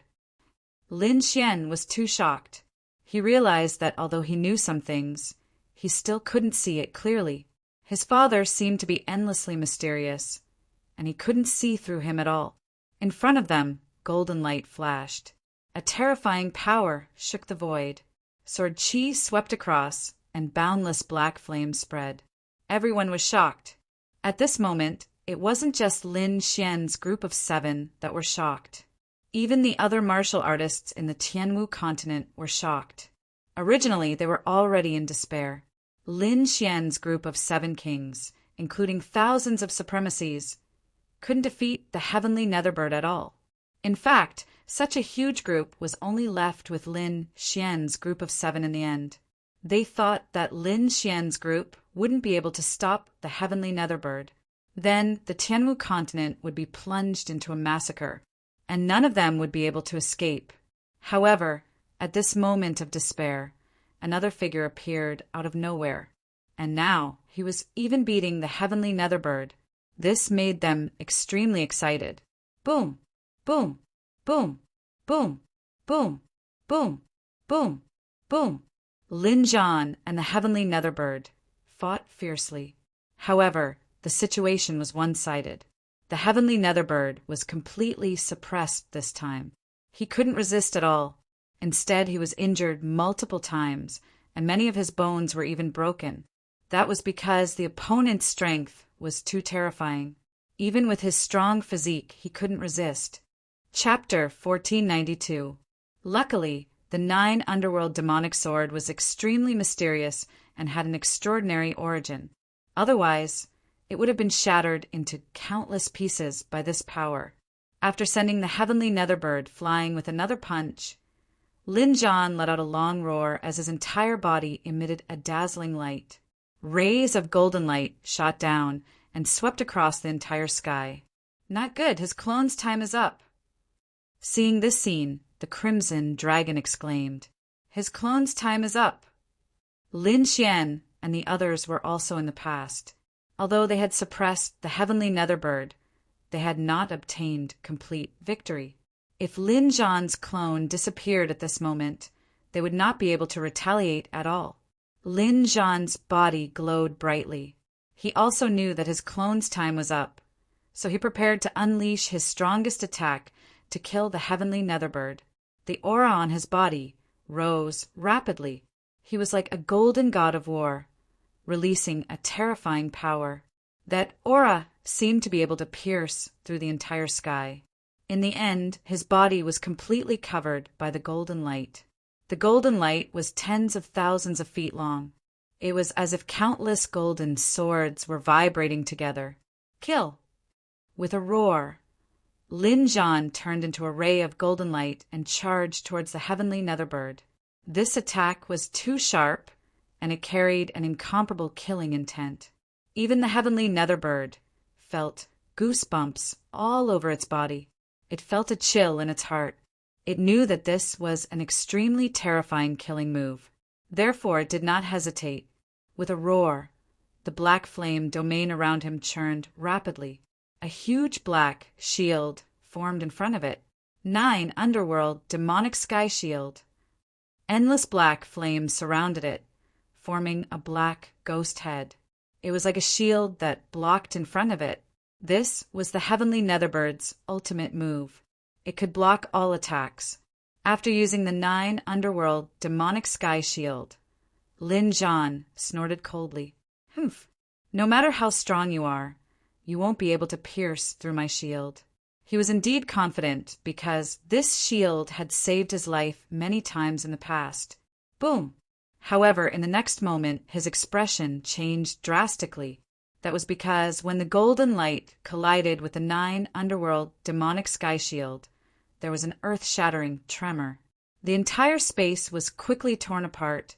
Lin Xian was too shocked. He realized that although he knew some things, he still couldn't see it clearly. His father seemed to be endlessly mysterious, and he couldn't see through him at all. In front of them, golden light flashed. A terrifying power shook the void. Sword Qi swept across, and boundless black flames spread. Everyone was shocked. At this moment, it wasn't just Lin Xian's group of 7 that were shocked. Even the other martial artists in the Tianwu continent were shocked. Originally, they were already in despair. Lin Xian's group of 7 kings, including thousands of supremacies, couldn't defeat the heavenly Netherbird at all. In fact, such a huge group was only left with Lin Xian's group of 7 in the end. They thought that Lin Xian's group wouldn't be able to stop the heavenly Netherbird. Then the Tianwu continent would be plunged into a massacre, and none of them would be able to escape. However, at this moment of despair, another figure appeared out of nowhere, and now he was even beating the heavenly Netherbird. This made them extremely excited. Boom! Boom! Boom! Boom! Boom! Boom! Boom! Boom! Lin Jon and the heavenly Netherbird fought fiercely. However, the situation was one-sided. The heavenly Netherbird was completely suppressed this time. He couldn't resist at all. Instead, he was injured multiple times, and many of his bones were even broken. That was because the opponent's strength was too terrifying. Even with his strong physique, he couldn't resist. Chapter 1492. Luckily, the 9 underworld demonic sword was extremely mysterious and had an extraordinary origin. Otherwise, it would have been shattered into countless pieces by this power. After sending the heavenly Netherbird flying with another punch, Lin Jon let out a long roar as his entire body emitted a dazzling light. Rays of golden light shot down and swept across the entire sky. Not good, his clone's time is up. Seeing this scene, the Crimson Dragon exclaimed, "His clone's time is up." Lin Xian and the others were also in the past. Although they had suppressed the heavenly Netherbird, they had not obtained complete victory. If Lin Zhan's clone disappeared at this moment, they would not be able to retaliate at all. Lin Zhan's body glowed brightly. He also knew that his clone's time was up, so he prepared to unleash his strongest attack to kill the heavenly Netherbird. The aura on his body rose rapidly. He was like a golden god of war, releasing a terrifying power. That aura seemed to be able to pierce through the entire sky. In the end, his body was completely covered by the golden light. The golden light was tens of thousands of feet long. It was as if countless golden swords were vibrating together. Kill! With a roar, Lin Zhan turned into a ray of golden light and charged towards the heavenly Netherbird. This attack was too sharp, and it carried an incomparable killing intent. Even the heavenly Netherbird felt goosebumps all over its body. It felt a chill in its heart. It knew that this was an extremely terrifying killing move. Therefore, it did not hesitate. With a roar, the black flame domain around him churned rapidly. A huge black shield formed in front of it. 9 underworld demonic sky shield. Endless black flames surrounded it, forming a black ghost head. It was like a shield that blocked in front of it. This was the heavenly Netherbird's ultimate move. It could block all attacks. After using the 9 underworld demonic sky shield, Lin Zhan snorted coldly. Humph! No matter how strong you are, you won't be able to pierce through my shield. He was indeed confident because this shield had saved his life many times in the past. Boom! However, in the next moment, his expression changed drastically. That was because when the golden light collided with the 9 underworld demonic sky shield, there was an earth-shattering tremor. The entire space was quickly torn apart,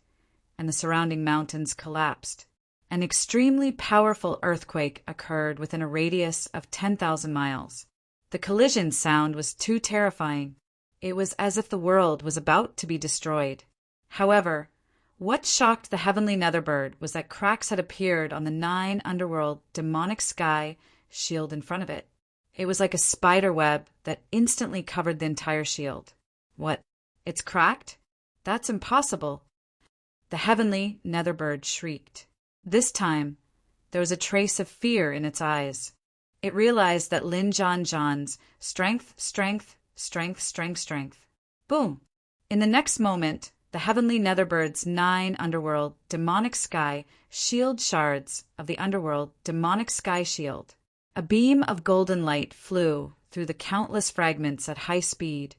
and the surrounding mountains collapsed. An extremely powerful earthquake occurred within a radius of 10,000 miles. The collision sound was too terrifying. It was as if the world was about to be destroyed. However, what shocked the heavenly Netherbird was that cracks had appeared on the 9 underworld demonic sky shield in front of it. It was like a spider web that instantly covered the entire shield. What? It's cracked? That's impossible. The heavenly Netherbird shrieked. This time, there was a trace of fear in its eyes. It realized that Lin Zhan's strength. Boom! In the next moment, the heavenly Netherbird's 9 underworld demonic sky shield shards of the underworld demonic sky shield. A beam of golden light flew through the countless fragments at high speed,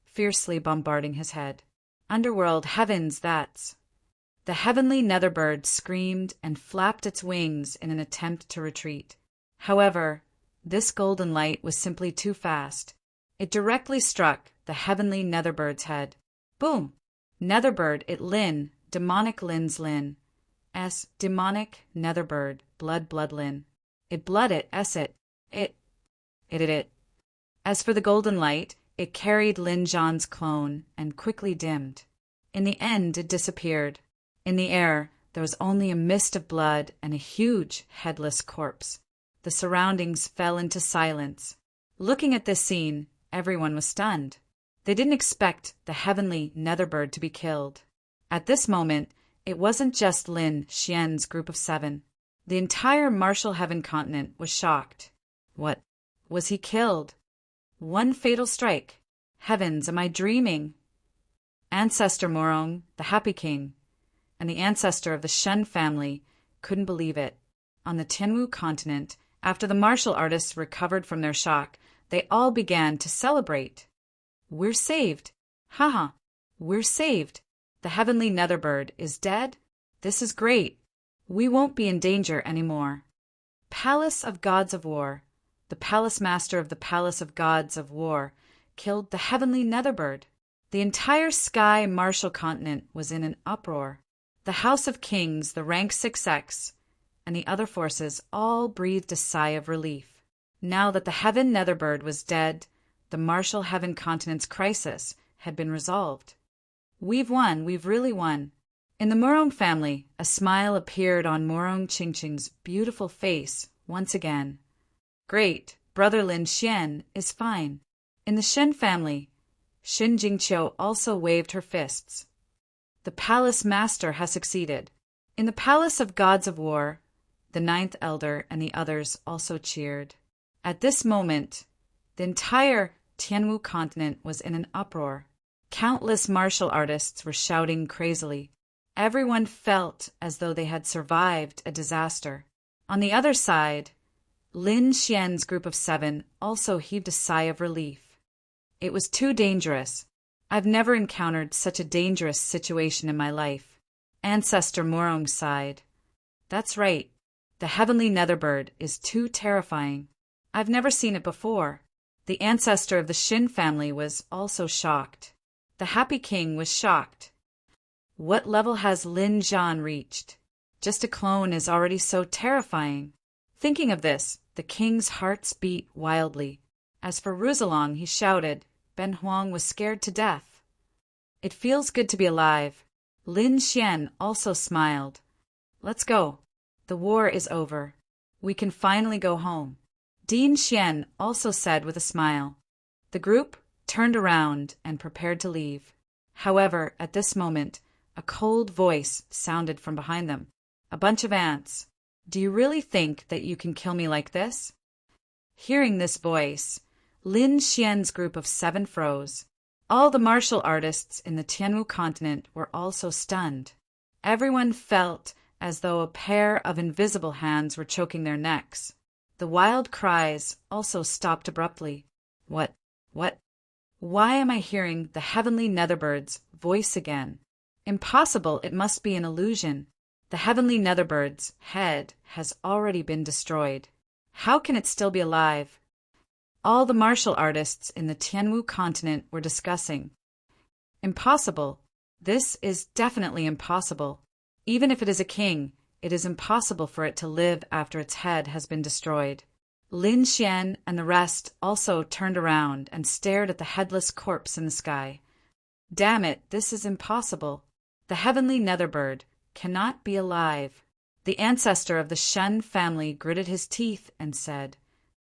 fiercely bombarding his head. Underworld heavens, that's... The heavenly Netherbird screamed and flapped its wings in an attempt to retreat. However, this golden light was simply too fast. It directly struck the heavenly Netherbird's head. Boom! Netherbird it Lin, demonic Lin's Lin. S demonic Netherbird, blood Lin. It blood it, it. As for the golden light, it carried Lin Zhan's clone and quickly dimmed. In the end, it disappeared. In the air, there was only a mist of blood and a huge, headless corpse. The surroundings fell into silence. Looking at this scene, everyone was stunned. They didn't expect the heavenly Netherbird to be killed. At this moment, it wasn't just Lin Xian's group of 7. The entire Martial Heaven continent was shocked. What? Was he killed? One fatal strike. Heavens, am I dreaming? Ancestor Morong, the Happy King, and the ancestor of the Shen family couldn't believe it. On the Tianwu continent, after the martial artists recovered from their shock, they all began to celebrate. We're saved. Haha, we're saved. The heavenly Netherbird is dead? This is great. We won't be in danger anymore. Palace of Gods of War, the palace master of the Palace of Gods of War, killed the heavenly Netherbird. The entire sky martial continent was in an uproar. The House of Kings, the rank 6X, and the other forces all breathed a sigh of relief. Now that the heaven Netherbird was dead, the Martial Heaven continent's crisis had been resolved. We've won, we've really won. In the Morong family, a smile appeared on Morong Chingching's beautiful face once again. Great, Brother Lin Xian is fine. In the Shen family, Xin Jingqiu also waved her fists. The palace master has succeeded. In the palace of gods of war, the ninth elder and the others also cheered. At this moment, the entire Tianwu continent was in an uproar. Countless martial artists were shouting crazily. Everyone felt as though they had survived a disaster. On the other side, Lin Xian's group of 7 also heaved a sigh of relief. It was too dangerous. I've never encountered such a dangerous situation in my life. Ancestor Morong sighed. That's right. The heavenly netherbird is too terrifying. I've never seen it before. The ancestor of the Xin family was also shocked. The Happy King was shocked. What level has Lin Zhan reached? Just a clone is already so terrifying. Thinking of this, the king's hearts beat wildly. As for Ruzalong, he shouted, Ben Huang was scared to death. It feels good to be alive. Lin Xian also smiled. Let's go. The war is over. We can finally go home. Dean Xian also said with a smile. The group turned around and prepared to leave. However, at this moment, a cold voice sounded from behind them. A bunch of ants. Do you really think that you can kill me like this? Hearing this voice, Lin Xian's group of 7 froze. All the martial artists in the Tianwu continent were also stunned. Everyone felt as though a pair of invisible hands were choking their necks. The wild cries also stopped abruptly. What? Why am I hearing the heavenly netherbirds' voice again? Impossible, it must be an illusion. The heavenly netherbirds' head has already been destroyed. How can it still be alive? All the martial artists in the Tianwu continent were discussing. Impossible. This is definitely impossible. Even if it is a king, it is impossible for it to live after its head has been destroyed. Lin Xian and the rest also turned around and stared at the headless corpse in the sky. Damn it, this is impossible. The heavenly netherbird cannot be alive. The ancestor of the Shen family gritted his teeth and said,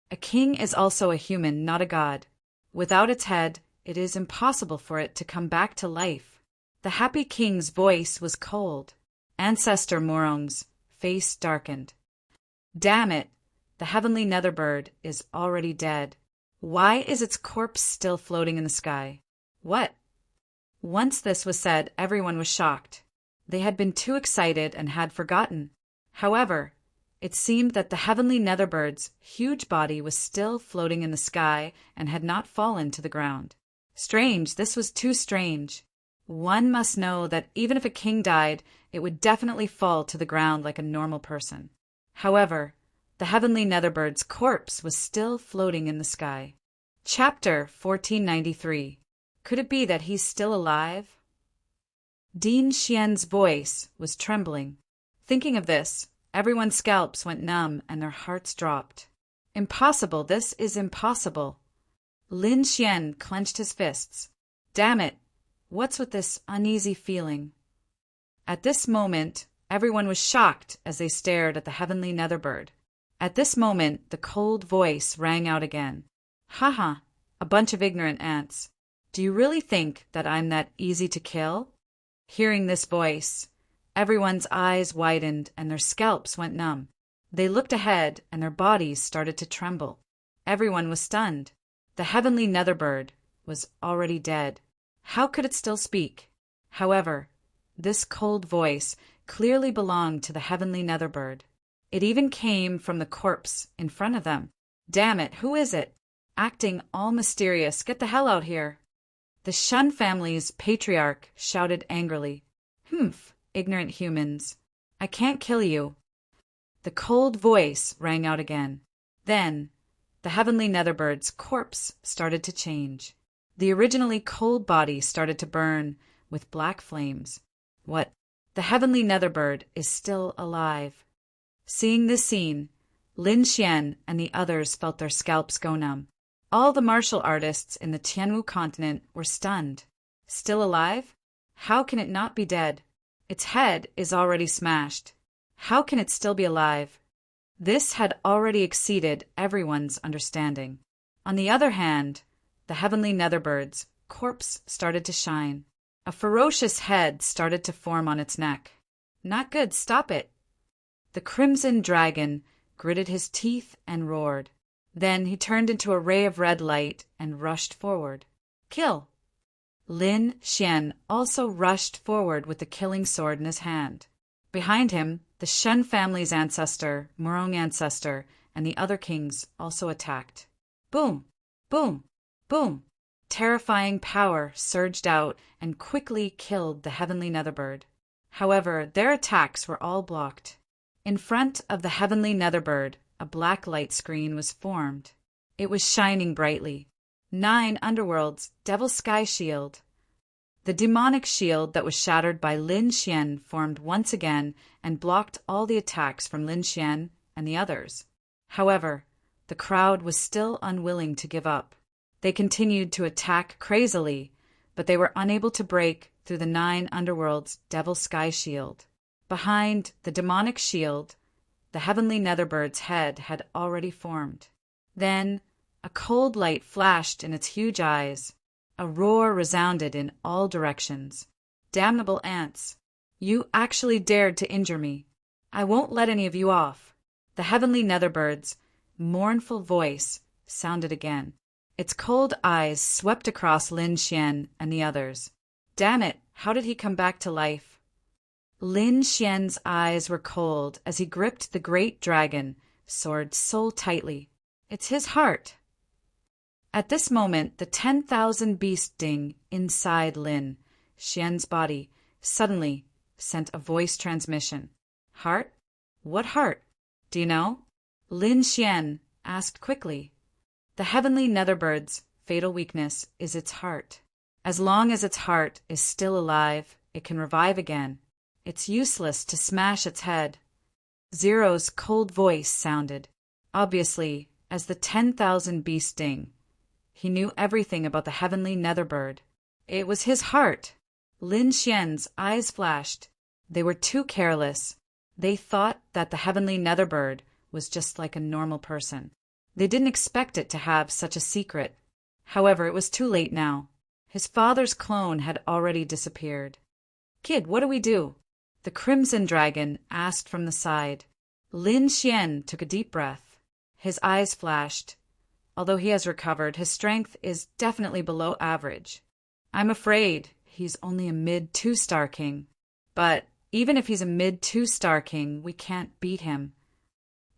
A king is also a human, not a god. Without its head, it is impossible for it to come back to life. The Happy King's voice was cold. Ancestor Morong's face darkened. Damn it, the heavenly netherbird is already dead. Why is its corpse still floating in the sky? What? Once this was said, everyone was shocked. They had been too excited and had forgotten. However, it seemed that the heavenly netherbbird's huge body was still floating in the sky and had not fallen to the ground. Strange, this was too strange. One must know that even if a king died, it would definitely fall to the ground like a normal person. However, the heavenly netherbird's corpse was still floating in the sky. Chapter 1493. Could it be that he's still alive? Dean Xian's voice was trembling. Thinking of this, everyone's scalps went numb and their hearts dropped. Impossible, this is impossible. Lin Xian clenched his fists. Damn it, what's with this uneasy feeling? At this moment, everyone was shocked as they stared at the heavenly netherbird. At this moment, the cold voice rang out again. Haha, a bunch of ignorant ants. Do you really think that I'm that easy to kill? Hearing this voice, everyone's eyes widened and their scalps went numb. They looked ahead and their bodies started to tremble. Everyone was stunned. The heavenly netherbird was already dead. How could it still speak? However, this cold voice clearly belonged to the heavenly netherbird. It even came from the corpse in front of them. Damn it, who is it? Acting all mysterious, get the hell out here. The Shun family's patriarch shouted angrily. Humph, ignorant humans. I can't kill you. The cold voice rang out again. Then, the heavenly netherbird's corpse started to change. The originally cold body started to burn with black flames. What? The heavenly netherbird is still alive. Seeing this scene, Lin Xian and the others felt their scalps go numb. All the martial artists in the Tianwu continent were stunned. Still alive? How can it not be dead? Its head is already smashed. How can it still be alive? This had already exceeded everyone's understanding. On the other hand, the heavenly netherbird's corpse started to shine. A ferocious head started to form on its neck. Not good, stop it. The crimson dragon gritted his teeth and roared. Then he turned into a ray of red light and rushed forward. Kill! Lin Xian also rushed forward with the killing sword in his hand. Behind him, the Shen family's ancestor, Murong ancestor, and the other kings also attacked. Boom! Boom! Boom! Terrifying power surged out and quickly killed the heavenly netherbird. However, their attacks were all blocked. In front of the heavenly netherbird, a black light screen was formed. It was shining brightly. 9 underworlds, Devil Sky Shield. The demonic shield that was shattered by Lin Xian formed once again and blocked all the attacks from Lin Xian and the others. However, the crowd was still unwilling to give up. They continued to attack crazily, but they were unable to break through the 9 underworlds' Devil Sky Shield. Behind the demonic shield, the heavenly netherbird's head had already formed. Then a cold light flashed in its huge eyes. A roar resounded in all directions. Damnable ants! You actually dared to injure me. I won't let any of you off. The heavenly netherbird's mournful voice sounded again. Its cold eyes swept across Lin Xian and the others. Damn it, how did he come back to life? Lin Xian's eyes were cold as he gripped the great dragon sword so tightly. It's his heart. At this moment, the 10,000 beast sting inside Lin Xian's body suddenly sent a voice transmission. Heart? What heart? Do you know? Lin Xian asked quickly. The heavenly netherbird's fatal weakness is its heart. As long as its heart is still alive, it can revive again. It's useless to smash its head. Zero's cold voice sounded. Obviously, as the 10,000 beast sting, he knew everything about the heavenly netherbird. It was his heart. Lin Xian's eyes flashed. They were too careless. They thought that the heavenly netherbird was just like a normal person. They didn't expect it to have such a secret. However, it was too late now. His father's clone had already disappeared. Kid, what do we do? The crimson dragon asked from the side. Lin Xian took a deep breath. His eyes flashed. Although he has recovered, his strength is definitely below average. I'm afraid he's only a mid-2-star king. But even if he's a mid-2-star king, we can't beat him.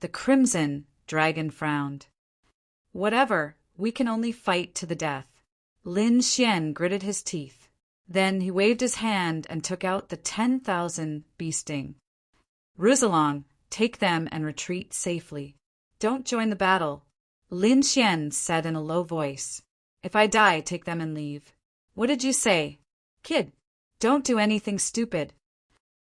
The crimson dragon frowned. Whatever, we can only fight to the death. Lin Xian gritted his teeth. Then he waved his hand and took out the 10,000 beast sting. Ruse along, take them and retreat safely. Don't join the battle. Lin Xian said in a low voice. If I die, take them and leave. What did you say? Kid, don't do anything stupid.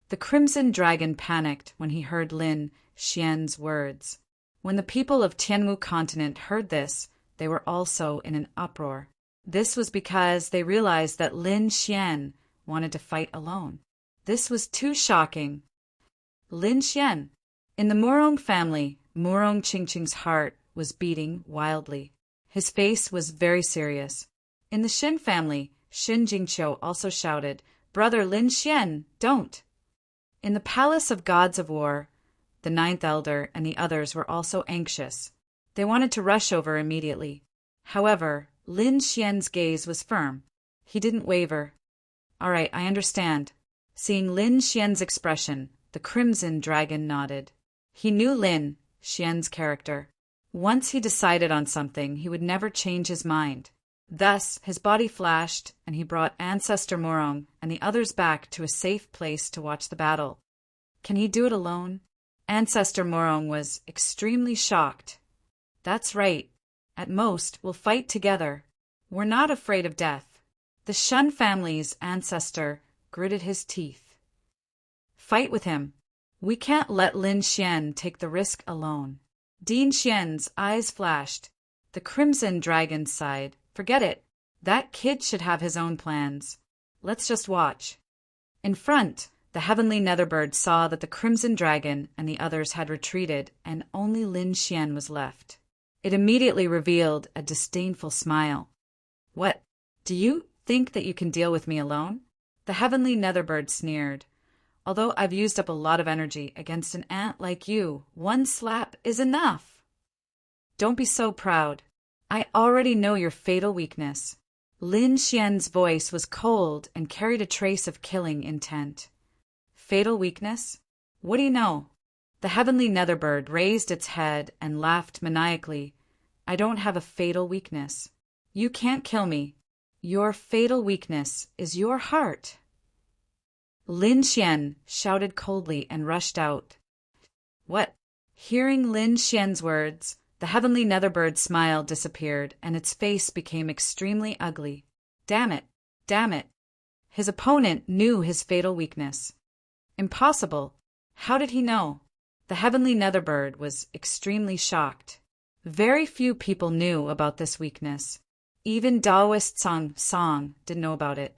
The crimson dragon panicked when he heard Lin Xian's words. When the people of Tianmu continent heard this, they were also in an uproar. This was because they realized that Lin Xian wanted to fight alone. This was too shocking. Lin Xian. In the Murong family, Murong Qingqing's heart was beating wildly. His face was very serious. In the Shin family, Shin Jingqiu also shouted, Brother Lin Xian, don't! In the Palace of Gods of War, the 9th Elder and the others were also anxious. They wanted to rush over immediately. However, Lin Xian's gaze was firm. He didn't waver. All right, I understand. Seeing Lin Xian's expression, the crimson dragon nodded. He knew Lin Xian's character. Once he decided on something, he would never change his mind. Thus, his body flashed, and he brought Ancestor Morong and the others back to a safe place to watch the battle. Can he do it alone? Ancestor Morong was extremely shocked. That's right. At most, we'll fight together. We're not afraid of death. The Shun family's ancestor gritted his teeth. Fight with him. We can't let Lin Xian take the risk alone. Dean Xian's eyes flashed. The crimson dragon sighed. Forget it. That kid should have his own plans. Let's just watch. In front, the heavenly Netherbird saw that the crimson dragon and the others had retreated, and only Lin Xian was left. It immediately revealed a disdainful smile. "What? Do you think that you can deal with me alone?" The heavenly Netherbird sneered. "Although I've used up a lot of energy against an ant like you, one slap is enough." "Don't be so proud. I already know your fatal weakness." Lin Xian's voice was cold and carried a trace of killing intent. "Fatal weakness? What do you know?" The heavenly Netherbird raised its head and laughed maniacally. "I don't have a fatal weakness. You can't kill me. Your fatal weakness is your heart." Lin Xian shouted coldly and rushed out. "What?" Hearing Lin Xian's words, the heavenly Netherbird smile disappeared, and its face became extremely ugly. Damn it! Damn it! His opponent knew his fatal weakness. Impossible! How did he know? The heavenly Netherbird was extremely shocked. Very few people knew about this weakness. Even Taoist Song didn't know about it.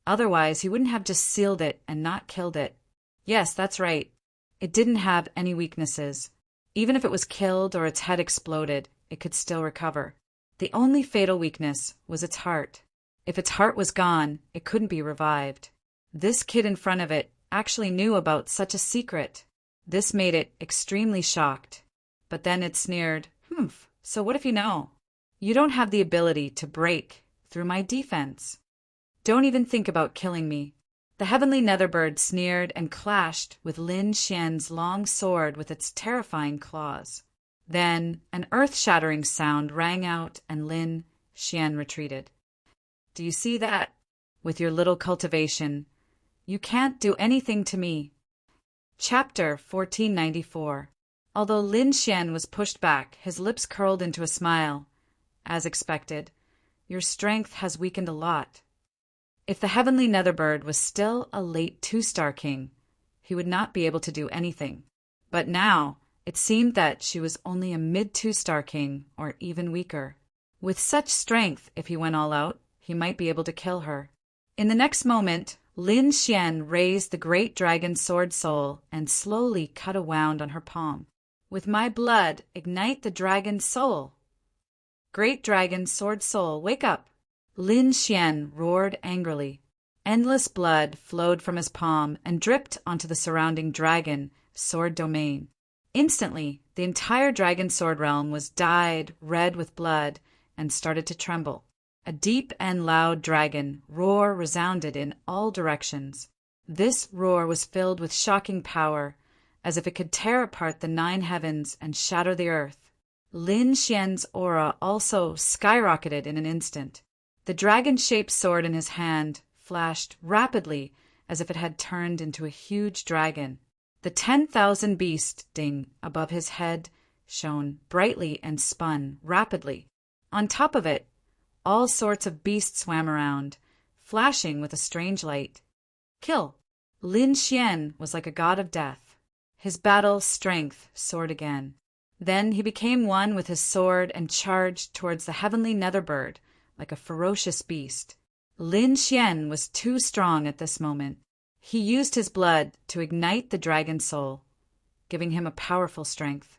Otherwise, he wouldn't have just sealed it and not killed it. Yes, that's right. It didn't have any weaknesses. Even if it was killed or its head exploded, it could still recover. The only fatal weakness was its heart. If its heart was gone, it couldn't be revived. This kid in front of it actually knew about such a secret. This made it extremely shocked. But then it sneered, so what if you know? You don't have the ability to break through my defense. Don't even think about killing me." The heavenly Netherbird sneered and clashed with Lin Xian's long sword with its terrifying claws. Then an earth-shattering sound rang out and Lin Xian retreated. "Do you see that? With your little cultivation, you can't do anything to me." Chapter 1494. Although Lin Xian was pushed back, his lips curled into a smile. "As expected, your strength has weakened a lot." If the heavenly Netherbird was still a late 2-star king, he would not be able to do anything. But now, it seemed that she was only a mid-2-star king, or even weaker. With such strength, if he went all out, he might be able to kill her. In the next moment, Lin Xian raised the great dragon sword soul and slowly cut a wound on her palm. "With my blood, ignite the dragon soul." "Great dragon sword soul, wake up!" Lin Xian roared angrily. Endless blood flowed from his palm and dripped onto the surrounding dragon sword domain. Instantly, the entire dragon sword realm was dyed red with blood and started to tremble. A deep and loud dragon roar resounded in all directions. This roar was filled with shocking power, as if it could tear apart the 9 heavens and shatter the earth. Lin Xian's aura also skyrocketed in an instant. The dragon-shaped sword in his hand flashed rapidly as if it had turned into a huge dragon. The 10,000 beast ding above his head shone brightly and spun rapidly. On top of it, all sorts of beasts swam around, flashing with a strange light. Kill! Lin Xian was like a god of death. His battle strength soared again. Then he became one with his sword and charged towards the heavenly Netherbird like a ferocious beast. Lin Xian was too strong at this moment. He used his blood to ignite the dragon soul, giving him a powerful strength.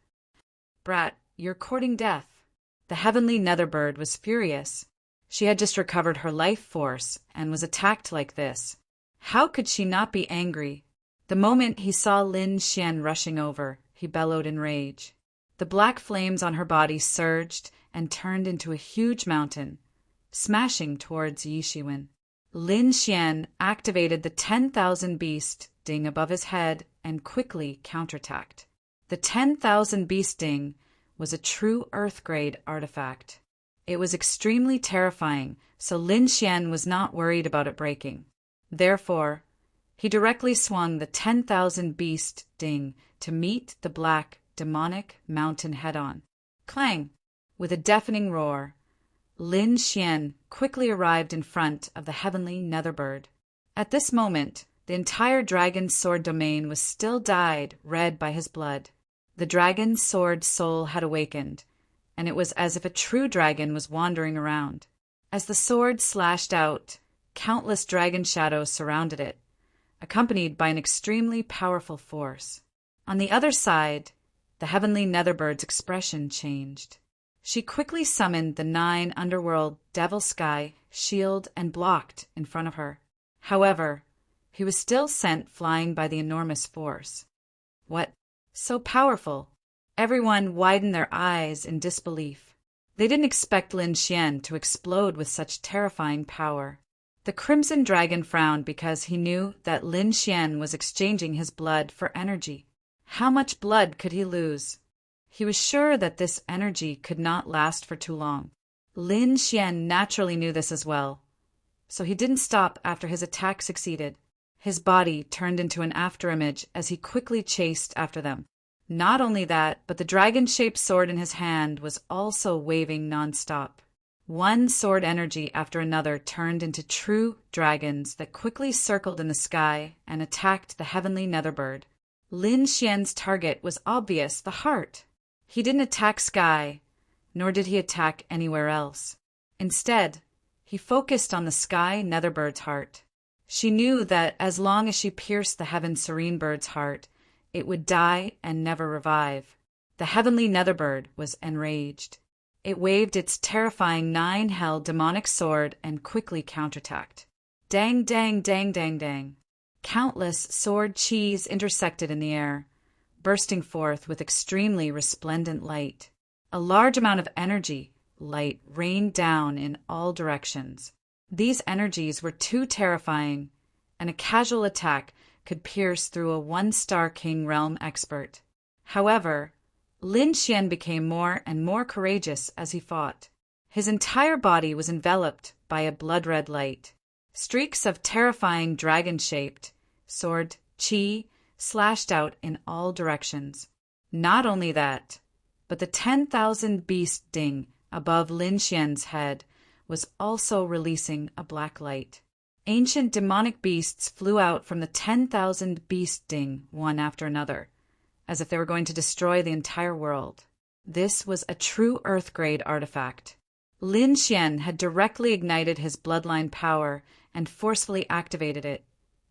"Brat, you're courting death." The heavenly Netherbird was furious. She had just recovered her life force and was attacked like this. How could she not be angry? The moment he saw Lin Xian rushing over, he bellowed in rage. The black flames on her body surged and turned into a huge mountain, smashing towards Yishiwen. Lin Xian activated the 10,000 beast ding above his head and quickly counterattacked. The 10,000 beast ding was a true Earth-grade artifact. It was extremely terrifying, so Lin Xian was not worried about it breaking. Therefore, he directly swung the 10,000 beast ding to meet the black, demonic mountain head-on. Clang! With a deafening roar, Lin Xian quickly arrived in front of the heavenly Netherbird. At this moment, the entire dragon's sword domain was still dyed red by his blood. The dragon's sword soul had awakened, and it was as if a true dragon was wandering around. As the sword slashed out, countless dragon shadows surrounded it. accompanied by an extremely powerful force. On the other side, the heavenly Netherbird's expression changed. She quickly summoned the 9 underworld devil sky, shield, and blocked in front of her. However, he was still sent flying by the enormous force. What? So powerful? Everyone widened their eyes in disbelief. They didn't expect Lin Xian to explode with such terrifying power. The Crimson Dragon frowned because he knew that Lin Xian was exchanging his blood for energy. How much blood could he lose? He was sure that this energy could not last for too long. Lin Xian naturally knew this as well, so he didn't stop after his attack succeeded. His body turned into an afterimage as he quickly chased after them. Not only that, but the dragon-shaped sword in his hand was also waving non-stop. One sword energy after another turned into true dragons that quickly circled in the sky and attacked the heavenly Netherbird. Lin Xian's target was obvious, the heart. He didn't attack sky, nor did he attack anywhere else. Instead, he focused on the sky Netherbird's heart. She knew that as long as she pierced the Heaven Serene Bird's heart, it would die and never revive. The heavenly Netherbird was enraged. It waved its terrifying 9 hell demonic sword and quickly counterattacked. Dang, dang, dang, dang, dang. Countless sword qis intersected in the air, bursting forth with extremely resplendent light. A large amount of energy, light, rained down in all directions. These energies were too terrifying, and a casual attack could pierce through a 1-star king realm expert. However, Lin Xian became more and more courageous as he fought. His entire body was enveloped by a blood-red light. Streaks of terrifying dragon-shaped sword qi slashed out in all directions. Not only that, but the 10,000 beast ding above Lin Xian's head was also releasing a black light. Ancient demonic beasts flew out from the 10,000 beast ding one after another, as if they were going to destroy the entire world. This was a true Earth-grade artifact. Lin Xian had directly ignited his bloodline power and forcefully activated it,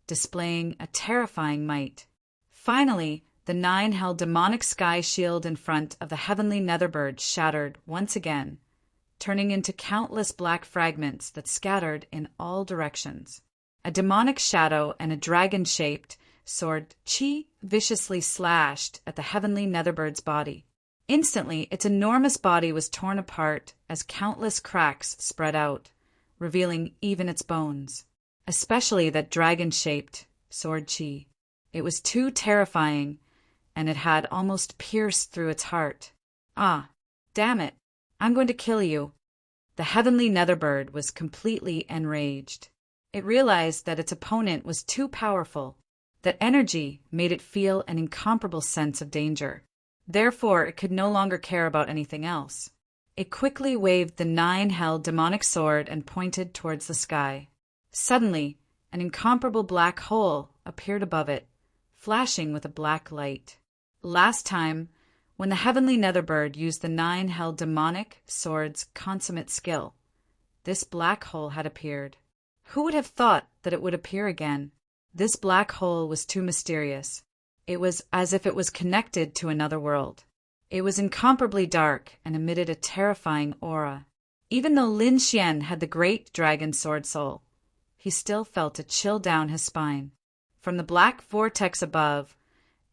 displaying a terrifying might. Finally, the 9 hell demonic sky shield in front of the heavenly Netherbird shattered once again, turning into countless black fragments that scattered in all directions. A demonic shadow and a dragon-shaped sword qi viciously slashed at the heavenly Netherbbird's body. Instantly, its enormous body was torn apart as countless cracks spread out, revealing even its bones, especially that dragon-shaped sword qi. It was too terrifying, and it had almost pierced through its heart. Ah, damn it, I'm going to kill you. The heavenly Netherbird was completely enraged. It realized that its opponent was too powerful, that energy made it feel an incomparable sense of danger. Therefore, it could no longer care about anything else. It quickly waved the 9 hell demonic sword and pointed towards the sky. Suddenly, an incomparable black hole appeared above it, flashing with a black light. Last time, when the heavenly Netherbird used the 9 hell demonic sword's consummate skill, this black hole had appeared. Who would have thought that it would appear again? This black hole was too mysterious. It was as if it was connected to another world. It was incomparably dark and emitted a terrifying aura. Even though Lin Xian had the great dragon sword soul, he still felt a chill down his spine. From the black vortex above,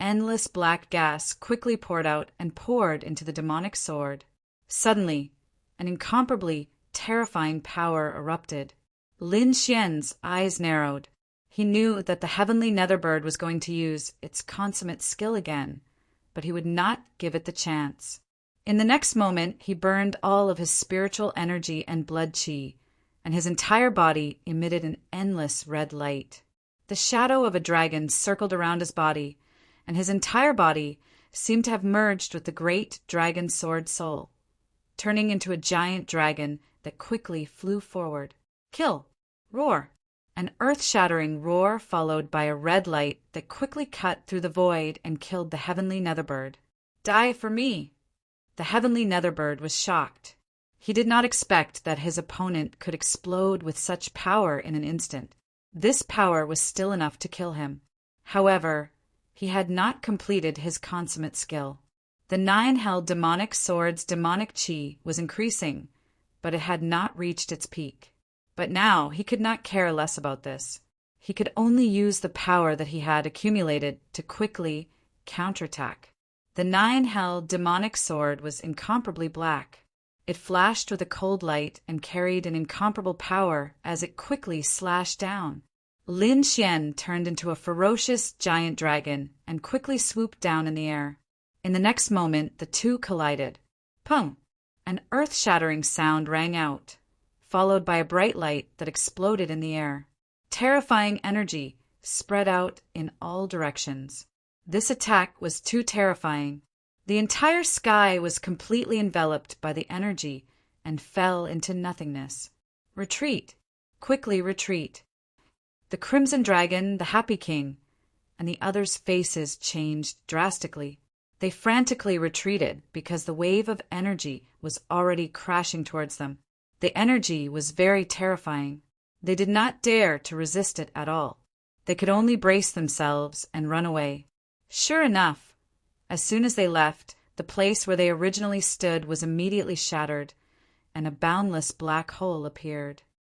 endless black gas quickly poured out and poured into the demonic sword. Suddenly, an incomparably terrifying power erupted. Lin Xian's eyes narrowed. He knew that the heavenly Netherbird was going to use its consummate skill again, but he would not give it the chance. In the next moment, he burned all of his spiritual energy and blood qi, and his entire body emitted an endless red light. The shadow of a dragon circled around his body, and his entire body seemed to have merged with the great dragon sword soul, turning into a giant dragon that quickly flew forward. Kill! Roar! An earth-shattering roar followed by a red light that quickly cut through the void and killed the heavenly Netherbird. Die for me! The heavenly Netherbird was shocked. He did not expect that his opponent could explode with such power in an instant. This power was still enough to kill him. However, he had not completed his consummate skill. The 9-held demonic sword's demonic chi was increasing, but it had not reached its peak. But now he could not care less about this. He could only use the power that he had accumulated to quickly counterattack. The 9-held demonic sword was incomparably black. It flashed with a cold light and carried an incomparable power as it quickly slashed down. Lin Xian turned into a ferocious giant dragon and quickly swooped down in the air. In the next moment, the two collided. Pung! An earth-shattering sound rang out, followed by a bright light that exploded in the air. Terrifying energy spread out in all directions. This attack was too terrifying. The entire sky was completely enveloped by the energy and fell into nothingness. Retreat! Quickly retreat! The Crimson Dragon, the Happy King, and the others' faces changed drastically. They frantically retreated because the wave of energy was already crashing towards them. The energy was very terrifying. They did not dare to resist it at all. They could only brace themselves and run away. Sure enough, as soon as they left, the place where they originally stood was immediately shattered, and a boundless black hole appeared.